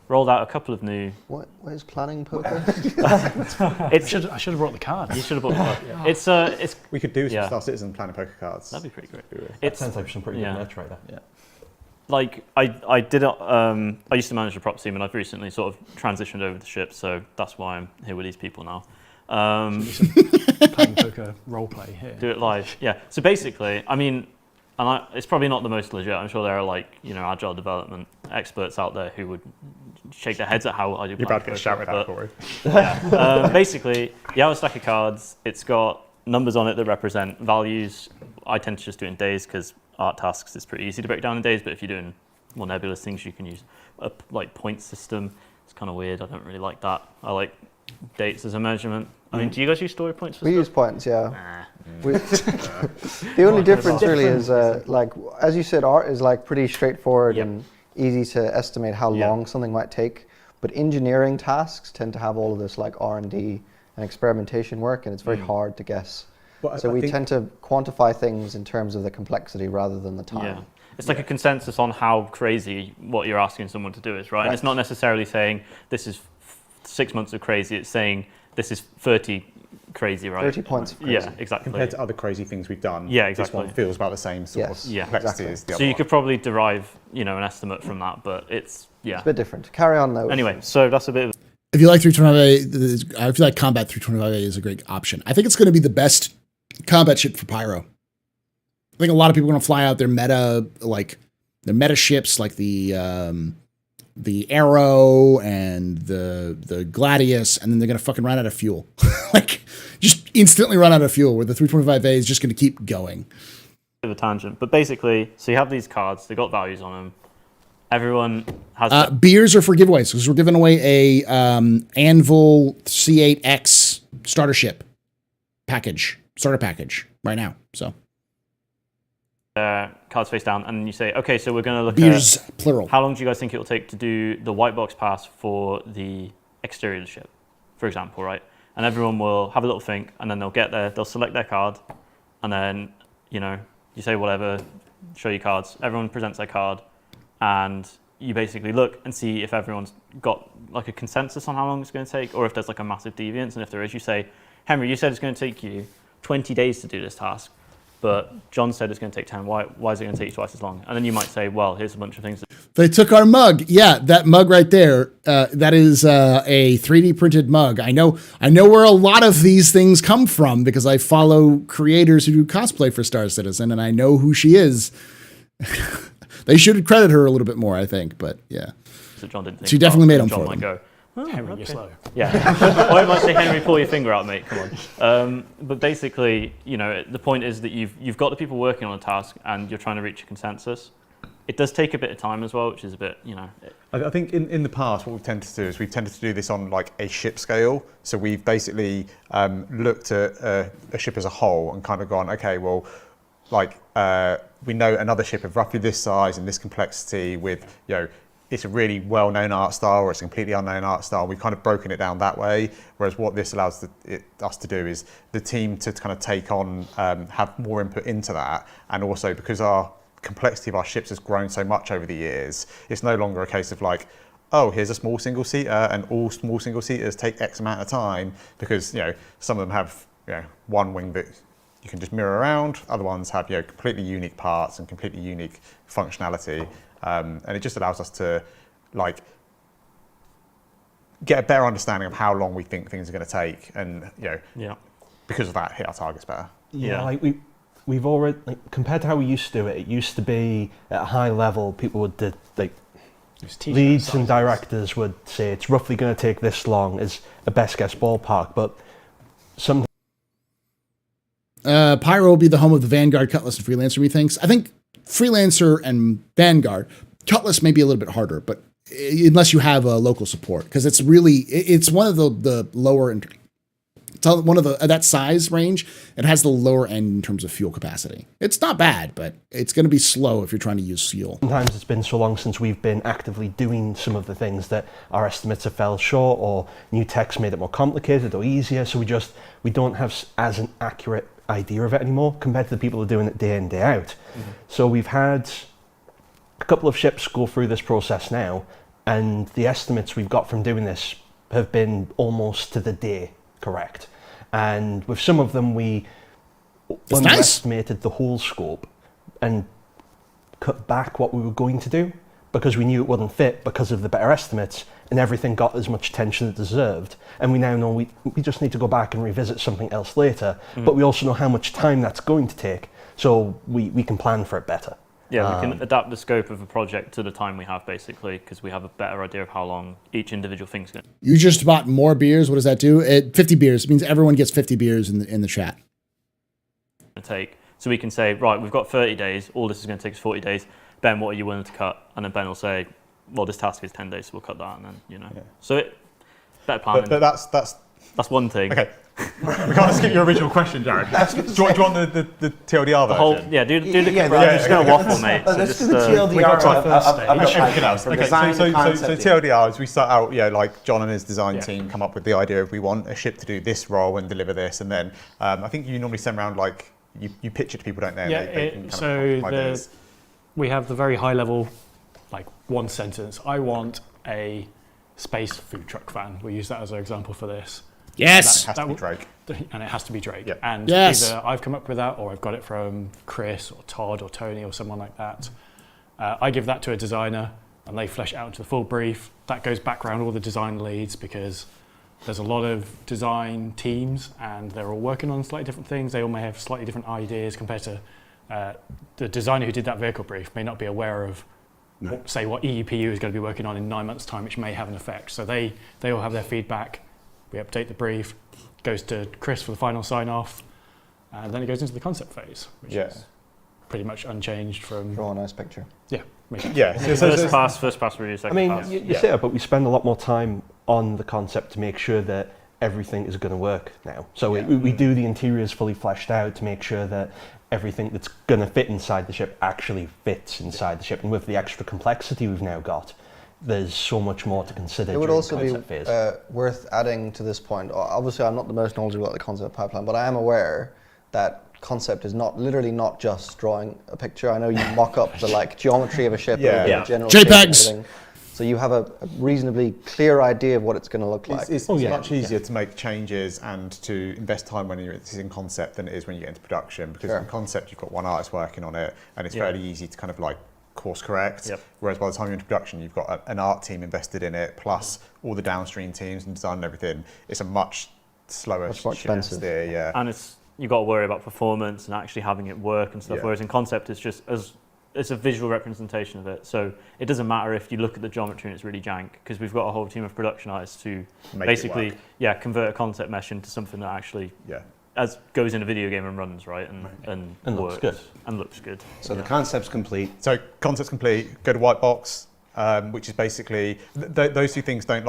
rolled out a couple of new. What is planning poker? I should have brought the cards. You should have brought the cards. Yeah. It's. We could do some Star Citizen planning poker cards. That'd be pretty great. It sounds like some pretty good merch right there. Yeah. Like I did. I used to manage the prop team, and I've recently sort of transitioned over the ship, so that's why I'm here with these people now. Playing poker role play here. Do it live. Yeah. So basically, I mean. And it's probably not the most legit. I'm sure there are agile development experts out there who would shake their heads at how I do. You're about to get shouted at, Corey. Yeah. Basically, you have a stack of cards. It's got numbers on it that represent values. I tend to just do it in days because art tasks is pretty easy to break down in days. But if you're doing more nebulous things, you can use a point system. It's kind of weird. I don't really like that. I like dates as a measurement. I mean, do you guys use story points for stuff? We use points, yeah. The only difference really is, like, as you said, art is like pretty straightforward and easy to estimate how long something might take. But engineering tasks tend to have all of this like R&D and experimentation work, and it's very hard to guess. Well, so we tend to quantify things in terms of the complexity rather than the time. Yeah. It's like a consensus on how crazy what you're asking someone to do is, right? And it's not necessarily saying this is 6 months of crazy. It's saying this is 30 crazy, right? 30 points of crazy. Yeah, exactly. Compared to other crazy things we've done, Yeah, exactly. this one feels about the same sort of complexity as the other So you one. could probably derive, an estimate from that, but it's It's a bit different. Carry on though. Anyway, so that's a bit of... If you like 325A, I feel like Combat 325A is a great option. I think it's going to be the best combat ship for Pyro. I think a lot of people are going to fly out their meta ships, like the Arrow and the Gladius, and then they're going to fucking run out of fuel. Like, just instantly run out of fuel, where the 325A is just going to keep going. Bit of a tangent, but basically, so you have these cards, they've got values on them. Everyone has... beers are for giveaways, because we're giving away a Anvil C8X starter ship starter package right now. So cards face down, and you say, okay, so we're going to look beers, at... plural. How long do you guys think it will take to do the white box pass for the exterior of the ship, for example, right? And everyone will have a little think, and then they'll get there, they'll select their card, and then, you say whatever, show your cards. Everyone presents their card, and you basically look and see if everyone's got like a consensus on how long it's going to take, or if there's like a massive deviance. And if there is, you say, Henry, you said it's going to take you 20 days to do this task, but John said it's going to take 10. Why is it going to take you twice as long? And then you might say, well, here's a bunch of things. They took our mug. Yeah, that mug right there. That is a 3D printed mug. I know where a lot of these things come from, because I follow creators who do cosplay for Star Citizen, and I know who she is. They should credit her a little bit more, I think, but yeah. So John didn't think she definitely made them John for might them. go, oh, Henry, you're slow. Yeah. Or I might say, Henry, pull your finger out, mate. Come on. But basically, the point is that you've got the people working on a task, and you're trying to reach a consensus. It does take a bit of time as well, which is a bit, I think in the past, what we've tended to do is we've tended to do this on like a ship scale. So we've basically looked at a ship as a whole and kind of gone, okay, well, we know another ship of roughly this size and this complexity with, it's a really well-known art style or it's a completely unknown art style. We've kind of broken it down that way. Whereas what this allows us to do is the team to kind of take on, have more input into that. And also because our complexity of our ships has grown so much over the years, it's no longer a case of like, oh, here's a small single-seater and all small single-seaters take X amount of time, because, some of them have, one wing that you can just mirror around. Other ones have completely unique parts and completely unique functionality, and it just allows us to get a better understanding of how long we think things are going to take, and because of that, hit our targets better. Yeah. We've already, compared to how we used to do it, it used to be at a high level, people would leads and directors would say it's roughly going to take this long as a best guess ballpark, but some. Pyro will be the home of the Vanguard, Cutlass, and Freelancer, methinks. I think Freelancer and Vanguard, Cutlass may be a little bit harder, but unless you have local support, because it's one of the lower, it's one of that size range. It has the lower end in terms of fuel capacity. It's not bad, but it's going to be slow if you're trying to use fuel. Sometimes it's been so long since we've been actively doing some of the things that our estimates have fell short, or new tech's made it more complicated or easier, so we don't have as an accurate idea of it anymore compared to the people who are doing it day in, day out. Mm-hmm. So we've had a couple of ships go through this process now, and the estimates we've got from doing this have been almost to the day correct. And with some of them, we underestimated the whole scope and cut back what we were going to do because we knew it wouldn't fit because of the better estimates, and everything got as much attention as it deserved. And we now know we just need to go back and revisit something else later, but we also know how much time that's going to take, so we can plan for it better. Yeah, we can adapt the scope of a project to the time we have, basically, because we have a better idea of how long each individual thing's going to. You just bought more beers. What does that do? 50 beers. It means everyone gets 50 beers in the chat. Take. So we can say, right, we've got 30 days. All this is going to take us 40 days. Ben, what are you willing to cut? And then Ben will say, well, this task is 10 days, so we'll cut that. And then, Yeah. So better planning. But that's one thing. Okay. We can't skip your original question, Jared. Do you want the TLDR version? Do the I'm just going to waffle, mate. Let's do the TLDR first. Okay, so TLDR is we start out, like John and his design team come up with the idea of we want a ship to do this role and deliver this, and then I think you normally send around you pitch it to people, don't they? Yeah. We have the very high level, one sentence. I want a space food truck van. We use that as our example for this. Yes! That has to be Drake. And it has to be Drake. Yep. And Yes. either I've come up with that, or I've got it from Chris or Todd or Tony or someone like that. I give that to a designer, and they flesh it out into the full brief. That goes back around all the design leads, because there's a lot of design teams, and they're all working on slightly different things. They all may have slightly different ideas compared to the designer who did that vehicle brief may not be aware of, say, what EUPU is going to be working on in 9 months' time, which may have an effect. So they all have their feedback. We update the brief, goes to Chris for the final sign-off, and then it goes into the concept phase, which is pretty much unchanged from... Draw a nice picture. Yeah. First pass review, second pass. You say it, but we spend a lot more time on the concept to make sure that everything is going to work now. So we do the interiors fully fleshed out to make sure that everything that's going to fit inside the ship actually fits inside the ship. And with the extra complexity we've now got, there's so much more to consider. It would also be phase. worth adding to this point. Obviously, I'm not the most knowledgeable about the concept pipeline, but I am aware that concept is literally not just drawing a picture. I know you mock up the geometry of a ship, the general shape and everything. So you have a reasonably clear idea of what it's going to look like. It's much easier to make changes and to invest time when it's in concept than it is when you get into production, because in concept you've got one artist working on it, and it's fairly easy to kind of course correct. Whereas by the time you're into production, you've got an art team invested in it, plus all the downstream teams and design and everything. It's a much slower, much more expensive. And you've got to worry about performance and actually having it work and stuff. Whereas in concept, it's just it's a visual representation of it. So it doesn't matter if you look at the geometry and it's really jank, because we've got a whole team of production artists who basically convert a concept mesh into something that actually goes in a video game and runs, right? And looks works good. And looks good. So the concept's complete. So concept's complete, go to white box, which is basically, those two things don't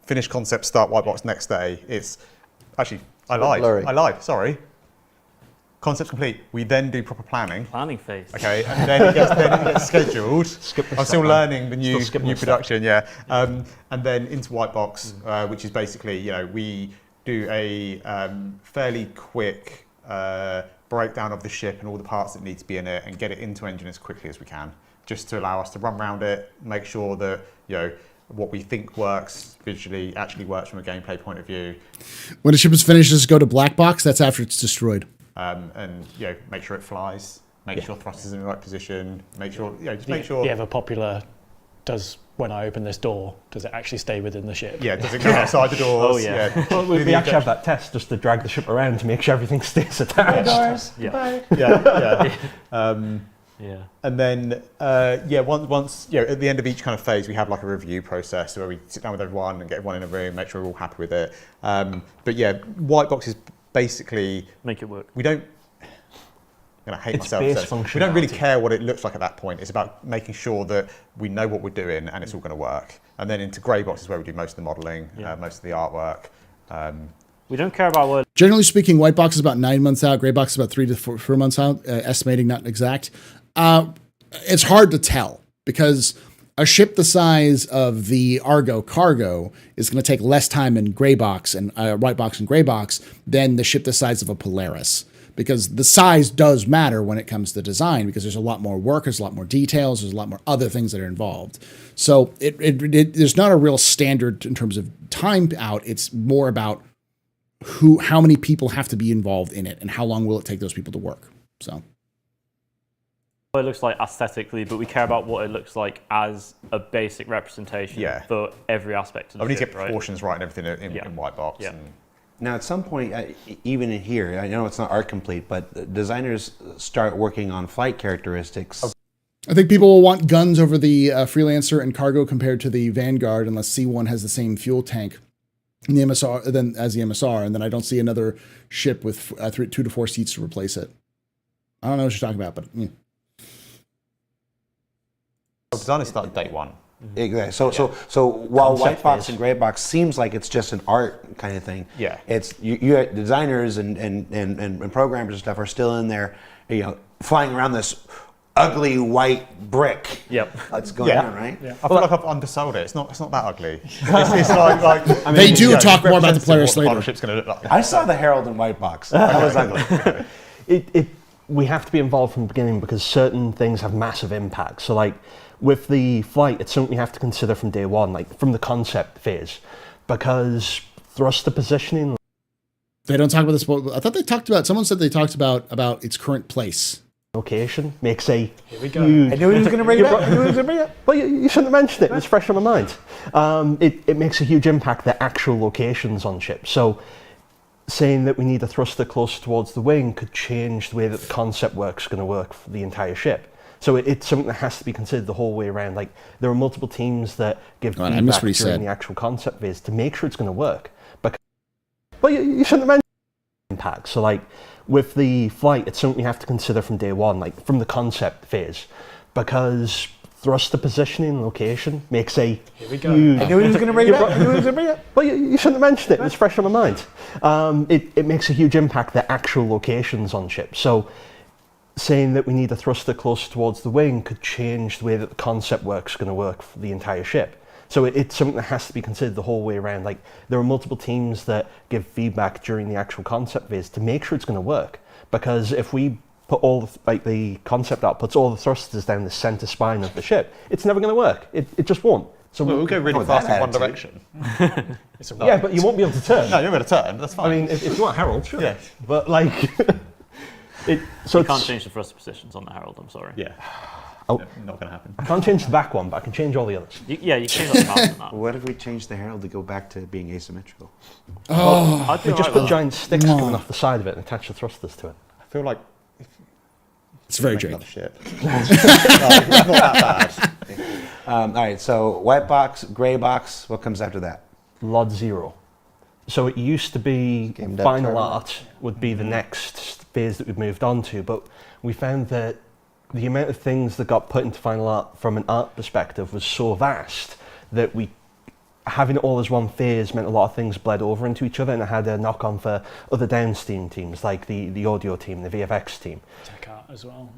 finish concept, start white box next day. It's actually, I lied, sorry. Concept complete. We then do proper planning. Planning phase. Okay, and then it gets scheduled. I'm still learning the new production, and then into white box, which is basically, we do a fairly quick breakdown of the ship and all the parts that need to be in it, and get it into engine as quickly as we can, just to allow us to run around it, make sure that what we think works visually actually works from a gameplay point of view. When a ship is finished, just go to black box. That's after it's destroyed. And make sure it flies, make sure thrust is in the right position, make sure just Do make sure. you have a popular? When I open this door, does it actually stay within the ship? Yeah, does it go outside the doors? Oh yeah. Well, we actually have that test just to drag the ship around to make sure everything stays attached. And then once at the end of each kind of phase, we have a review process where we sit down with everyone and get everyone in a room, make sure we're all happy with it. White box is basically make it work. We don't. I'm gonna hate myself. We don't really care what it looks like at that point. It's about making sure that we know what we're doing and it's all going to work. And then into grey box is where we do most of the modelling, most of the artwork. We don't care about what. Generally speaking, white box is about 9 months out. Gray box is about 3 to 4 months out. Estimating, not exact. It's hard to tell because a ship the size of the Argo cargo is going to take less time in gray box and white box and gray box than the ship the size of a Polaris, because the size does matter when it comes to design, because there's a lot more work, there's a lot more details, there's a lot more other things that are involved. So there's not a real standard in terms of time out. It's more about how many people have to be involved in it and how long will it take those people to work. So. What it looks like aesthetically, but we care about what it looks like as a basic representation for every aspect of the ship. We need to get right? proportions right and everything in white box. Yeah. Now, at some point, even in here, I know it's not art complete, but designers start working on flight characteristics. I think people will want guns over the Freelancer and cargo compared to the Vanguard, unless C1 has the same fuel tank in the MSR as the MSR, and then I don't see another ship with 2 to 4 seats to replace it. I don't know what you're talking about, but. Yeah. Designers started day one. Exactly. So while white box and gray box seems like it's just an art kind of thing, it's you designers and programmers and stuff are still in there, flying around this ugly white brick. That's going on, right? I feel like I've undersold it. It's not that ugly. It's like they do talk more about the Polaris later. Ship's going to look like. I saw the Herald in white box. That was ugly. We have to be involved from the beginning because certain things have massive impact. So with the flight, it's something you have to consider from day one, from the concept phase, because thruster positioning, They don't talk about this. I thought they talked about. Someone said they talked about its current place. Location makes a Here we go. huge... I knew he was going to bring it up. Well, you shouldn't have mentioned it. It was fresh on my mind. It makes a huge impact, the actual locations on ships. So saying that we need a thruster closer towards the wing could change the way that the concept work's going to work for the entire ship. So it's something that has to be considered the whole way around. Like, there are multiple teams that give feedback during the actual concept phase to make sure it's going to work. Because, well, you shouldn't have mentioned impact. So, like, with the flight, it's something you have to consider from day one, like from the concept phase, because thruster positioning location makes a huge... I knew he was going to bring it up. Well, you shouldn't have mentioned it. It was fresh on my mind. It makes a huge impact, the actual locations on ships. So saying that we need a thruster closer towards the wing could change the way that the concept work's going to work for the entire ship. So it's something that has to be considered the whole way around. Like, there are multiple teams that give feedback during the actual concept phase to make sure it's going to work. Because if we put all the concept art puts all the thrusters down the center spine of the ship, it's never going to work. It just won't. So we'll go really fast in one direction. Yeah, but you won't be able to turn. No, you're able to turn. That's fine. I mean, if you want Harold, sure. Yeah. But like, you can't change the thruster positions on the Herald. I'm sorry. Yeah. Oh, not going to happen. I can't change the back one, but I can change all the others. You can change the mouse on that. What if we change the Herald to go back to being asymmetrical? Oh, they just put giant sticks coming off the side of it and attach the thrusters to it. I feel like it's very Drake. Shit. It's not that bad. All right, so white box, gray box. What comes after that? Lot 0. So it used to be final art would be the next phase that we've moved on to, but we found that the amount of things that got put into final art from an art perspective was so vast that having it all as one phase meant a lot of things bled over into each other, and it had a knock-on for other downstream teams like the audio team, the VFX team. Tech art as well.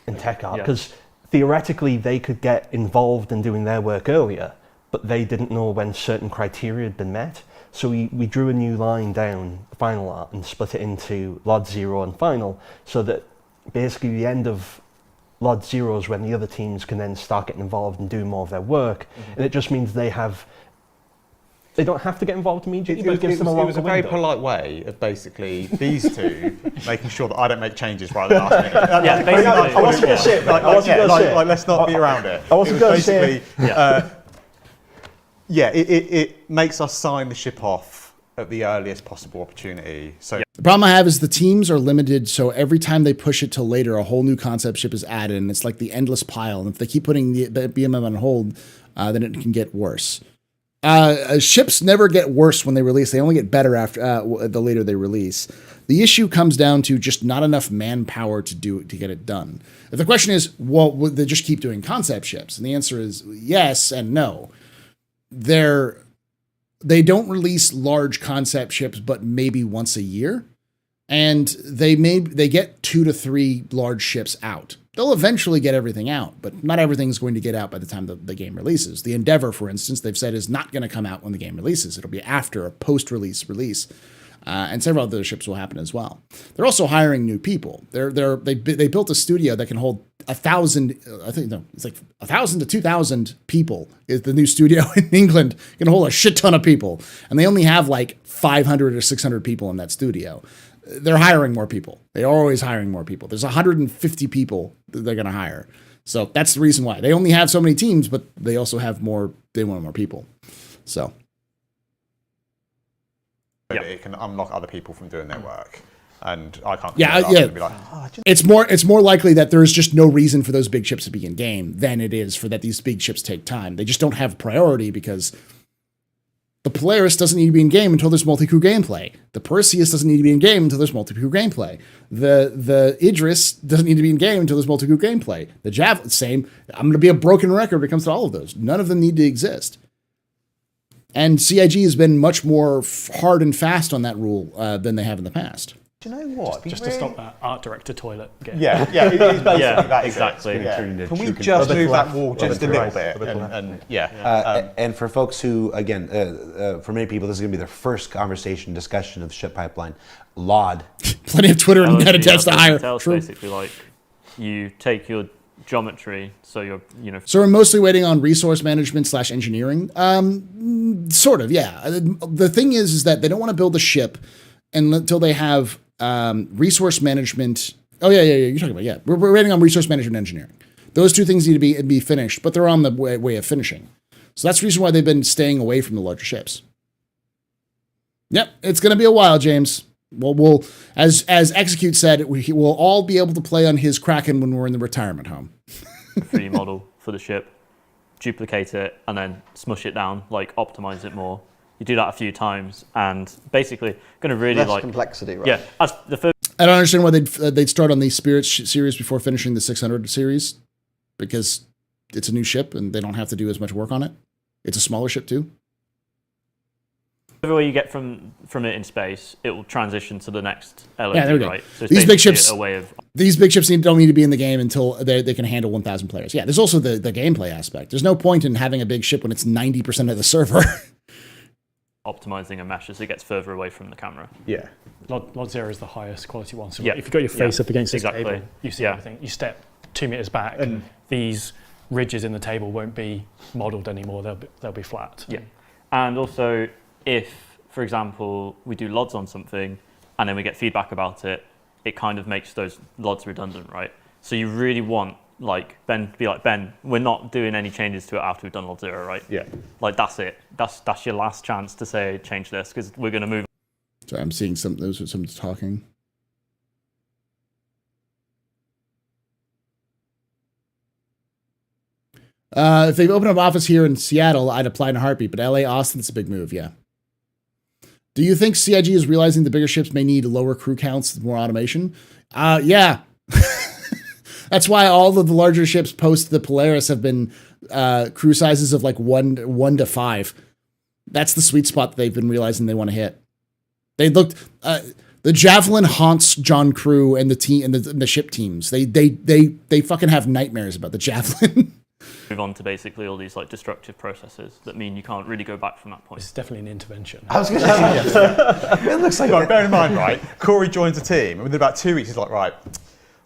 And tech art, because theoretically they could get involved in doing their work earlier, but they didn't know when certain criteria had been met. So we drew a new line down final art and split it into Lot 0 and final, so that basically the end of Lot 0 is when the other teams can then start getting involved and doing more of their work. And it just means they don't have to get involved immediately, but it gives them a longer It was a very window. polite way of basically these two making sure that I don't make changes right at the last minute. Yeah, basically. I wasn't going to say it. Like, let's not be around it. I wasn't going to say it. It makes us sign the ship off at the earliest possible opportunity. So The problem I have is the teams are limited, so every time they push it till later, a whole new concept ship is added, and it's like the endless pile. And if they keep putting the BMM on hold, then it can get worse. Ships never get worse when they release; they only get better after the later they release. The issue comes down to just not enough manpower to get it done. If the question is, well, would they just keep doing concept ships? And the answer is yes and no. They don't release large concept ships, but maybe once a year. And they get 2 to 3 large ships out. They'll eventually get everything out, but not everything's going to get out by the time the game releases. The Endeavor, for instance, they've said is not going to come out when the game releases. It'll be after a post-release release. And several other ships will happen as well. They're also hiring new people. They built a studio that can hold 1,000. I think no, it's like 1,000 to 2,000 people. Is the new studio in England can hold a shit ton of people, and they only have like 500 or 600 people in that studio. They're hiring more people. They're always hiring more people. There's 150 people that they're going to hire. So that's the reason why they only have so many teams, but they also have more. They want more people. So. it can unlock other people from doing their work, and I can't. Yeah. Be like, It's more likely that there is just no reason for those big ships to be in game than it is for that these big ships take time. They just don't have priority because the Polaris doesn't need to be in game until there's multi-crew gameplay. The Perseus doesn't need to be in game until there's multi-crew gameplay. The Idris doesn't need to be in game until there's multi-crew gameplay. The Javelin, same. I'm going to be a broken record when it comes to all of those. None of them need to exist. And CIG has been much more hard and fast on that rule than they have in the past. Do you know what? Just to stop that art director toilet game. Yeah, it is basically that. Exactly. Can we just move that wall just a little bit? And for folks who, again, for many people, this is going to be their first discussion of the ship pipeline. LOD. Plenty of Twitter and net attempts to hire. It's basically like you take your geometry, so So we're mostly waiting on resource management / engineering. Sort of, yeah. The thing is that they don't want to build a ship until they have resource management. Oh yeah. You're talking about We're waiting on resource management engineering. Those two things need to be finished, but they're on the way of finishing. So that's the reason why they've been staying away from the larger ships. Yep, it's going to be a while, James. Well, we'll as Execute said, we'll all be able to play on his Kraken when we're in the retirement home. 3D model for the ship, duplicate it, and then smush it down, like optimize it more. You do that a few times, and basically going to really less complexity, right? Yeah, as the first. I don't understand why they'd start on the Spirit series before finishing the 600 series, because it's a new ship and they don't have to do as much work on it. It's a smaller ship too. Everywhere you get from it in space, it will transition to the next LOD, there we go. right? So These big ships, don't need to be in the game until they can handle 1,000 players. Yeah, there's also the gameplay aspect. There's no point in having a big ship when it's 90% of the server. Optimizing a mesh as it gets further away from the camera. Yeah. Lot 0 is the highest quality one. So Yeah. if you've got your face up against this Exactly. table, you see everything. You step 2 meters back, and these ridges in the table won't be modelled anymore. They'll be flat. Yeah. And also, if, for example, we do LODs on something and then we get feedback about it, it kind of makes those LODs redundant, right? So you really want Ben to be like, Ben, we're not doing any changes to it after we've done LOD 0, right? Yeah. Like that's it. That's your last chance to say change this, because we're going to move. Sorry, I'm seeing someone's talking. If they open up office here in Seattle, I'd apply in a heartbeat, but LA, Austin's a big move, yeah. Do you think CIG is realizing the bigger ships may need lower crew counts, more automation? Yeah. That's why all of the larger ships post the Polaris have been crew sizes of like 1 to 5. That's the sweet spot that they've been realizing they want to hit. They looked the Javelin haunts John Crew and the team and the ship teams. They fucking have nightmares about the Javelin. Move on to basically all these like destructive processes that mean you can't really go back from that point. It's definitely an intervention. I was going to say, it looks like, right, bear in mind, right, Corey joins the team, and within about 2 weeks, he's like, right,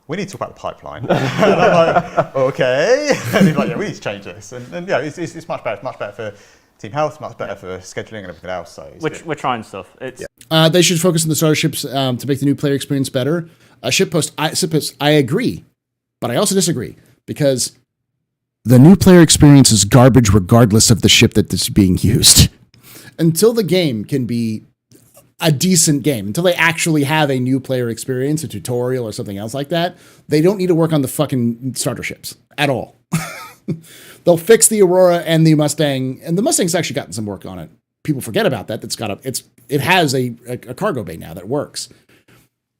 we need to talk about the pipeline. And I'm like, okay. And he's like, yeah, we need to change this. And yeah, it's much better. It's much better for team health, much better for scheduling and everything else. So we're trying stuff. They should focus on the starter ships to make the new player experience better. Ship post, I agree, but I also disagree, because the new player experience is garbage regardless of the ship that is being used. Until the game can be a decent game, until they actually have a new player experience, a tutorial or something else like that, they don't need to work on the fucking starter ships at all. They'll fix the Aurora and the Mustang, and the Mustang's actually gotten some work on it. People forget about that. It has a cargo bay now that works.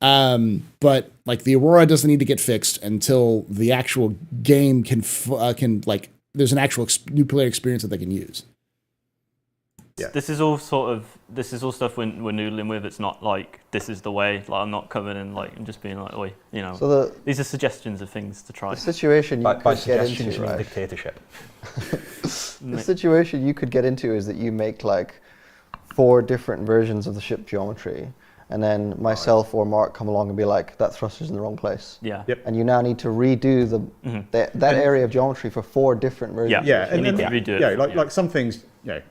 But like the Aurora doesn't need to get fixed until the actual game can there's an actual new player experience that they can use. Yeah. This is all stuff we're noodling with. It's not like this is the way. Like I'm not coming in and just being like, oi, So these are suggestions of things to try. The situation you could get into, right? Dictatorship. The situation you could get into is that you make like 4 different versions of the ship geometry, and then myself or Mark come along and be like, that thruster's in the wrong place. Yeah. Yep. And you now need to redo that area of geometry for 4 different versions. Yeah, you need to redo it. Like some things,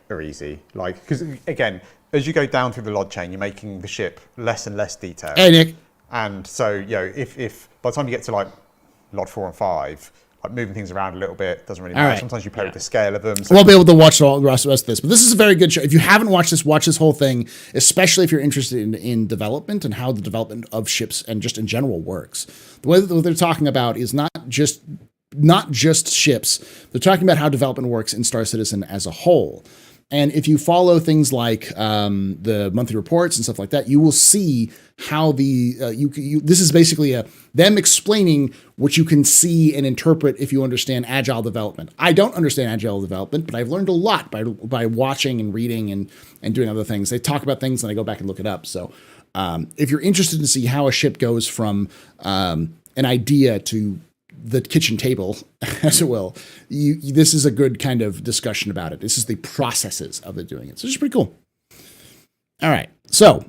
are easy. Like, because again, as you go down through the LOD chain, you're making the ship less and less detailed. Hey, Nick. And so, if by the time you get to like LOD 4 and 5, like moving things around a little bit doesn't really matter. Right. Sometimes you play with the scale of them. So we'll be able to watch all the rest of this, but this is a very good show. If you haven't watched this, watch this whole thing, especially if you're interested in development and how the development of ships and just in general works. The way that they're talking about is not just ships. They're talking about how development works in Star Citizen as a whole. And if you follow things like the monthly reports and stuff like that, you will see how this is basically them explaining what you can see and interpret if you understand agile development. I don't understand agile development, but I've learned a lot by watching and reading and doing other things. They talk about things and I go back and look it up. So if you're interested to see how a ship goes from an idea to the kitchen table, as it will, this is a good kind of discussion about it. This is the processes of it doing it. So it's pretty cool. All right. So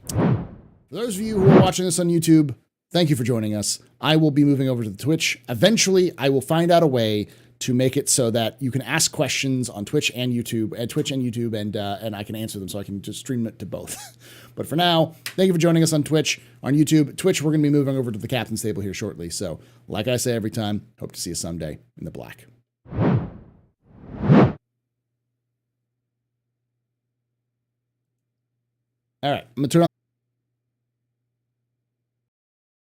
for those of you who are watching this on YouTube, thank you for joining us. I will be moving over to the Twitch. Eventually, I will find out a way to make it so that you can ask questions on Twitch and YouTube, and I can answer them, so I can just stream it to both. But for now, thank you for joining us on Twitch, on YouTube. Twitch, we're going to be moving over to the Captain's Table here shortly. So, like I say every time, hope to see you someday in the black. All right, I'm going to turn on